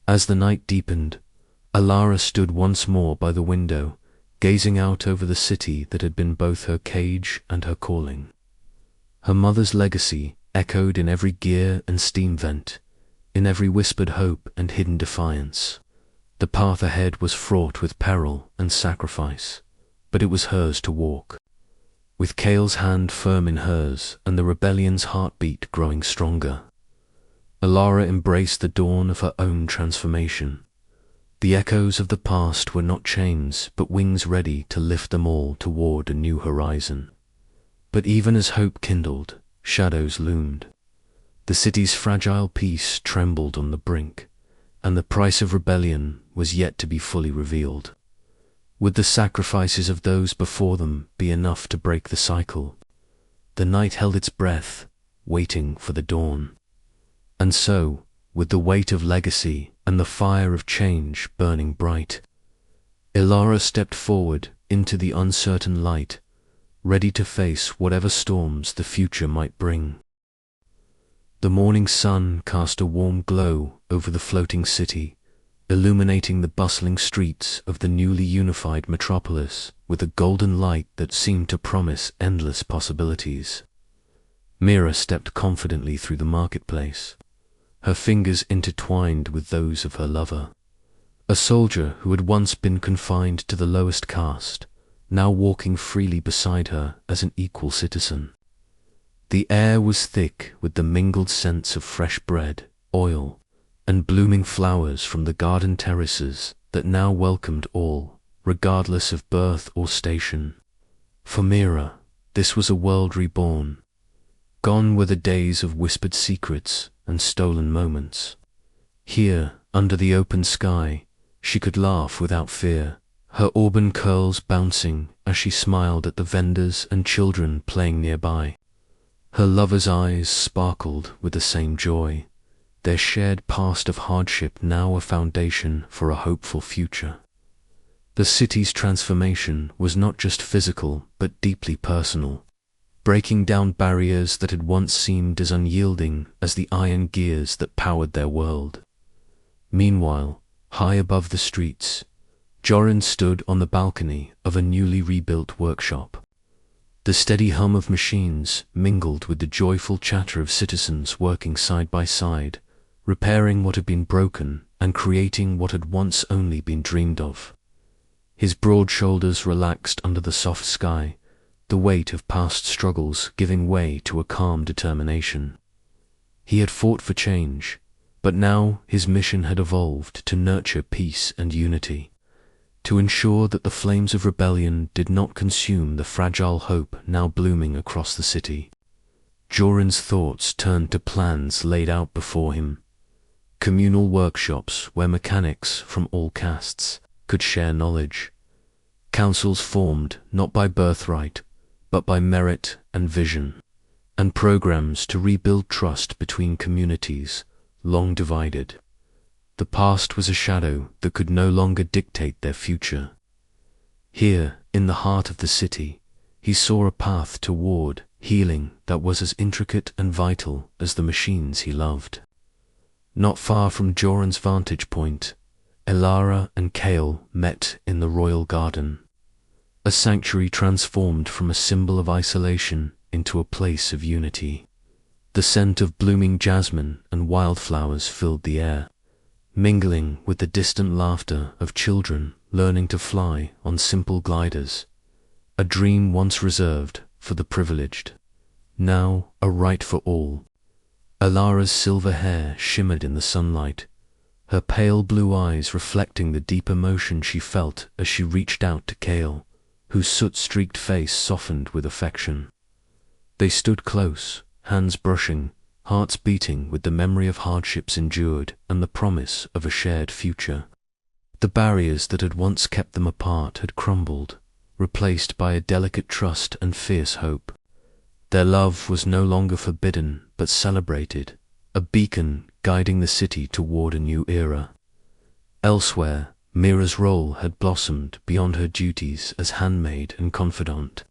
As the night deepened, Ilara stood once more by the window, gazing out over the city that had been both her cage and her calling. Her mother's legacy echoed in every gear and steam vent, in every whispered hope and hidden defiance. The path ahead was fraught with peril and sacrifice, but it was hers to walk. With Cale's hand firm in hers and the rebellion's heartbeat growing stronger, Ilara embraced the dawn of her own transformation. The echoes of the past were not chains, but wings ready to lift them all toward a new horizon. But even as hope kindled, shadows loomed. The city's fragile peace trembled on the brink, and the price of rebellion was yet to be fully revealed. Would the sacrifices of those before them be enough to break the cycle? The night held its breath, waiting for the dawn. And so, with the weight of legacy and the fire of change burning bright, Ilara stepped forward into the uncertain light, ready to face whatever storms the future might bring. The morning sun cast a warm glow over the floating city, illuminating the bustling streets of the newly unified metropolis with a golden light that seemed to promise endless possibilities. Mira stepped confidently through the marketplace, her fingers intertwined with those of her lover, a soldier who had once been confined to the lowest caste, now walking freely beside her as an equal citizen. The air was thick with the mingled scents of fresh bread, oil, and blooming flowers from the garden terraces that now welcomed all, regardless of birth or station. For Mira, this was a world reborn. Gone were the days of whispered secrets and stolen moments. Here, under the open sky, she could laugh without fear, her auburn curls bouncing as she smiled at the vendors and children playing nearby. Her lover's eyes sparkled with the same joy, their shared past of hardship now a foundation for a hopeful future. The city's transformation was not just physical but deeply personal, breaking down barriers that had once seemed as unyielding as the iron gears that powered their world. Meanwhile, high above the streets, Jorin stood on the balcony of a newly rebuilt workshop. The steady hum of machines mingled with the joyful chatter of citizens working side by side, repairing what had been broken and creating what had once only been dreamed of. His broad shoulders relaxed under the soft sky, the weight of past struggles giving way to a calm determination. He had fought for change, but now his mission had evolved to nurture peace and unity, to ensure that the flames of rebellion did not consume the fragile hope now blooming across the city. Jorin's thoughts turned to plans laid out before him. Communal workshops where mechanics from all castes could share knowledge. Councils formed not by birthright, but by merit and vision. And programs to rebuild trust between communities long divided. The past was a shadow that could no longer dictate their future. Here, in the heart of the city, he saw a path toward healing that was as intricate and vital as the machines he loved. Not far from Jorin's vantage point, Elara and Kale met in the royal garden, a sanctuary transformed from a symbol of isolation into a place of unity. The scent of blooming jasmine and wildflowers filled the air, mingling with the distant laughter of children learning to fly on simple gliders, a dream once reserved for the privileged, now a right for all. Elara's silver hair shimmered in the sunlight, her pale blue eyes reflecting the deep emotion she felt as she reached out to Kale, whose soot-streaked face softened with affection. They stood close, hands brushing, hearts beating with the memory of hardships endured and the promise of a shared future. The barriers that had once kept them apart had crumbled, replaced by a delicate trust and fierce hope. Their love was no longer forbidden but celebrated, a beacon guiding the city toward a new era. Elsewhere, Mira's role had blossomed beyond her duties as handmaid and confidant.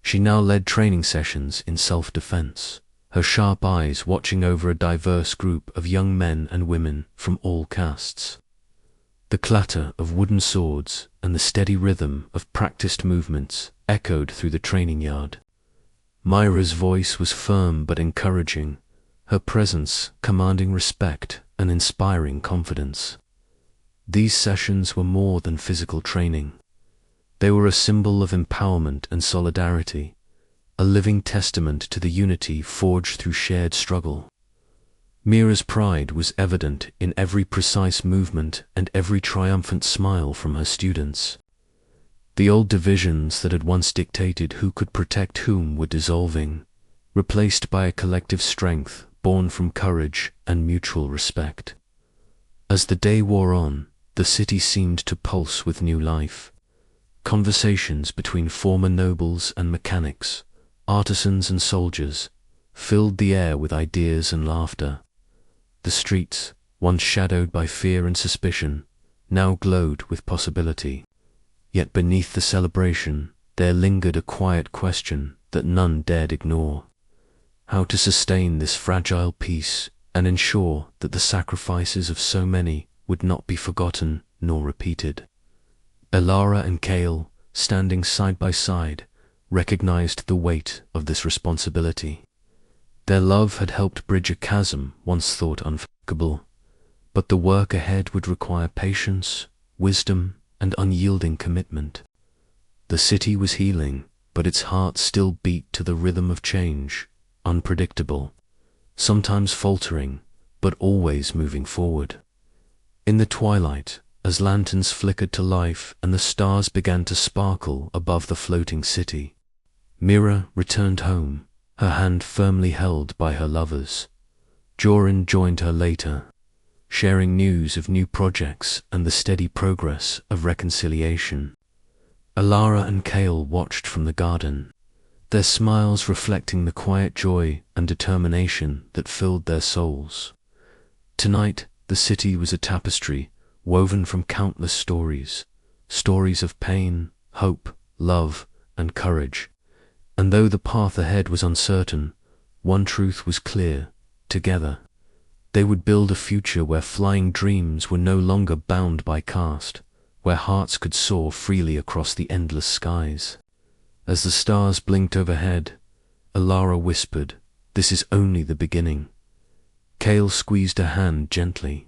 She now led training sessions in self-defense, her sharp eyes watching over a diverse group of young men and women from all castes. The clatter of wooden swords and the steady rhythm of practiced movements echoed through the training yard. Myra's voice was firm but encouraging, her presence commanding respect and inspiring confidence. These sessions were more than physical training. They were a symbol of empowerment and solidarity, a living testament to the unity forged through shared struggle. Mira's pride was evident in every precise movement and every triumphant smile from her students. The old divisions that had once dictated who could protect whom were dissolving, replaced by a collective strength born from courage and mutual respect. As the day wore on, the city seemed to pulse with new life. Conversations between former nobles and mechanics, artisans and soldiers, filled the air with ideas and laughter. The streets, once shadowed by fear and suspicion, now glowed with possibility. Yet beneath the celebration, there lingered a quiet question that none dared ignore: how to sustain this fragile peace and ensure that the sacrifices of so many would not be forgotten nor repeated. Elara and Kale, standing side by side, recognized the weight of this responsibility. Their love had helped bridge a chasm once thought unforgettable, but the work ahead would require patience, wisdom, and unyielding commitment. The city was healing, but its heart still beat to the rhythm of change, unpredictable, sometimes faltering, but always moving forward. In the twilight, as lanterns flickered to life and the stars began to sparkle above the floating city, Mira returned home, her hand firmly held by her lovers. Jorin joined her later, sharing news of new projects and the steady progress of reconciliation. Elara and Kale watched from the garden, their smiles reflecting the quiet joy and determination that filled their souls. Tonight, the city was a tapestry woven from countless stories, stories of pain, hope, love, and courage. And though the path ahead was uncertain, one truth was clear: together, They would build a future where flying dreams were no longer bound by caste, where hearts could soar freely across the endless skies. As the stars blinked overhead, Alara whispered, "This is only the beginning." Kale squeezed her hand gently,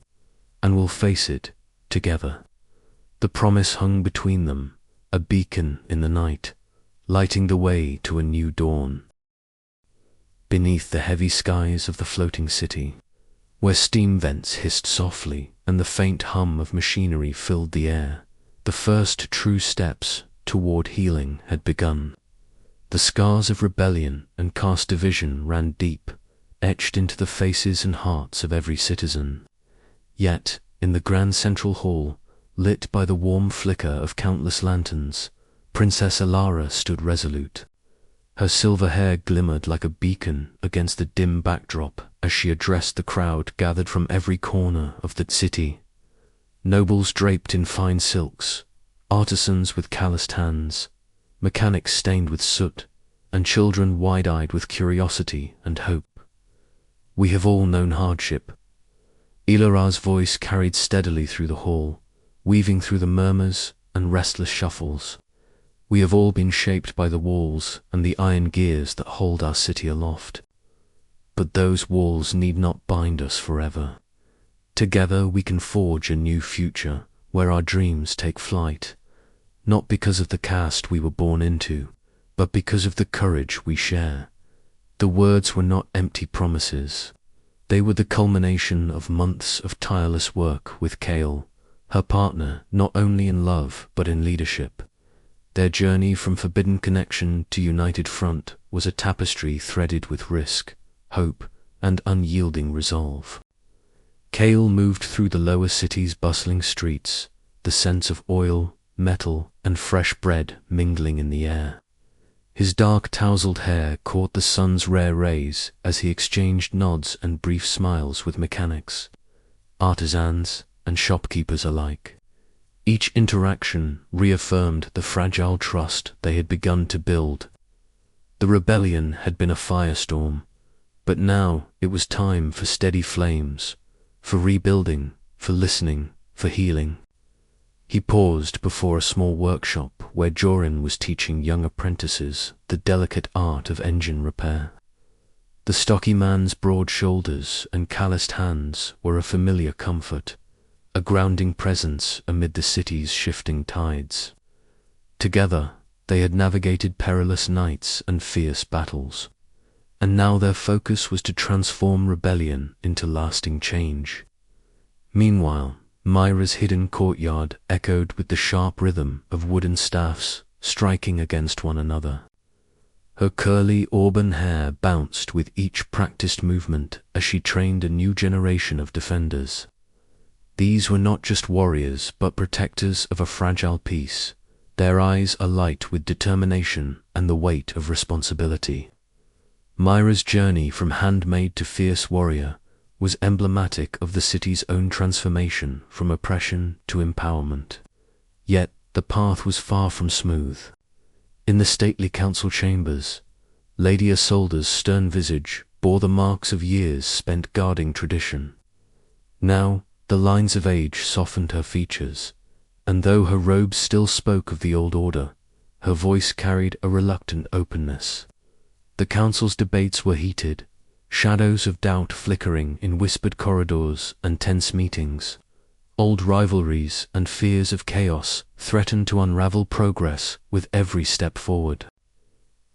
"And we'll face it together." The promise hung between them, a beacon in the night, lighting the way to a new dawn. Beneath the heavy skies of the floating city, where steam vents hissed softly and the faint hum of machinery filled the air, the first true steps toward healing had begun. The scars of rebellion and caste division ran deep, etched into the faces and hearts of every citizen. Yet, in the grand central hall, lit by the warm flicker of countless lanterns, Princess Alara stood resolute. Her silver hair glimmered like a beacon against the dim backdrop as she addressed the crowd gathered from every corner of the city. Nobles draped in fine silks, artisans with calloused hands, mechanics stained with soot, and children wide-eyed with curiosity and hope. "We have all known hardship." Ilara's voice carried steadily through the hall, weaving through the murmurs and restless shuffles. "We have all been shaped by the walls and the iron gears that hold our city aloft. But those walls need not bind us forever. Together we can forge a new future where our dreams take flight, not because of the caste we were born into, but because of the courage we share." The words were not empty promises. They were the culmination of months of tireless work with Kale, her partner not only in love but in leadership. Their journey from forbidden connection to united front was a tapestry threaded with risk, hope, and unyielding resolve. Kale moved through the lower city's bustling streets, the scents of oil, metal, and fresh bread mingling in the air. His dark tousled hair caught the sun's rare rays as he exchanged nods and brief smiles with mechanics, artisans, and shopkeepers alike. Each interaction reaffirmed the fragile trust they had begun to build. The rebellion had been a firestorm, but now it was time for steady flames, for rebuilding, for listening, for healing. He paused before a small workshop where Jorin was teaching young apprentices the delicate art of engine repair. The stocky man's broad shoulders and calloused hands were a familiar comfort, a grounding presence amid the city's shifting tides. Together, they had navigated perilous nights and fierce battles, and now their focus was to transform rebellion into lasting change. Meanwhile, Myra's hidden courtyard echoed with the sharp rhythm of wooden staffs striking against one another. Her curly auburn hair bounced with each practiced movement as she trained a new generation of defenders. These were not just warriors but protectors of a fragile peace, their eyes alight with determination and the weight of responsibility. Myra's journey from handmaid to fierce warrior was emblematic of the city's own transformation from oppression to empowerment. Yet the path was far from smooth. In the stately council chambers, Lady Isolde's stern visage bore the marks of years spent guarding tradition. Now, the lines of age softened her features, and though her robes still spoke of the old order, her voice carried a reluctant openness. The council's debates were heated, shadows of doubt flickering in whispered corridors and tense meetings. Old rivalries and fears of chaos threatened to unravel progress with every step forward.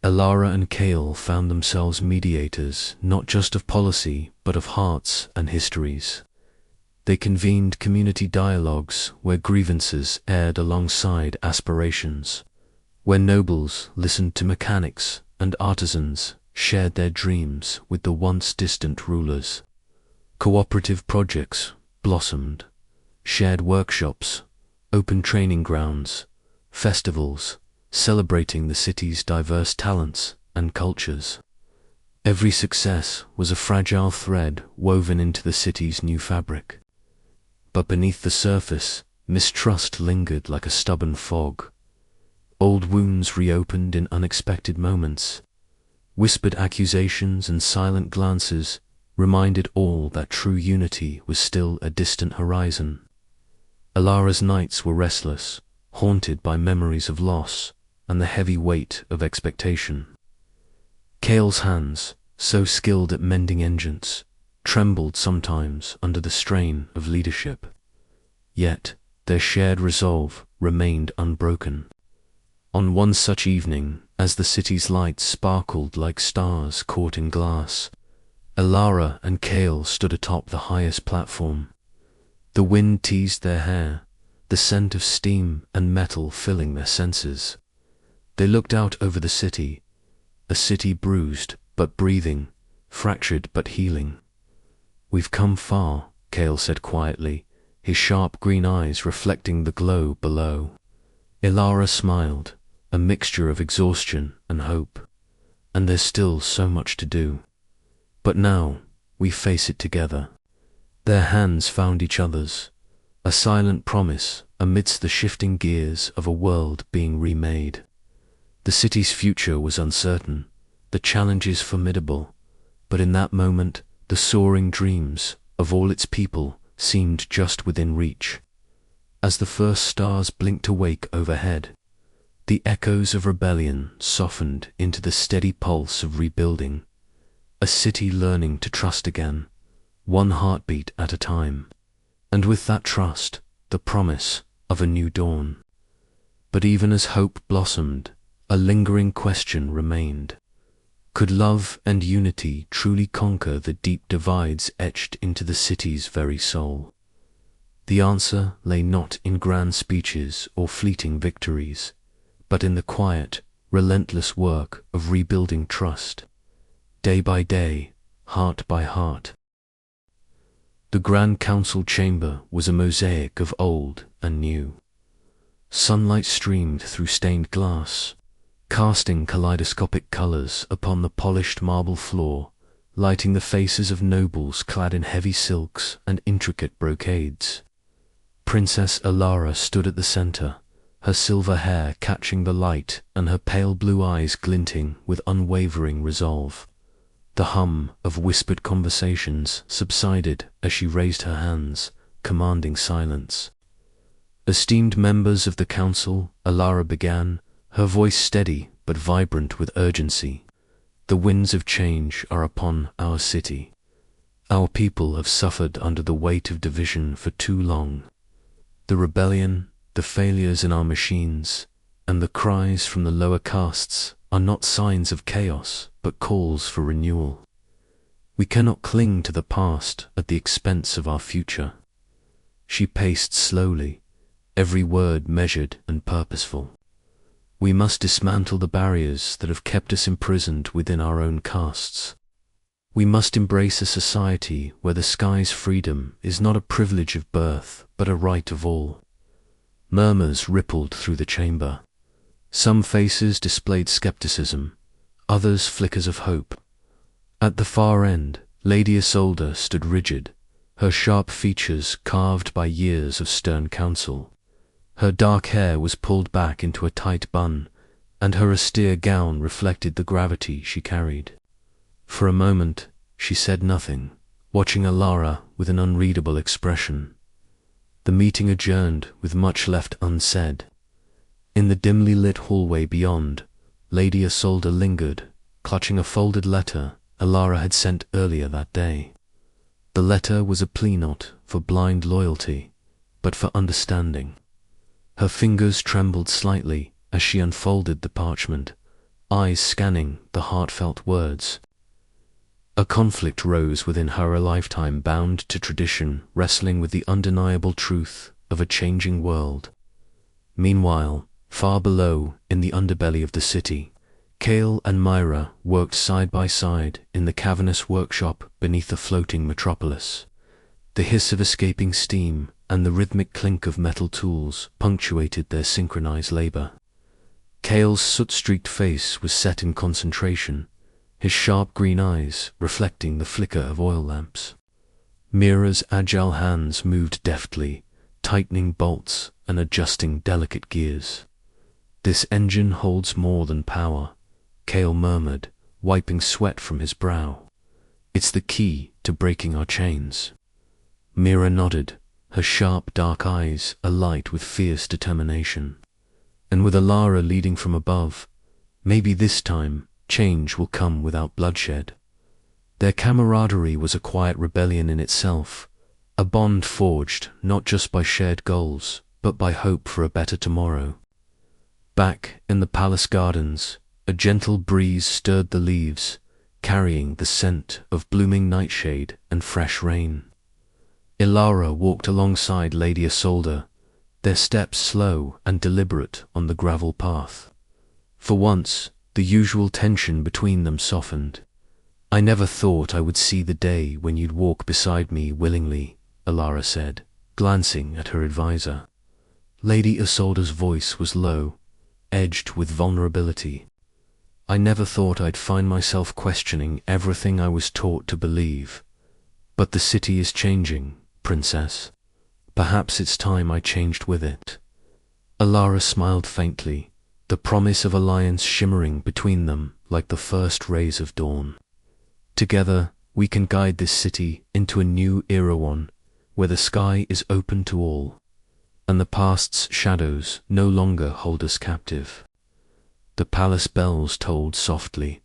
Alara and Kale found themselves mediators not just of policy but of hearts and histories. They convened community dialogues where grievances aired alongside aspirations, where nobles listened to mechanics and artisans shared their dreams with the once distant rulers. Cooperative projects blossomed, shared workshops, open training grounds, festivals, celebrating the city's diverse talents and cultures. Every success was a fragile thread woven into the city's new fabric. But beneath the surface, mistrust lingered like a stubborn fog. Old wounds reopened in unexpected moments. Whispered accusations and silent glances reminded all that true unity was still a distant horizon. Alara's nights were restless, haunted by memories of loss and the heavy weight of expectation. Kale's hands, so skilled at mending engines, trembled sometimes under the strain of leadership. Yet their shared resolve remained unbroken. On one such evening, as the city's lights sparkled like stars caught in glass, Alara and Kale stood atop the highest platform. The wind teased their hair, the scent of steam and metal filling their senses. They looked out over the city, a city bruised but breathing, fractured but healing. "We've come far," Kale said quietly, his sharp green eyes reflecting the glow below. Alara smiled, a mixture of exhaustion and hope. "And there's still so much to do. But now, we face it together." Their hands found each other's, a silent promise amidst the shifting gears of a world being remade. The city's future was uncertain, the challenges formidable, but in that moment, the soaring dreams of all its people seemed just within reach. As the first stars blinked awake overhead, the echoes of rebellion softened into the steady pulse of rebuilding, a city learning to trust again, one heartbeat at a time, and with that trust, the promise of a new dawn. But even as hope blossomed, a lingering question remained. Could love and unity truly conquer the deep divides etched into the city's very soul? The answer lay not in grand speeches or fleeting victories, but in the quiet, relentless work of rebuilding trust, day by day, heart by heart. The Grand Council chamber was a mosaic of old and new. Sunlight streamed through stained glass, casting kaleidoscopic colors upon the polished marble floor, lighting the faces of nobles clad in heavy silks and intricate brocades. Princess Alara stood at the center, her silver hair catching the light and her pale blue eyes glinting with unwavering resolve. The hum of whispered conversations subsided as she raised her hands, commanding silence. "Esteemed members of the council," Alara began, her voice steady but vibrant with urgency. "The winds of change are upon our city. Our people have suffered under the weight of division for too long. The rebellion, the failures in our machines, and the cries from the lower castes are not signs of chaos, but calls for renewal. We cannot cling to the past at the expense of our future." She paced slowly, every word measured and purposeful. "We must dismantle the barriers that have kept us imprisoned within our own castes. We must embrace a society where the sky's freedom is not a privilege of birth, but a right of all." Murmurs rippled through the chamber. Some faces displayed skepticism, others flickers of hope. At the far end, Lady Isolde stood rigid, her sharp features carved by years of stern counsel. Her dark hair was pulled back into a tight bun, and her austere gown reflected the gravity she carried. For a moment, she said nothing, watching Alara with an unreadable expression. The meeting adjourned with much left unsaid. In the dimly lit hallway beyond, Lady Isolde lingered, clutching a folded letter Alara had sent earlier that day. The letter was a plea not for blind loyalty, but for understanding. Her fingers trembled slightly as she unfolded the parchment, eyes scanning the heartfelt words. A conflict rose within her, a lifetime bound to tradition, wrestling with the undeniable truth of a changing world. Meanwhile, far below, in the underbelly of the city, Kale and Myra worked side by side in the cavernous workshop beneath the floating metropolis. The hiss of escaping steam and the rhythmic clink of metal tools punctuated their synchronized labor. Kale's soot-streaked face was set in concentration, his sharp green eyes reflecting the flicker of oil lamps. Myra's agile hands moved deftly, tightening bolts and adjusting delicate gears. "This engine holds more than power," Kale murmured, wiping sweat from his brow. "It's the key to breaking our chains. Mira nodded, her sharp dark eyes alight with fierce determination. And with Alara leading from above, maybe this time change will come without bloodshed. Their camaraderie was a quiet rebellion in itself, a bond forged not just by shared goals, but by hope for a better tomorrow. Back in the palace gardens, a gentle breeze stirred the leaves, carrying the scent of blooming nightshade and fresh rain. Ilara walked alongside Lady Isolde, their steps slow and deliberate on the gravel path. For once, the usual tension between them softened. "I never thought I would see the day when you'd walk beside me willingly," Ilara said, glancing at her advisor. Lady Isolde's voice was low, edged with vulnerability. "I never thought I'd find myself questioning everything I was taught to believe. But the city is changing, Princess. Perhaps it's time I changed with it." Ilara smiled faintly, the promise of alliance shimmering between them like the first rays of dawn. "Together, we can guide this city into a new era, one where the sky is open to all, and the past's shadows no longer hold us captive." The palace bells tolled softly,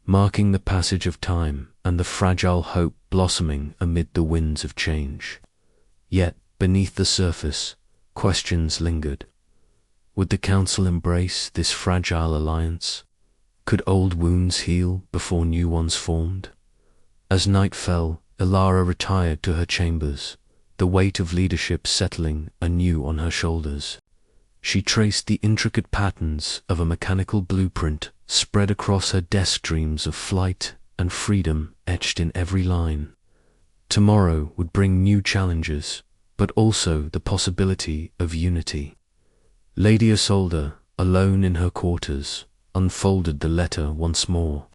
marking the passage of time and the fragile hope blossoming amid the winds of change. Yet, beneath the surface, questions lingered. Would the council embrace this fragile alliance? Could old wounds heal before new ones formed? As night fell, Ilara retired to her chambers, the weight of leadership settling anew on her shoulders. She traced the intricate patterns of a mechanical blueprint spread across her desk, dreams of flight and freedom etched in every line. Tomorrow would bring new challenges, but also the possibility of unity. Lady Isolde, alone in her quarters, unfolded the letter once more.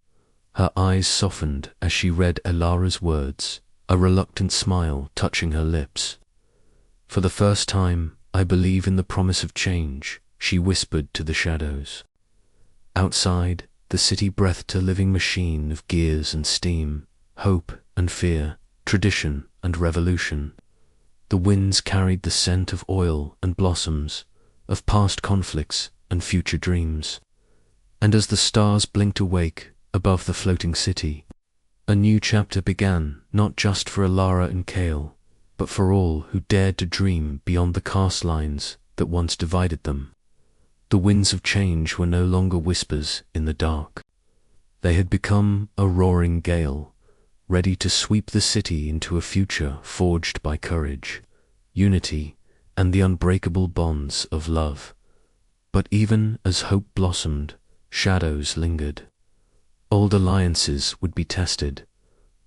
Her eyes softened as she read Ilara's words, a reluctant smile touching her lips. "For the first time, I believe in the promise of change," she whispered to the shadows. Outside, the city breathed a living machine of gears and steam, hope and fear, tradition and revolution. The winds carried the scent of oil and blossoms, of past conflicts and future dreams. And as the stars blinked awake above the floating city, a new chapter began, not just for Ilara and Kale, but for all who dared to dream beyond the caste lines that once divided them. The winds of change were no longer whispers in the dark. They had become a roaring gale, ready to sweep the city into a future forged by courage, unity, and the unbreakable bonds of love. But even as hope blossomed, shadows lingered. Old alliances would be tested,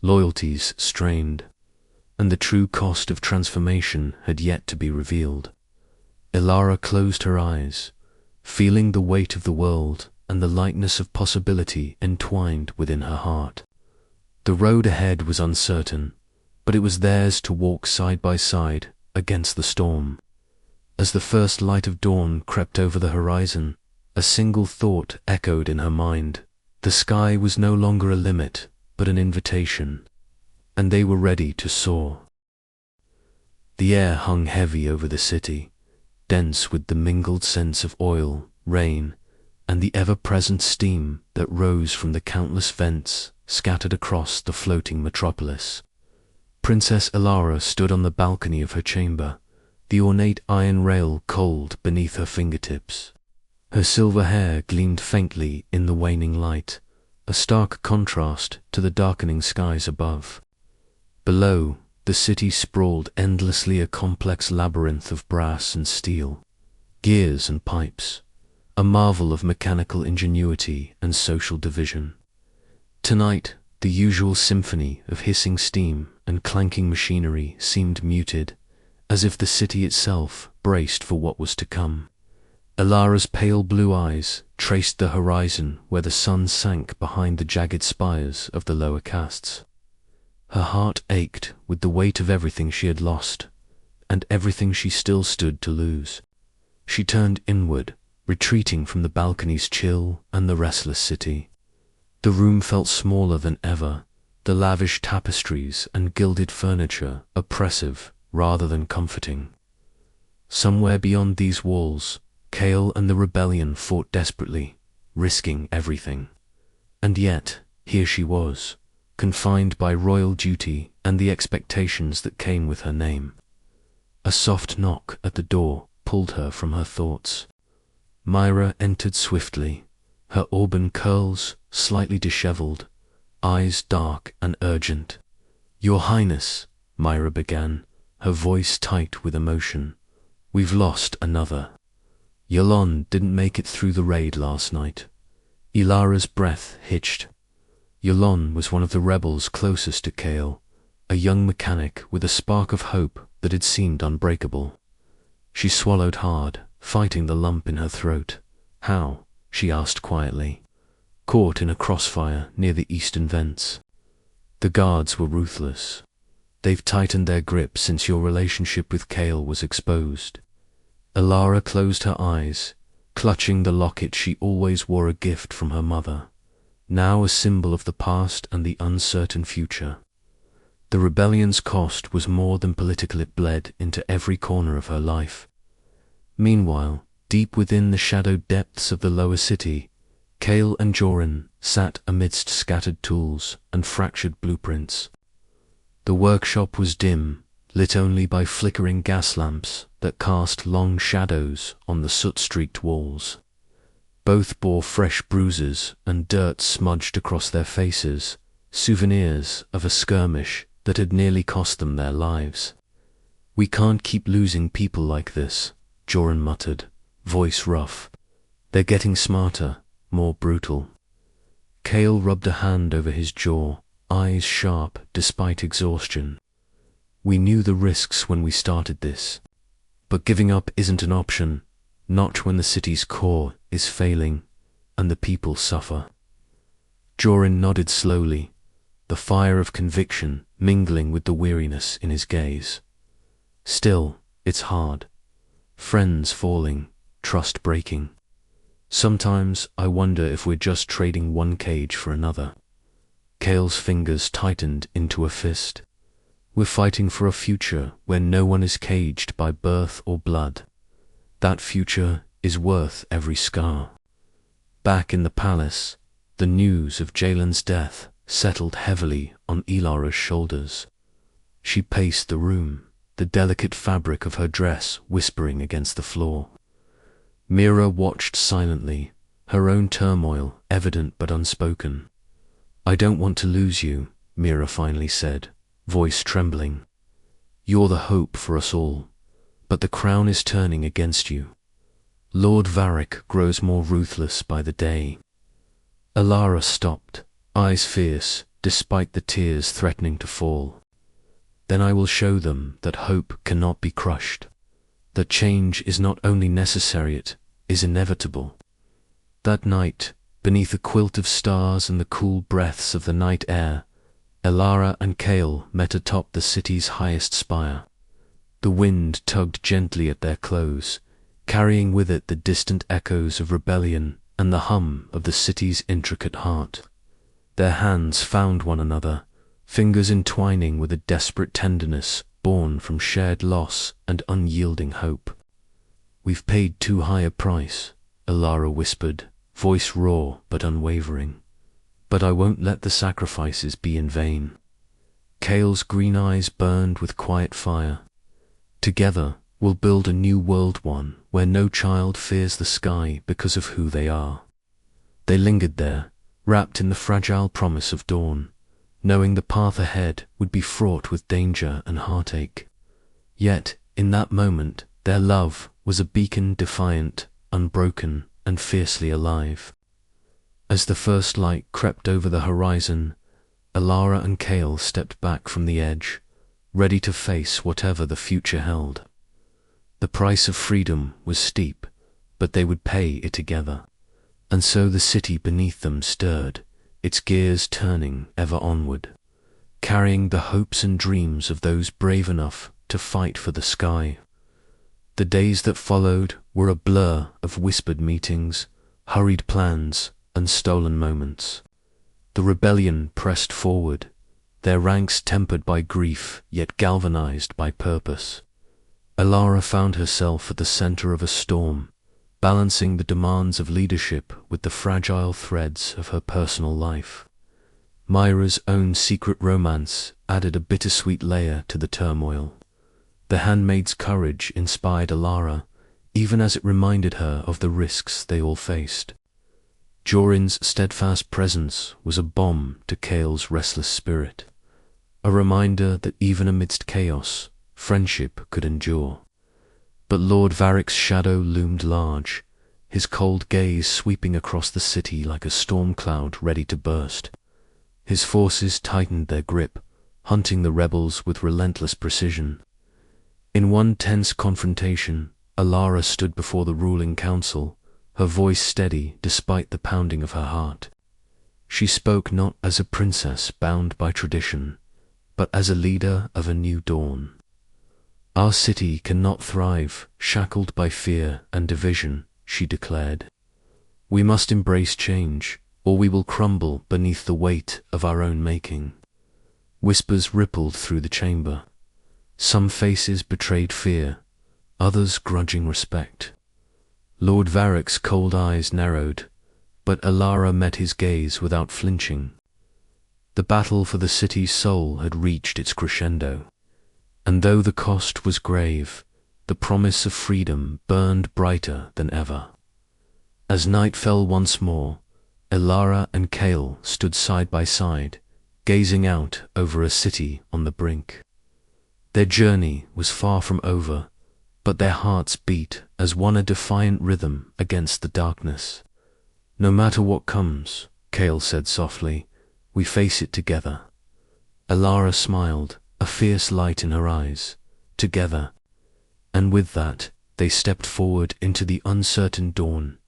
loyalties strained, and the true cost of transformation had yet to be revealed. Ilara closed her eyes, feeling the weight of the world and the lightness of possibility entwined within her heart. The road ahead was uncertain, but it was theirs to walk side by side against the storm. As the first light of dawn crept over the horizon, a single thought echoed in her mind. The sky was no longer a limit, but an invitation, and they were ready to soar. The air hung heavy over the city, dense with the mingled scents of oil, rain, and the ever-present steam that rose from the countless vents scattered across the floating metropolis. Princess Ilara stood on the balcony of her chamber, the ornate iron rail cold beneath her fingertips. Her silver hair gleamed faintly in the waning light, a stark contrast to the darkening skies above. Below, the city sprawled endlessly, a complex labyrinth of brass and steel, gears and pipes, a marvel of mechanical ingenuity and social division. Tonight, the usual symphony of hissing steam and clanking machinery seemed muted, as if the city itself braced for what was to come. Ilara's pale blue eyes traced the horizon where the sun sank behind the jagged spires of the lower castes. Her heart ached with the weight of everything she had lost, and everything she still stood to lose. She turned inward, retreating from the balcony's chill and the restless city. The room felt smaller than ever, the lavish tapestries and gilded furniture oppressive rather than comforting. Somewhere beyond these walls, Kale and the rebellion fought desperately, risking everything. And yet, here she was, confined by royal duty and the expectations that came with her name. A soft knock at the door pulled her from her thoughts. Myra entered swiftly, her auburn curls slightly disheveled, eyes dark and urgent. "Your Highness," Myra began, her voice tight with emotion, "we've lost another. Yolande didn't make it through the raid last night." Ilara's breath hitched. Yolande was one of the rebels closest to Kale, a young mechanic with a spark of hope that had seemed unbreakable. She swallowed hard, fighting the lump in her throat. "How?" she asked quietly. "Caught in a crossfire near the eastern vents. The guards were ruthless. They've tightened their grip since your relationship with Kale was exposed." Ilara closed her eyes, clutching the locket she always wore, a gift from her mother, now a symbol of the past and the uncertain future. The rebellion's cost was more than political. It bled into every corner of her life. Meanwhile, deep within the shadowed depths of the lower city, Kale and Joran sat amidst scattered tools and fractured blueprints. The workshop was dim, lit only by flickering gas lamps that cast long shadows on the soot-streaked walls. Both bore fresh bruises and dirt smudged across their faces, souvenirs of a skirmish that had nearly cost them their lives. "We can't keep losing people like this," Joran muttered, voice rough. "They're getting smarter, more brutal." Kale rubbed a hand over his jaw, eyes sharp despite exhaustion. "We knew the risks when we started this. But giving up isn't an option, not when the city's core is failing and the people suffer." Joran nodded slowly, the fire of conviction mingling with the weariness in his gaze. "Still, it's hard. Friends falling, trust breaking. Sometimes I wonder if we're just trading one cage for another." Kale's fingers tightened into a fist. "We're fighting for a future where no one is caged by birth or blood. That future is worth every scar." Back in the palace, the news of Jalen's death settled heavily on Ilara's shoulders. She paced the room, the delicate fabric of her dress whispering against the floor. Mira watched silently, her own turmoil evident but unspoken. "I don't want to lose you," Mira finally said, voice trembling. "You're the hope for us all, but the crown is turning against you. Lord Varric grows more ruthless by the day." Ilara stopped, eyes fierce, despite the tears threatening to fall. "Then I will show them that hope cannot be crushed, that change is not only necessary, it is inevitable." That night, beneath a quilt of stars and the cool breaths of the night air, Ilara and Kale met atop the city's highest spire. The wind tugged gently at their clothes, carrying with it the distant echoes of rebellion and the hum of the city's intricate heart. Their hands found one another, fingers entwining with a desperate tenderness born from shared loss and unyielding hope. "We've paid too high a price," Ilara whispered, voice raw but unwavering. "But I won't let the sacrifices be in vain." Kale's green eyes burned with quiet fire. "Together, we'll build a new world, one where no child fears the sky because of who they are." They lingered there, wrapped in the fragile promise of dawn, knowing the path ahead would be fraught with danger and heartache. Yet, in that moment, their love was a beacon, defiant, unbroken, and fiercely alive. As the first light crept over the horizon, Ilara and Kale stepped back from the edge, ready to face whatever the future held. The price of freedom was steep, but they would pay it together. And so the city beneath them stirred, its gears turning ever onward, carrying the hopes and dreams of those brave enough to fight for the sky. The days that followed were a blur of whispered meetings, hurried plans, and stolen moments. The rebellion pressed forward, their ranks tempered by grief, yet galvanized by purpose. Alara found herself at the center of a storm, balancing the demands of leadership with the fragile threads of her personal life. Myra's own secret romance added a bittersweet layer to the turmoil. The handmaid's courage inspired Alara, even as it reminded her of the risks they all faced. Jorin's steadfast presence was a balm to Kale's restless spirit, a reminder that even amidst chaos, friendship could endure. But Lord Varric's shadow loomed large, his cold gaze sweeping across the city like a storm cloud ready to burst. His forces tightened their grip, hunting the rebels with relentless precision. In one tense confrontation, Alara stood before the ruling council, her voice steady despite the pounding of her heart. She spoke not as a princess bound by tradition, but as a leader of a new dawn. Our city cannot thrive, shackled by fear and division, she declared. We must embrace change, or we will crumble beneath the weight of our own making. Whispers rippled through the chamber. Some faces betrayed fear, others grudging respect. Lord Varric's cold eyes narrowed, but Alara met his gaze without flinching. The battle for the city's soul had reached its crescendo, and though the cost was grave, the promise of freedom burned brighter than ever. As night fell once more, Alara and Kale stood side by side, gazing out over a city on the brink. Their journey was far from over, but their hearts beat as one a defiant rhythm against the darkness. No matter what comes, Kale said softly, we face it together. Alara smiled, a fierce light in her eyes. Together. And with that, they stepped forward into the uncertain dawn,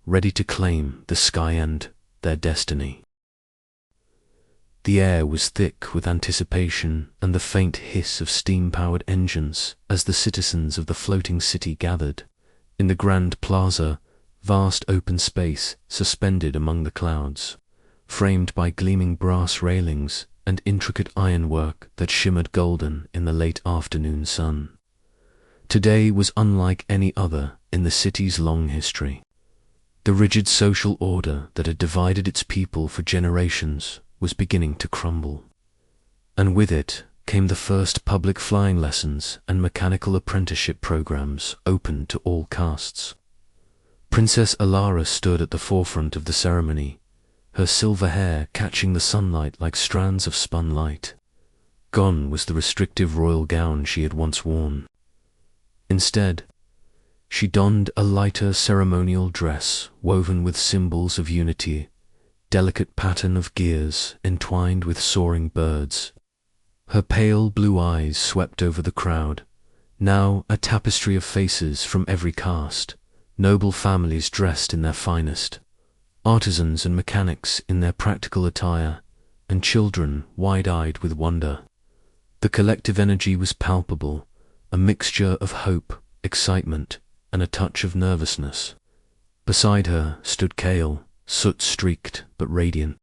ready to claim the sky and their destiny. The air was thick with anticipation and the faint hiss of steam-powered engines as the citizens of the floating city gathered. In the grand plaza, vast open space suspended among the clouds, framed by gleaming brass railings and intricate ironwork that shimmered golden in the late afternoon sun. Today was unlike any other in the city's long history. The rigid social order that had divided its people for generations was beginning to crumble. And with it came the first public flying lessons and mechanical apprenticeship programs open to all castes. Princess Alara stood at the forefront of the ceremony, her silver hair catching the sunlight like strands of spun light. Gone was the restrictive royal gown she had once worn. Instead, she donned a lighter ceremonial dress woven with symbols of unity, delicate pattern of gears entwined with soaring birds. Her pale blue eyes swept over the crowd, now a tapestry of faces from every caste, noble families dressed in their finest, artisans and mechanics in their practical attire, and children wide-eyed with wonder. The collective energy was palpable, a mixture of hope, excitement, and a touch of nervousness. Beside her stood Kale, soot-streaked but radiant.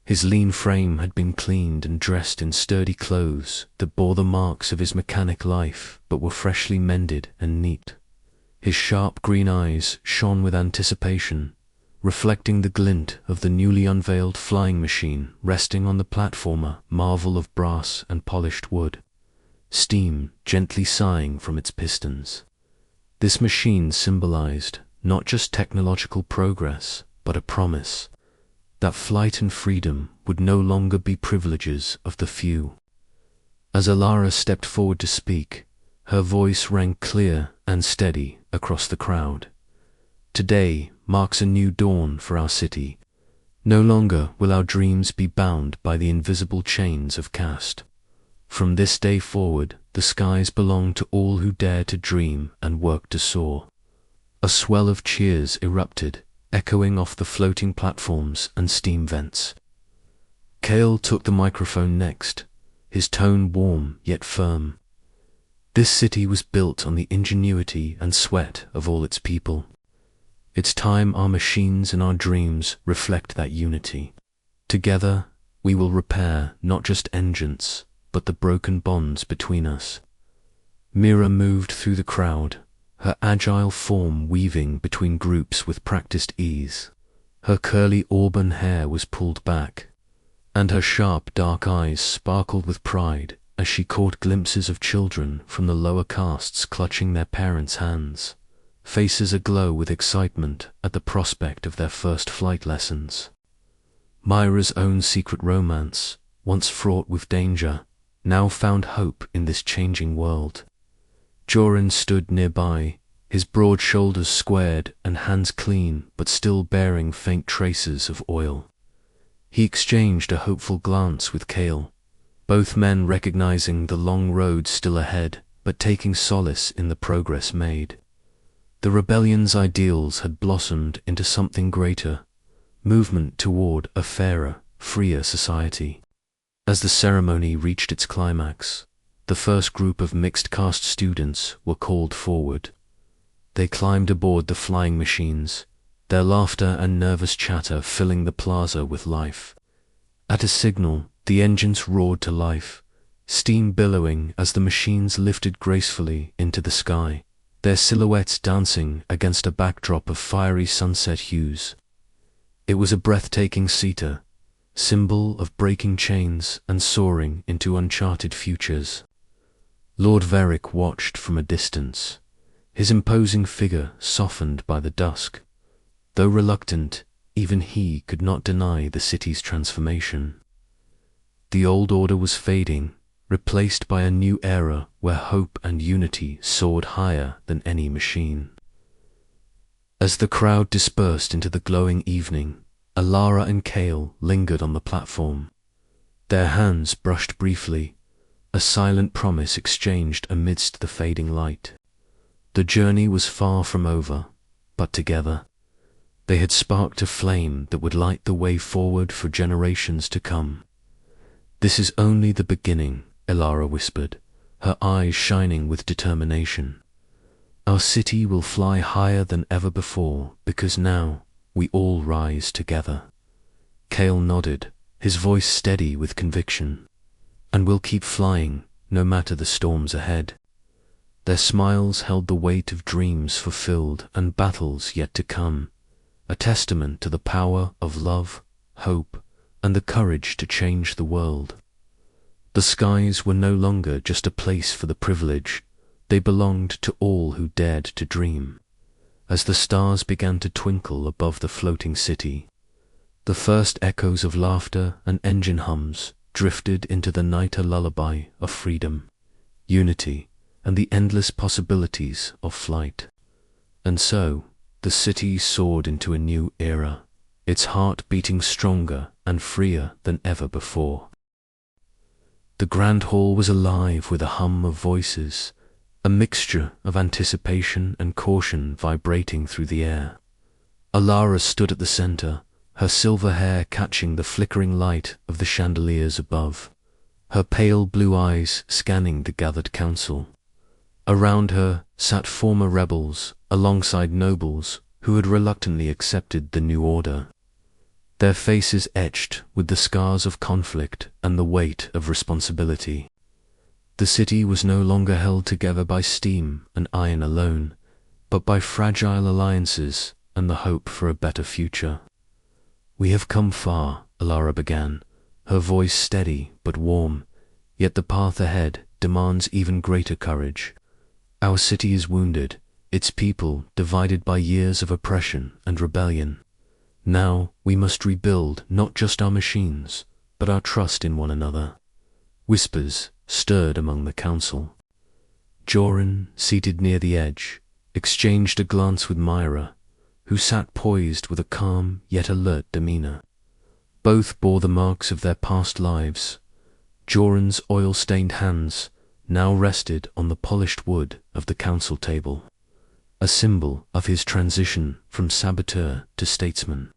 His lean frame had been cleaned and dressed in sturdy clothes that bore the marks of his mechanic life but were freshly mended and neat. His sharp green eyes shone with anticipation, reflecting the glint of the newly unveiled flying machine resting on the platformer marvel of brass and polished wood, steam gently sighing from its pistons. This machine symbolized not just technological progress, but a promise that flight and freedom would no longer be privileges of the few. As Alara stepped forward to speak, her voice rang clear and steady across the crowd. Today marks a new dawn for our city. No longer will our dreams be bound by the invisible chains of caste. From this day forward, the skies belong to all who dare to dream and work to soar. A swell of cheers erupted, echoing off the floating platforms and steam vents. Kale took the microphone next, his tone warm yet firm. This city was built on the ingenuity and sweat of all its people. It's time our machines and our dreams reflect that unity. Together, We will repair not just engines, but the broken bonds between us. Mira moved through the crowd, her agile form weaving between groups with practiced ease. Her curly auburn hair was pulled back, and her sharp dark eyes sparkled with pride as she caught glimpses of children from the lower castes clutching their parents' hands, faces aglow with excitement at the prospect of their first flight lessons. Myra's own secret romance, once fraught with danger, now found hope in this changing world. Joran stood nearby, his broad shoulders squared and hands clean but still bearing faint traces of oil. He exchanged a hopeful glance with Kale, both men recognizing the long road still ahead but taking solace in the progress made. The rebellion's ideals had blossomed into something greater, movement toward a fairer, freer society. As the ceremony reached its climax, the first group of mixed-caste students were called forward. They climbed aboard the flying machines, their laughter and nervous chatter filling the plaza with life. At a signal, the engines roared to life, steam billowing as the machines lifted gracefully into the sky, their silhouettes dancing against a backdrop of fiery sunset hues. It was a breathtaking Sita, symbol of breaking chains and soaring into uncharted futures. Lord Veric watched from a distance, his imposing figure softened by the dusk. Though reluctant, even he could not deny the city's transformation. The old order was fading, replaced by a new era where hope and unity soared higher than any machine. As the crowd dispersed into the glowing evening, Alara and Kale lingered on the platform. Their hands brushed briefly, a silent promise exchanged amidst the fading light. The journey was far from over, but together, they had sparked a flame that would light the way forward for generations to come. "This is only the beginning," Alara whispered, her eyes shining with determination. "Our city will fly higher than ever before because now we all rise together." Kale nodded, his voice steady with conviction. "And we'll keep flying, no matter the storms ahead." Their smiles held the weight of dreams fulfilled and battles yet to come, a testament to the power of love, hope, and the courage to change the world. The skies were no longer just a place for the privileged, they belonged to all who dared to dream. As the stars began to twinkle above the floating city, the first echoes of laughter and engine hums drifted into the night, a lullaby of freedom, unity, and the endless possibilities of flight. And so, the city soared into a new era, its heart beating stronger and freer than ever before. The grand hall was alive with a hum of voices, a mixture of anticipation and caution vibrating through the air. Alara stood at the center, her silver hair catching the flickering light of the chandeliers above, her pale blue eyes scanning the gathered council. Around her sat former rebels alongside nobles who had reluctantly accepted the new order, their faces etched with the scars of conflict and the weight of responsibility. The city was no longer held together by steam and iron alone, but by fragile alliances and the hope for a better future. "We have come far," Alara began, her voice steady but warm, "yet the path ahead demands even greater courage. Our city is wounded, its people divided by years of oppression and rebellion. Now we must rebuild not just our machines, but our trust in one another." Whispers stirred among the council. Joran, seated near the edge, exchanged a glance with Myra, who sat poised with a calm yet alert demeanor. Both bore the marks of their past lives. Joran's oil-stained hands now rested on the polished wood of the council table, a symbol of his transition from saboteur to statesman.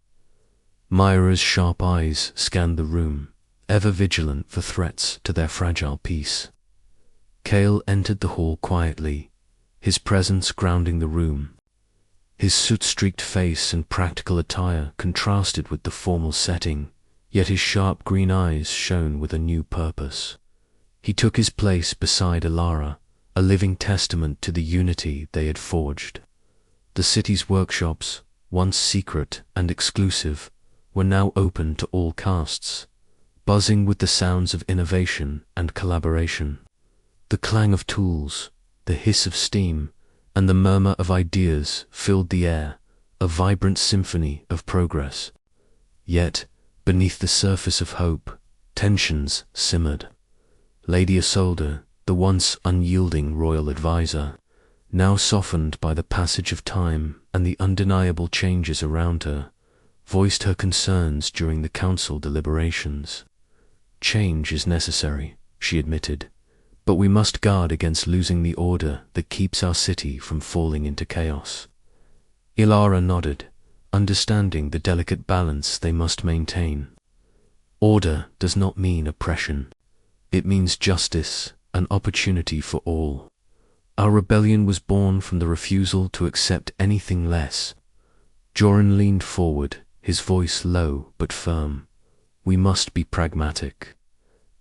Myra's sharp eyes scanned the room, ever vigilant for threats to their fragile peace. Kale entered the hall quietly, his presence grounding the room. His soot-streaked face and practical attire contrasted with the formal setting, yet his sharp green eyes shone with a new purpose. He took his place beside Alara, a living testament to the unity they had forged. The city's workshops, once secret and exclusive, were now open to all castes, buzzing with the sounds of innovation and collaboration. The clang of tools, the hiss of steam, and the murmur of ideas filled the air, a vibrant symphony of progress. Yet, beneath the surface of hope, tensions simmered. Lady Isolde, the once unyielding royal advisor, now softened by the passage of time and the undeniable changes around her, voiced her concerns during the council deliberations. Change is necessary, she admitted, but we must guard against losing the order that keeps our city from falling into chaos. Ilara nodded, understanding the delicate balance they must maintain. Order does not mean oppression. It means justice, an opportunity for all. Our rebellion was born from the refusal to accept anything less. Joran leaned forward, his voice low but firm. We must be pragmatic.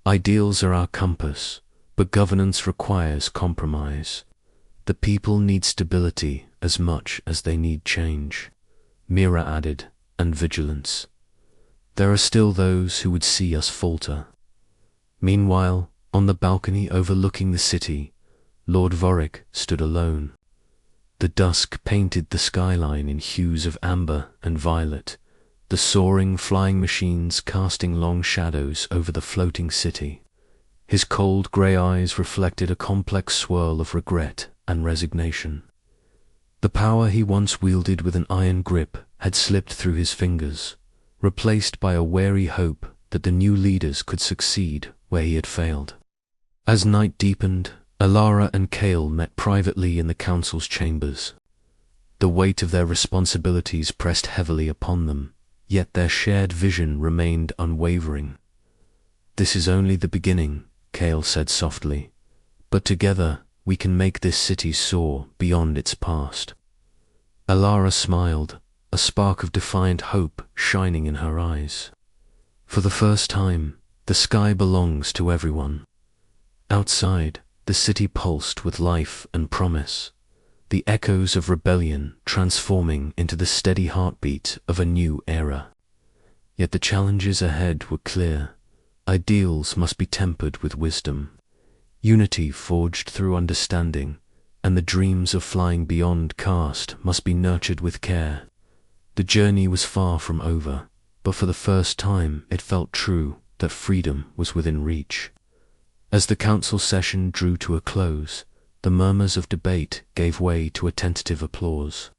Ideals are our compass, but governance requires compromise. The people need stability as much as they need change. Mira added, and vigilance. There are still those who would see us falter. Meanwhile, on the balcony overlooking the city, Lord Vorik stood alone. The dusk painted the skyline in hues of amber and violet, the soaring flying machines casting long shadows over the floating city. His cold grey eyes reflected a complex swirl of regret and resignation. The power he once wielded with an iron grip had slipped through his fingers, replaced by a wary hope that the new leaders could succeed where he had failed. As night deepened, Alara and Kale met privately in the council's chambers. The weight of their responsibilities pressed heavily upon them, yet their shared vision remained unwavering. This is only the beginning, Kale said softly, but together we can make this city soar beyond its past. Alara smiled, a spark of defiant hope shining in her eyes. For the first time, the sky belongs to everyone. Outside, the city pulsed with life and promise, the echoes of rebellion transforming into the steady heartbeat of a new era. Yet the challenges ahead were clear. Ideals must be tempered with wisdom, unity forged through understanding, and the dreams of flying beyond caste must be nurtured with care. The journey was far from over, but for the first time it felt true that freedom was within reach. As the council session drew to a close, the murmurs of debate gave way to a tentative applause.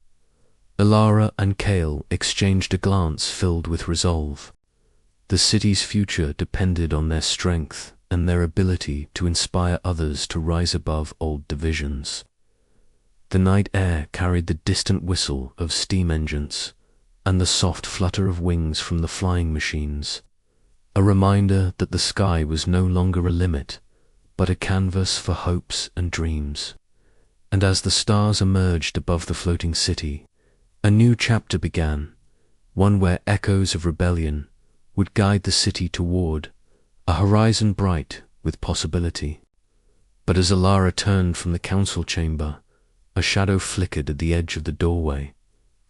Alara and Kale exchanged a glance filled with resolve. The city's future depended on their strength and their ability to inspire others to rise above old divisions. The night air carried the distant whistle of steam engines and the soft flutter of wings from the flying machines, a reminder that the sky was no longer a limit, but a canvas for hopes and dreams. And as the stars emerged above the floating city, a new chapter began, one where echoes of rebellion would guide the city toward a horizon bright with possibility. But as Alara turned from the council chamber, a shadow flickered at the edge of the doorway,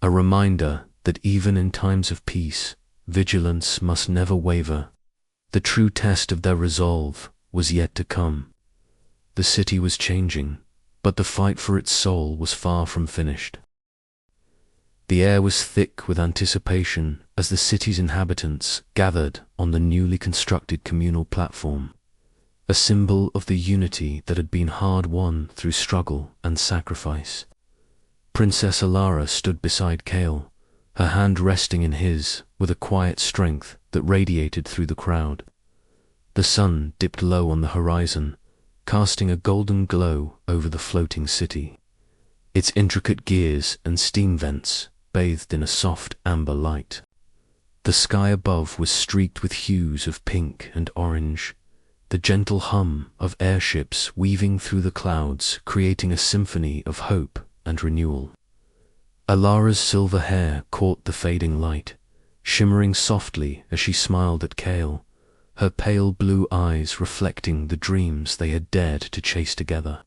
a reminder that even in times of peace, vigilance must never waver. The true test of their resolve was yet to come. The city was changing, but the fight for its soul was far from finished. The air was thick with anticipation as the city's inhabitants gathered on the newly constructed communal platform, a symbol of the unity that had been hard-won through struggle and sacrifice. Princess Alara stood beside Kale, her hand resting in his with a quiet strength that radiated through the crowd. The sun dipped low on the horizon, casting a golden glow over the floating city, its intricate gears and steam vents bathed in a soft amber light. The sky above was streaked with hues of pink and orange, the gentle hum of airships weaving through the clouds, creating a symphony of hope and renewal. Alara's silver hair caught the fading light, shimmering softly as she smiled at Kale, her pale blue eyes reflecting the dreams they had dared to chase together.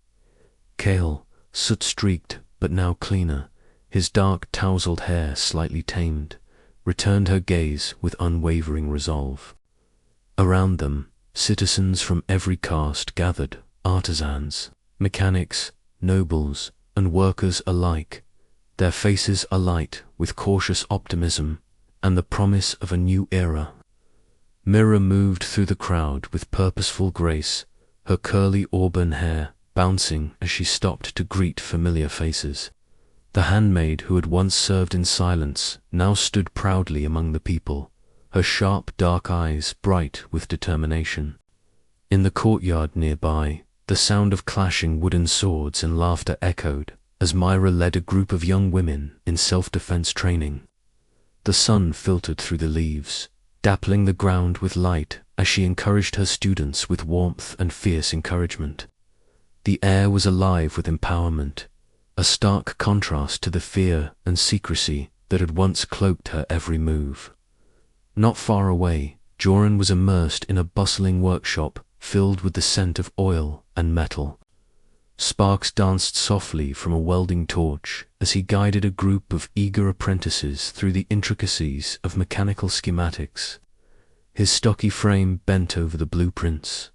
Kale, soot-streaked but now cleaner, his dark tousled hair slightly tamed, returned her gaze with unwavering resolve. Around them, citizens from every caste gathered, artisans, mechanics, nobles, and workers alike, their faces alight with cautious optimism and the promise of a new era. Mira moved through the crowd with purposeful grace, her curly auburn hair bouncing as she stopped to greet familiar faces. The handmaid who had once served in silence now stood proudly among the people, her sharp dark eyes bright with determination. In the courtyard nearby, the sound of clashing wooden swords and laughter echoed as Myra led a group of young women in self-defense training. The sun filtered through the leaves, dappling the ground with light as she encouraged her students with warmth and fierce encouragement. The air was alive with empowerment, a stark contrast to the fear and secrecy that had once cloaked her every move. Not far away, Joran was immersed in a bustling workshop filled with the scent of oil and metal. Sparks danced softly from a welding torch as he guided a group of eager apprentices through the intricacies of mechanical schematics. His stocky frame bent over the blueprints,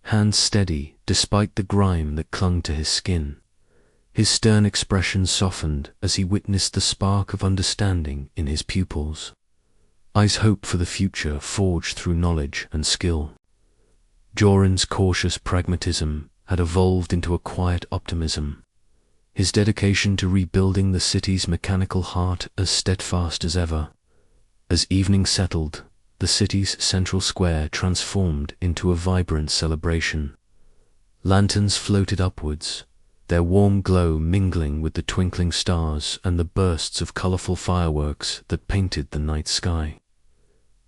hands steady despite the grime that clung to his skin. His stern expression softened as he witnessed the spark of understanding in his pupils. Eyes hope for the future forged through knowledge and skill. Joran's cautious pragmatism had evolved into a quiet optimism, his dedication to rebuilding the city's mechanical heart as steadfast as ever. As evening settled, the city's central square transformed into a vibrant celebration. Lanterns floated upwards, their warm glow mingling with the twinkling stars and the bursts of colorful fireworks that painted the night sky.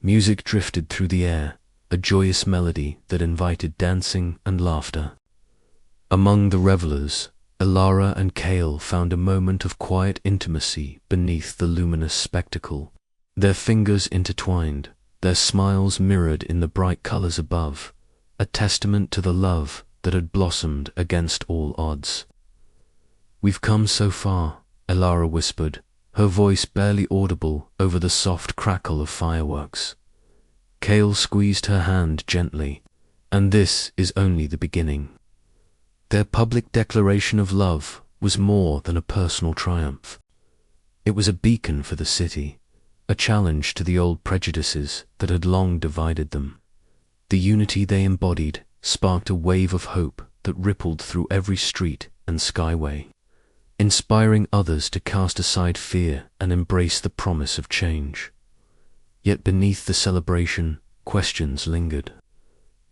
Music drifted through the air, a joyous melody that invited dancing and laughter. Among the revelers, Elara and Kale found a moment of quiet intimacy beneath the luminous spectacle. Their fingers intertwined, their smiles mirrored in the bright colors above, a testament to the love that had blossomed against all odds. "We've come so far," Elara whispered, her voice barely audible over the soft crackle of fireworks. Kale squeezed her hand gently, "And this is only the beginning." Their public declaration of love was more than a personal triumph. It was a beacon for the city, a challenge to the old prejudices that had long divided them. The unity they embodied sparked a wave of hope that rippled through every street and skyway, inspiring others to cast aside fear and embrace the promise of change. Yet beneath the celebration, questions lingered.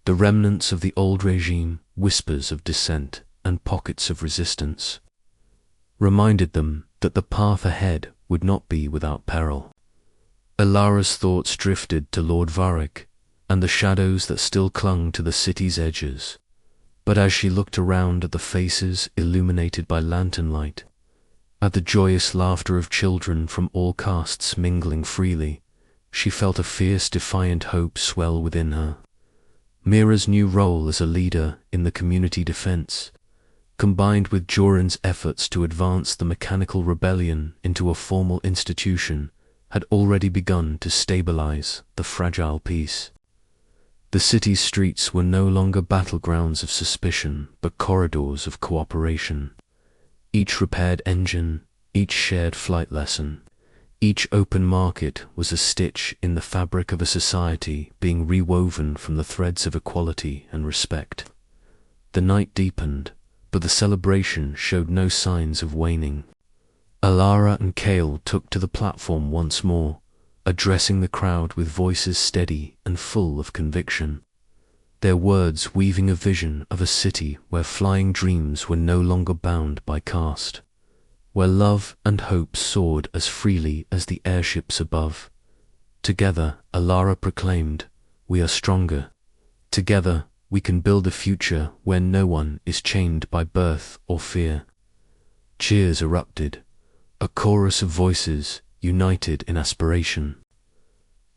The remnants of the old regime, whispers of dissent and pockets of resistance, reminded them that the path ahead would not be without peril. Elara's thoughts drifted to Lord Varric and the shadows that still clung to the city's edges. But as she looked around at the faces illuminated by lantern light, at the joyous laughter of children from all castes mingling freely, she felt a fierce, defiant hope swell within her. Mira's new role as a leader in the community defense, combined with Joran's efforts to advance the mechanical rebellion into a formal institution, had already begun to stabilize the fragile peace. The city's streets were no longer battlegrounds of suspicion, but corridors of cooperation. Each repaired engine, each shared flight lesson, each open market was a stitch in the fabric of a society being rewoven from the threads of equality and respect. The night deepened, but the celebration showed no signs of waning. Elara and Kale took to the platform once more, addressing the crowd with voices steady and full of conviction, their words weaving a vision of a city where flying dreams were no longer bound by caste, where love and hope soared as freely as the airships above. Together, Elara proclaimed, "We are stronger. Together, we can build a future where no one is chained by birth or fear." Cheers erupted, a chorus of voices united in aspiration.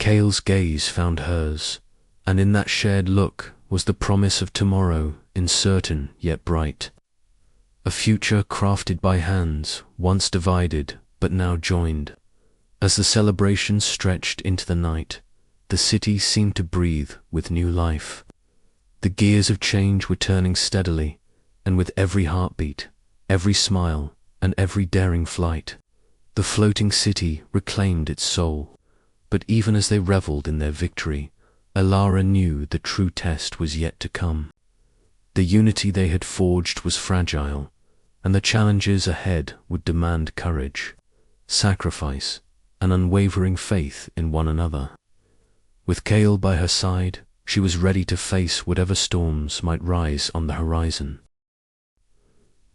Kale's gaze found hers, and in that shared look was the promise of tomorrow, uncertain yet bright. A future crafted by hands, once divided but now joined. As the celebration stretched into the night, the city seemed to breathe with new life. The gears of change were turning steadily, and with every heartbeat, every smile, and every daring flight, the floating city reclaimed its soul. But even as they reveled in their victory, Alara knew the true test was yet to come. The unity they had forged was fragile, and the challenges ahead would demand courage, sacrifice, and unwavering faith in one another. With Kale by her side, she was ready to face whatever storms might rise on the horizon.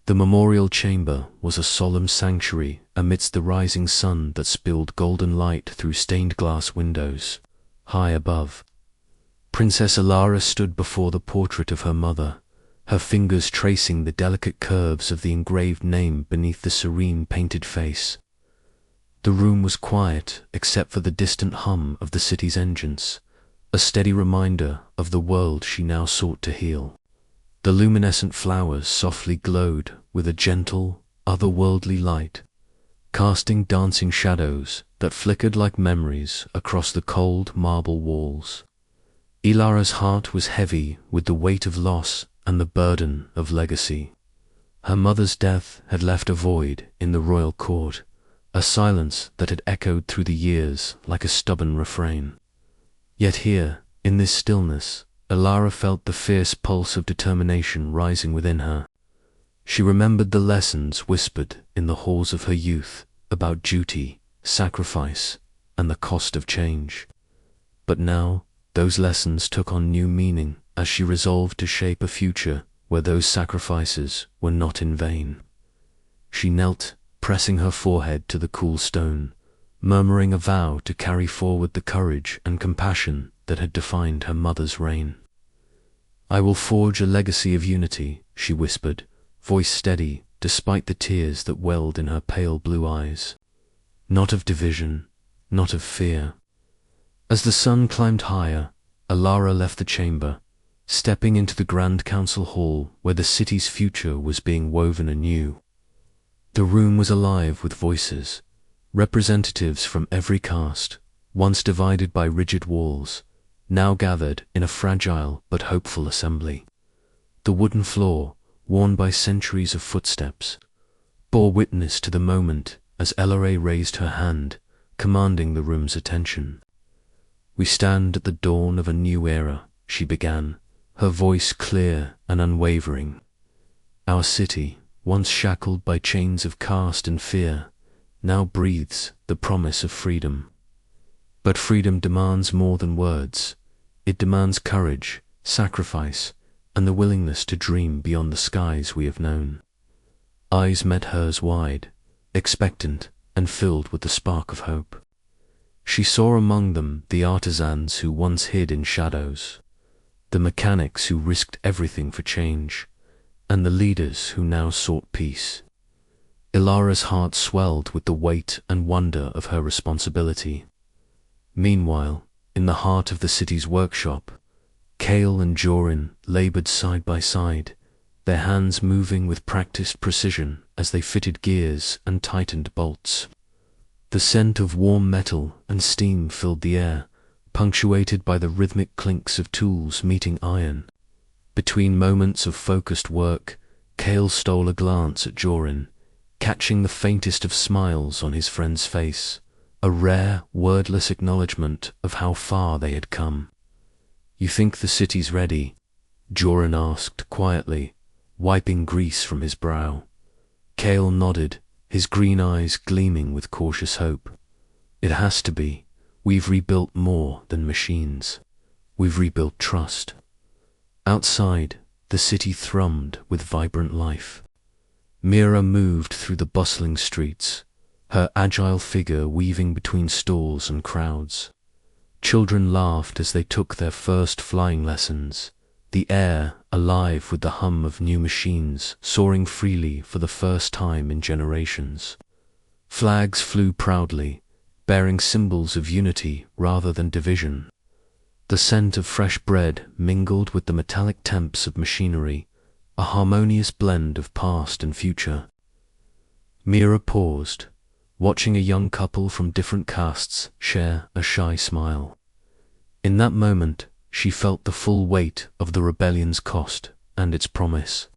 The memorial chamber was a solemn sanctuary amidst the rising sun that spilled golden light through stained glass windows. High above, Princess Alara stood before the portrait of her mother, her fingers tracing the delicate curves of the engraved name beneath the serene painted face. The room was quiet except for the distant hum of the city's engines, a steady reminder of the world she now sought to heal. The luminescent flowers softly glowed with a gentle, otherworldly light, casting dancing shadows that flickered like memories across the cold marble walls. Ilara's heart was heavy with the weight of loss and the burden of legacy. Her mother's death had left a void in the royal court, a silence that had echoed through the years like a stubborn refrain. Yet here, in this stillness, Alara felt the fierce pulse of determination rising within her. She remembered the lessons whispered in the halls of her youth about duty, sacrifice, and the cost of change. But now, those lessons took on new meaning as she resolved to shape a future where those sacrifices were not in vain. She knelt, pressing her forehead to the cool stone, murmuring a vow to carry forward the courage and compassion that had defined her mother's reign. "I will forge a legacy of unity," she whispered, voice steady despite the tears that welled in her pale blue eyes. "Not of division, not of fear." As the sun climbed higher, Alara left the chamber, stepping into the Grand Council Hall where the city's future was being woven anew. The room was alive with voices, representatives from every caste, once divided by rigid walls, now gathered in a fragile but hopeful assembly. The wooden floor, worn by centuries of footsteps, bore witness to the moment as Elare raised her hand, commanding the room's attention. "We stand at the dawn of a new era," she began, her voice clear and unwavering. "Our city, once shackled by chains of caste and fear, now breathes the promise of freedom. But freedom demands more than words. It demands courage, sacrifice, and the willingness to dream beyond the skies we have known." Eyes met hers wide, expectant and filled with the spark of hope. She saw among them the artisans who once hid in shadows, the mechanics who risked everything for change, and the leaders who now sought peace. Ilara's heart swelled with the weight and wonder of her responsibility. Meanwhile, in the heart of the city's workshop, Kale and Jorin labored side by side, their hands moving with practiced precision as they fitted gears and tightened bolts. The scent of warm metal and steam filled the air, punctuated by the rhythmic clinks of tools meeting iron. Between moments of focused work, Kale stole a glance at Jorin, catching the faintest of smiles on his friend's face, a rare, wordless acknowledgement of how far they had come. "You think the city's ready?" Jorin asked quietly, wiping grease from his brow. Kale nodded, his green eyes gleaming with cautious hope. "It has to be. We've rebuilt more than machines. We've rebuilt trust." Outside, the city thrummed with vibrant life. Mira moved through the bustling streets, her agile figure weaving between stores and crowds. Children laughed as they took their first flying lessons, the air alive with the hum of new machines soaring freely for the first time in generations. Flags flew proudly, bearing symbols of unity rather than division. The scent of fresh bread mingled with the metallic temps of machinery, a harmonious blend of past and future. Mira paused, watching a young couple from different castes share a shy smile. In that moment, she felt the full weight of the rebellion's cost and its promise.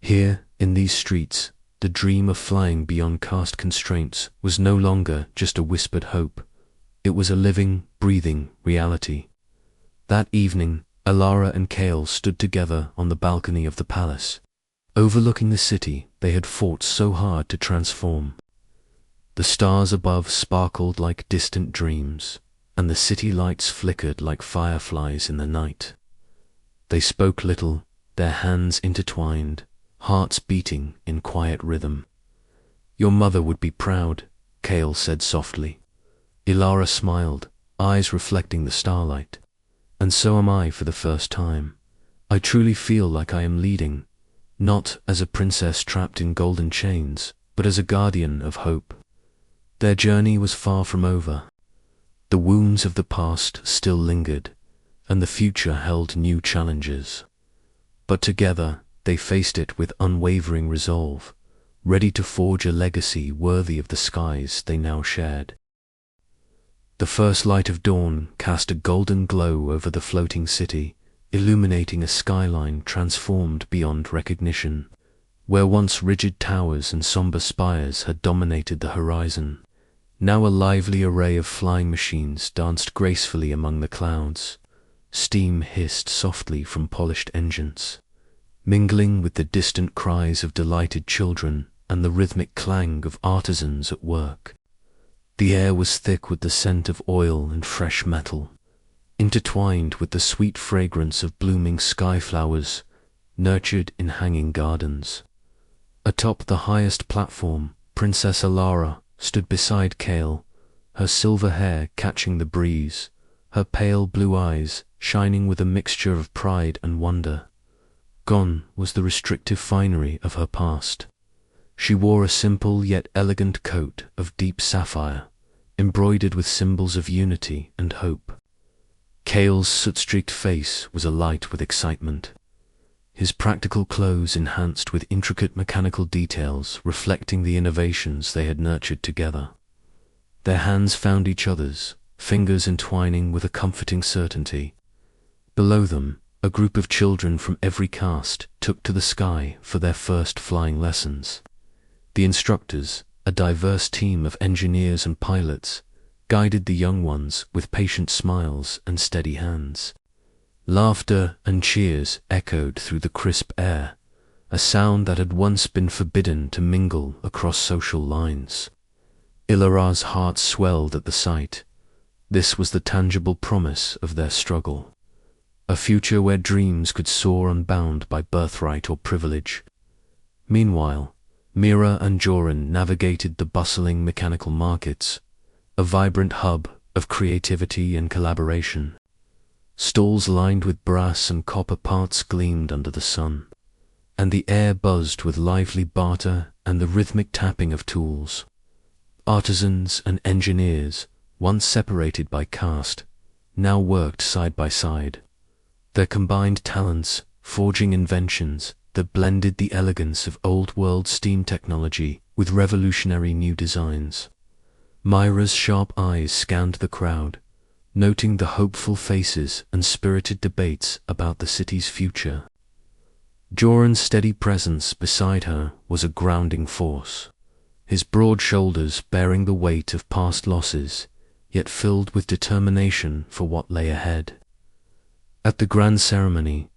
Here, in these streets, the dream of flying beyond caste constraints was no longer just a whispered hope. It was a living, breathing reality. That evening, Alara and Kale stood together on the balcony of the palace, overlooking the city they had fought so hard to transform. The stars above sparkled like distant dreams, and the city lights flickered like fireflies in the night. They spoke little, their hands intertwined, hearts beating in quiet rhythm. "Your mother would be proud," Kale said softly. Ilara smiled, eyes reflecting the starlight. "And so am I for the first time. I truly feel like I am leading, not as a princess trapped in golden chains, but as a guardian of hope." Their journey was far from over. The wounds of the past still lingered, and the future held new challenges. But together, they faced it with unwavering resolve, ready to forge a legacy worthy of the skies they now shared. The first light of dawn cast a golden glow over the floating city, illuminating a skyline transformed beyond recognition. Where once rigid towers and somber spires had dominated the horizon, now a lively array of flying machines danced gracefully among the clouds. Steam hissed softly from polished engines, mingling with the distant cries of delighted children and the rhythmic clang of artisans at work. The air was thick with the scent of oil and fresh metal, intertwined with the sweet fragrance of blooming sky flowers nurtured in hanging gardens. Atop the highest platform, Princess Alara stood beside Kale, her silver hair catching the breeze, her pale blue eyes shining with a mixture of pride and wonder. Gone was the restrictive finery of her past. She wore a simple yet elegant coat of deep sapphire, embroidered with symbols of unity and hope. Kale's soot-streaked face was alight with excitement, his practical clothes enhanced with intricate mechanical details reflecting the innovations they had nurtured together. Their hands found each other's, fingers entwining with a comforting certainty. Below them, a group of children from every caste took to the sky for their first flying lessons. The instructors, a diverse team of engineers and pilots, guided the young ones with patient smiles and steady hands. Laughter and cheers echoed through the crisp air, a sound that had once been forbidden to mingle across social lines. Ilara's heart swelled at the sight. This was the tangible promise of their struggle, a future where dreams could soar unbound by birthright or privilege. Meanwhile, Mira and Joran navigated the bustling mechanical markets, a vibrant hub of creativity and collaboration. Stalls lined with brass and copper parts gleamed under the sun, and the air buzzed with lively barter and the rhythmic tapping of tools. Artisans and engineers, once separated by caste, now worked side by side, their combined talents forging inventions that blended the elegance of old-world steam technology with revolutionary new designs. Myra's sharp eyes scanned the crowd, noting the hopeful faces and spirited debates about the city's future. Joran's steady presence beside her was a grounding force, his broad shoulders bearing the weight of past losses, yet filled with determination for what lay ahead. At the grand ceremony,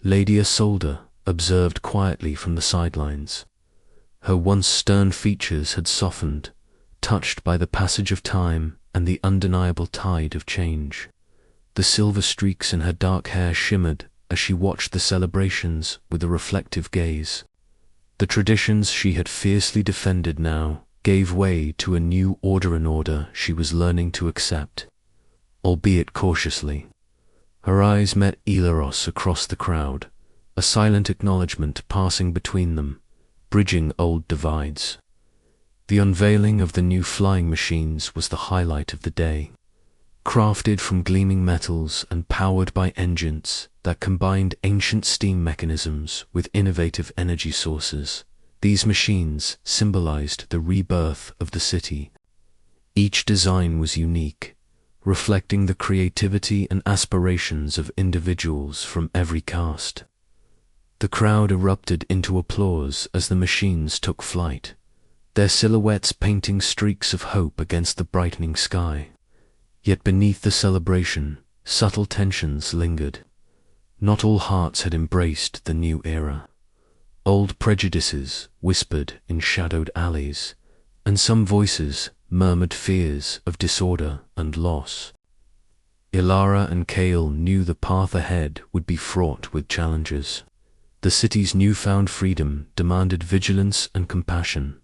Lady Isolde observed quietly from the sidelines. Her once stern features had softened, touched by the passage of time and the undeniable tide of change. The silver streaks in her dark hair shimmered as she watched the celebrations with a reflective gaze. The traditions she had fiercely defended now gave way to a new order she was learning to accept, albeit cautiously. Her eyes met Ilaros across the crowd, a silent acknowledgement passing between them, bridging old divides. The unveiling of the new flying machines was the highlight of the day. Crafted from gleaming metals and powered by engines that combined ancient steam mechanisms with innovative energy sources, these machines symbolized the rebirth of the city. Each design was unique, reflecting the creativity and aspirations of individuals from every caste. The crowd erupted into applause as the machines took flight, their silhouettes painting streaks of hope against the brightening sky. Yet beneath the celebration, subtle tensions lingered. Not all hearts had embraced the new era. Old prejudices whispered in shadowed alleys, and some voices murmured fears of disorder and loss. Ilara and Kale knew the path ahead would be fraught with challenges. The city's newfound freedom demanded vigilance and compassion,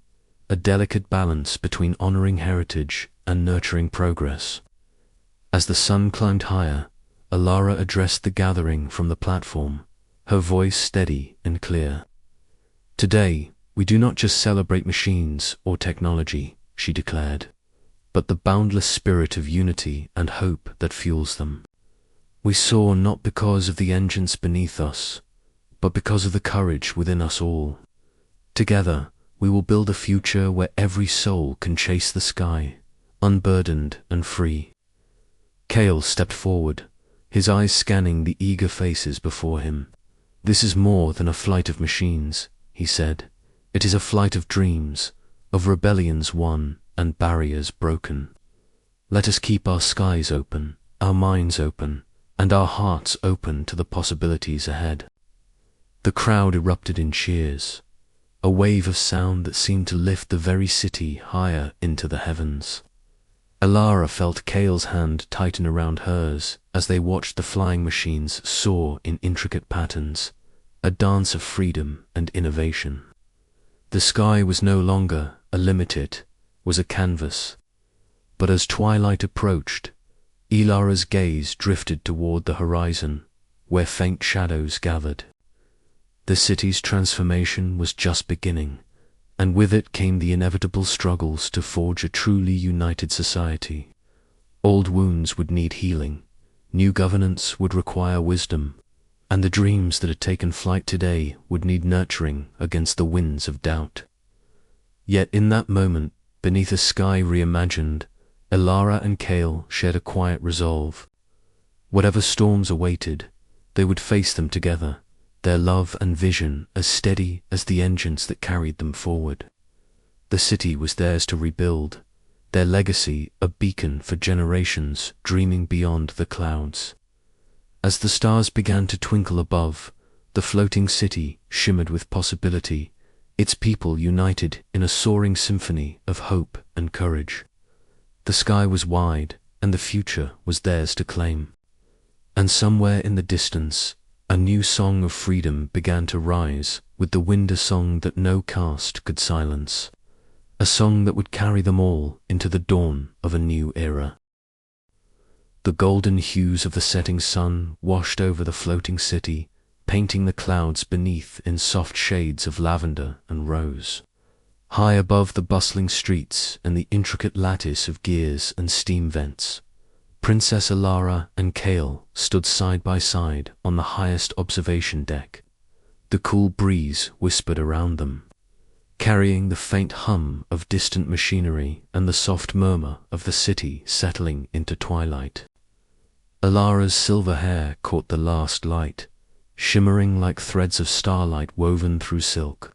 a delicate balance between honoring heritage and nurturing progress. As the sun climbed higher, Ilara addressed the gathering from the platform, her voice steady and clear. "Today, we do not just celebrate machines or technology," she declared, "but the boundless spirit of unity and hope that fuels them. We soar not because of the engines beneath us, but because of the courage within us all. Together, we will build a future where every soul can chase the sky, unburdened and free." Kale stepped forward, his eyes scanning the eager faces before him. "This is more than a flight of machines," he said. "It is a flight of dreams, of rebellions won and barriers broken. Let us keep our skies open, our minds open, and our hearts open to the possibilities ahead." The crowd erupted in cheers, a wave of sound that seemed to lift the very city higher into the heavens. Ilara felt Kale's hand tighten around hers as they watched the flying machines soar in intricate patterns, a dance of freedom and innovation. The sky was no longer a limit, it was a canvas. But as twilight approached, Ilara's gaze drifted toward the horizon, where faint shadows gathered. The city's transformation was just beginning, and with it came the inevitable struggles to forge a truly united society. Old wounds would need healing, new governance would require wisdom, and the dreams that had taken flight today would need nurturing against the winds of doubt. Yet in that moment, beneath a sky reimagined, Ilara and Kale shared a quiet resolve. Whatever storms awaited, they would face them together, their love and vision as steady as the engines that carried them forward. The city was theirs to rebuild, their legacy a beacon for generations dreaming beyond the clouds. As the stars began to twinkle above, the floating city shimmered with possibility, its people united in a soaring symphony of hope and courage. The sky was wide, and the future was theirs to claim. And somewhere in the distance, a new song of freedom began to rise, with the wind a song that no caste could silence, a song that would carry them all into the dawn of a new era. The golden hues of the setting sun washed over the floating city, painting the clouds beneath in soft shades of lavender and rose. High above the bustling streets and the intricate lattice of gears and steam vents, Princess Ilara and Kale stood side by side on the highest observation deck. The cool breeze whispered around them, carrying the faint hum of distant machinery and the soft murmur of the city settling into twilight. Ilara's silver hair caught the last light, shimmering like threads of starlight woven through silk.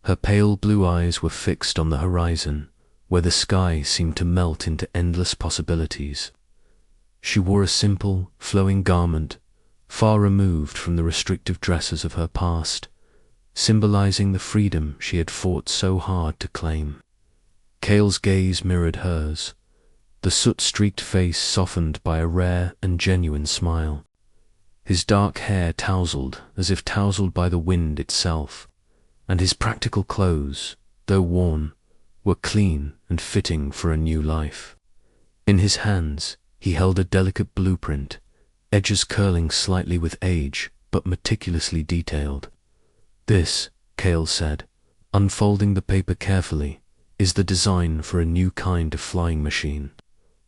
Her pale blue eyes were fixed on the horizon, where the sky seemed to melt into endless possibilities. She wore a simple, flowing garment, far removed from the restrictive dresses of her past, symbolizing the freedom she had fought so hard to claim. Kale's gaze mirrored hers, the soot-streaked face softened by a rare and genuine smile. His dark hair tousled as if tousled by the wind itself, and his practical clothes, though worn, were clean and fitting for a new life. In his hands, he held a delicate blueprint, edges curling slightly with age, but meticulously detailed. "This," Kale said, unfolding the paper carefully, is the design for a new kind of flying machine,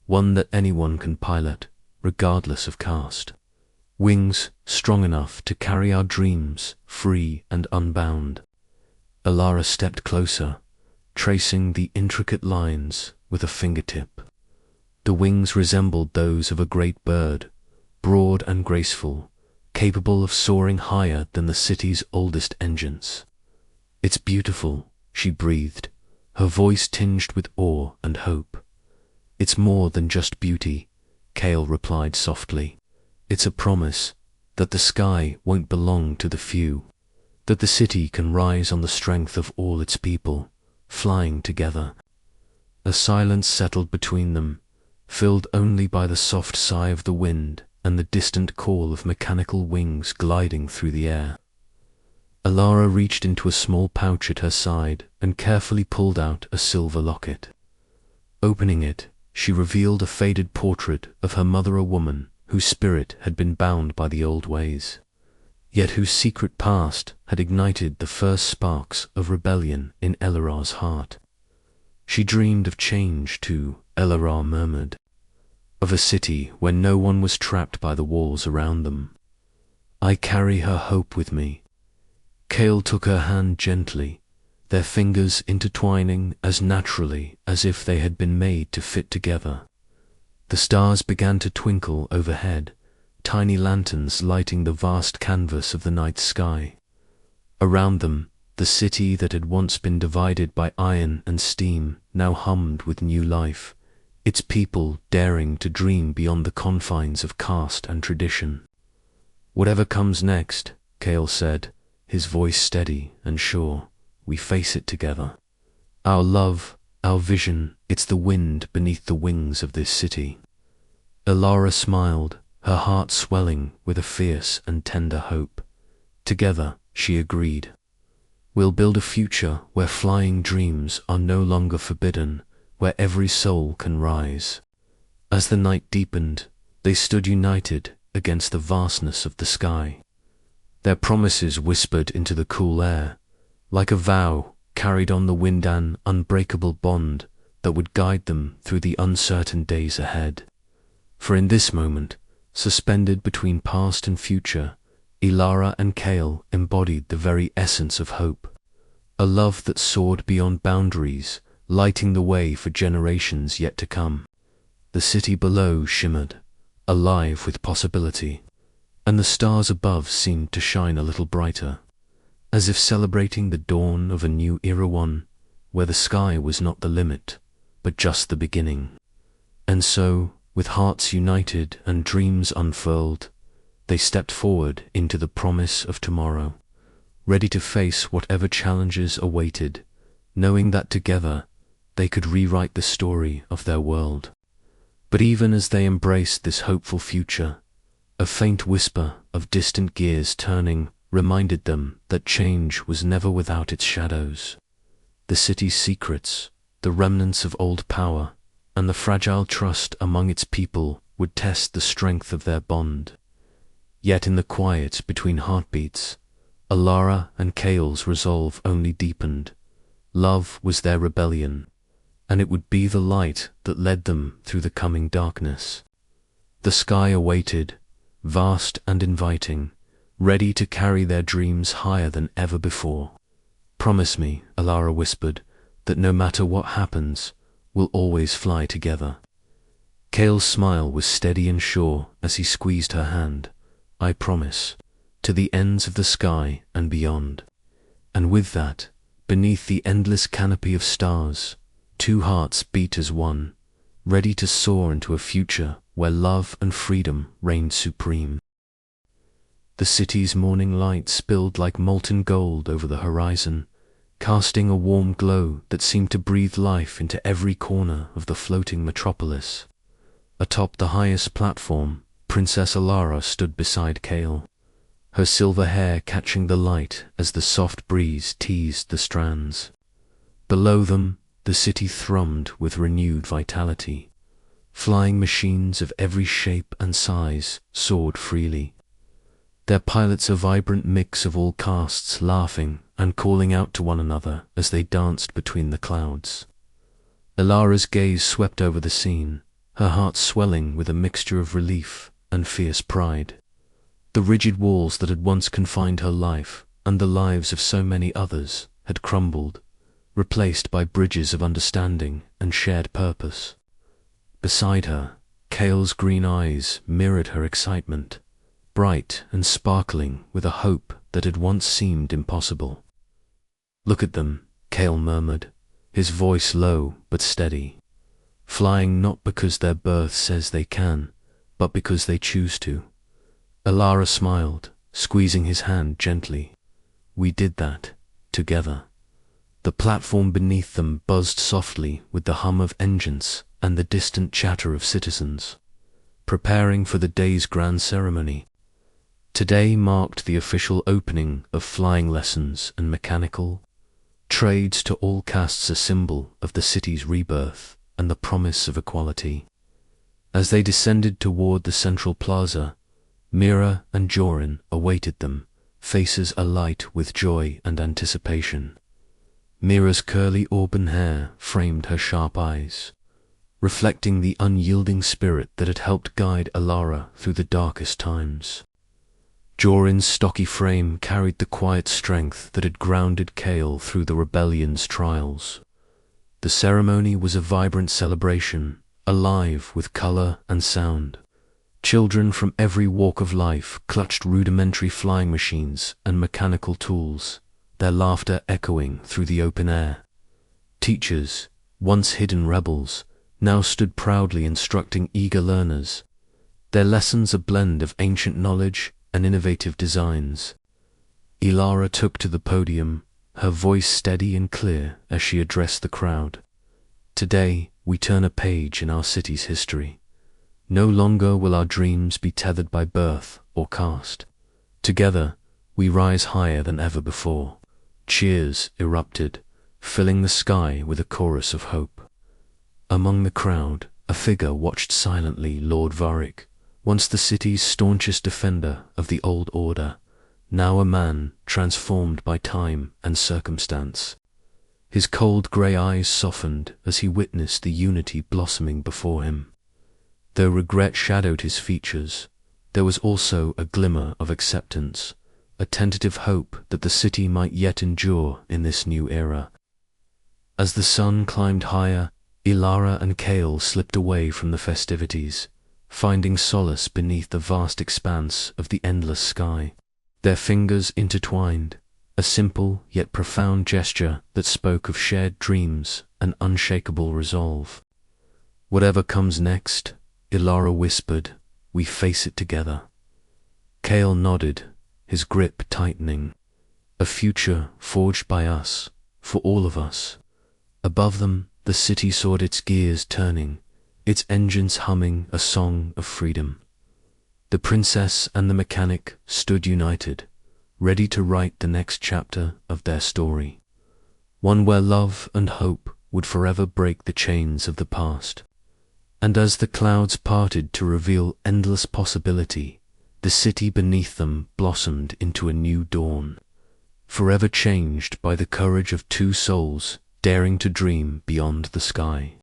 one that anyone can pilot, regardless of caste. Wings strong enough to carry our dreams free and unbound. Alara stepped closer, tracing the intricate lines with a fingertip. The wings resembled those of a great bird, broad and graceful, capable of soaring higher than the city's oldest engines. "It's beautiful," she breathed, her voice tinged with awe and hope. "It's more than just beauty," Kale replied softly. "It's a promise that the sky won't belong to the few, that the city can rise on the strength of all its people, flying together." A silence settled between them, filled only by the soft sigh of the wind and the distant call of mechanical wings gliding through the air. Alara reached into a small pouch at her side and carefully pulled out a silver locket. Opening it, she revealed a faded portrait of her mother, a woman whose spirit had been bound by the old ways, yet whose secret past had ignited the first sparks of rebellion in Elara's heart. "She dreamed of change too," Elara murmured, "of a city where no one was trapped by the walls around them. I carry her hope with me." Kale took her hand gently, their fingers intertwining as naturally as if they had been made to fit together. The stars began to twinkle overhead, tiny lanterns lighting the vast canvas of the night sky. Around them, the city that had once been divided by iron and steam now hummed with new life, its people daring to dream beyond the confines of caste and tradition. "Whatever comes next," Kale said, his voice steady and sure, "we face it together. Our love, our vision, it's the wind beneath the wings of this city." Alara smiled, her heart swelling with a fierce and tender hope. "Together," she agreed, "we'll build a future where flying dreams are no longer forbidden, where every soul can rise." As the night deepened, they stood united against the vastness of the sky. Their promises whispered into the cool air, like a vow carried on the wind, an unbreakable bond that would guide them through the uncertain days ahead. For in this moment, suspended between past and future, Alara and Kale embodied the very essence of hope, a love that soared beyond boundaries, lighting the way for generations yet to come. The city below shimmered, alive with possibility, and the stars above seemed to shine a little brighter, as if celebrating the dawn of a new era, one where the sky was not the limit, but just the beginning. And so, with hearts united and dreams unfurled, they stepped forward into the promise of tomorrow, ready to face whatever challenges awaited, knowing that together they could rewrite the story of their world. But even as they embraced this hopeful future, a faint whisper of distant gears turning reminded them that change was never without its shadows. The city's secrets, the remnants of old power, and the fragile trust among its people would test the strength of their bond. Yet in the quiet between heartbeats, Alara and Kale's resolve only deepened. Love was their rebellion, and it would be the light that led them through the coming darkness. The sky awaited, vast and inviting, ready to carry their dreams higher than ever before. "Promise me," Alara whispered, "that no matter what happens, we'll always fly together." Kale's smile was steady and sure as he squeezed her hand. "I promise, to the ends of the sky and beyond." And with that, beneath the endless canopy of stars, two hearts beat as one, ready to soar into a future where love and freedom reigned supreme. The city's morning light spilled like molten gold over the horizon, casting a warm glow that seemed to breathe life into every corner of the floating metropolis. Atop the highest platform, Princess Alara stood beside Kale, her silver hair catching the light as the soft breeze teased the strands. Below them, the city thrummed with renewed vitality. Flying machines of every shape and size soared freely, their pilots a vibrant mix of all castes, laughing and calling out to one another as they danced between the clouds. Ilara's gaze swept over the scene, her heart swelling with a mixture of relief and fierce pride. The rigid walls that had once confined her life and the lives of so many others had crumbled, replaced by bridges of understanding and shared purpose. Beside her, Kale's green eyes mirrored her excitement, bright and sparkling with a hope that had once seemed impossible. "Look at them," Kale murmured, his voice low but steady. "Flying not because their birth says they can, but because they choose to." Ilara smiled, squeezing his hand gently. "We did that, together." The platform beneath them buzzed softly with the hum of engines and the distant chatter of citizens, preparing for the day's grand ceremony. Today marked the official opening of flying lessons and mechanical trades, to all castes a symbol of the city's rebirth and the promise of equality. As they descended toward the central plaza, Mira and Jorin awaited them, faces alight with joy and anticipation. Mira's curly auburn hair framed her sharp eyes, reflecting the unyielding spirit that had helped guide Ilara through the darkest times. Jorin's stocky frame carried the quiet strength that had grounded Kale through the rebellion's trials. The ceremony was a vibrant celebration, alive with color and sound. Children from every walk of life clutched rudimentary flying machines and mechanical tools, their laughter echoing through the open air. Teachers, once hidden rebels, now stood proudly instructing eager learners, their lessons a blend of ancient knowledge and innovative designs. Ilara took to the podium, her voice steady and clear as she addressed the crowd. "Today, we turn a page in our city's history. No longer will our dreams be tethered by birth or caste. Together, we rise higher than ever before." Cheers erupted, filling the sky with a chorus of hope. Among the crowd, a figure watched silently. Lord Varric, once the city's staunchest defender of the old order, now a man transformed by time and circumstance. His cold grey eyes softened as he witnessed the unity blossoming before him. Though regret shadowed his features, there was also a glimmer of acceptance, a tentative hope that the city might yet endure in this new era. As the sun climbed higher, Ilara and Kale slipped away from the festivities, finding solace beneath the vast expanse of the endless sky. Their fingers intertwined, a simple yet profound gesture that spoke of shared dreams and unshakable resolve. "Whatever comes next," Ilara whispered, "we face it together." Kale nodded, his grip tightening. A future forged by us, for all of us. Above them, the city saw its gears turning, its engines humming a song of freedom. The princess and the mechanic stood united, ready to write the next chapter of their story, one where love and hope would forever break the chains of the past. And as the clouds parted to reveal endless possibility, the city beneath them blossomed into a new dawn, forever changed by the courage of two souls daring to dream beyond the sky.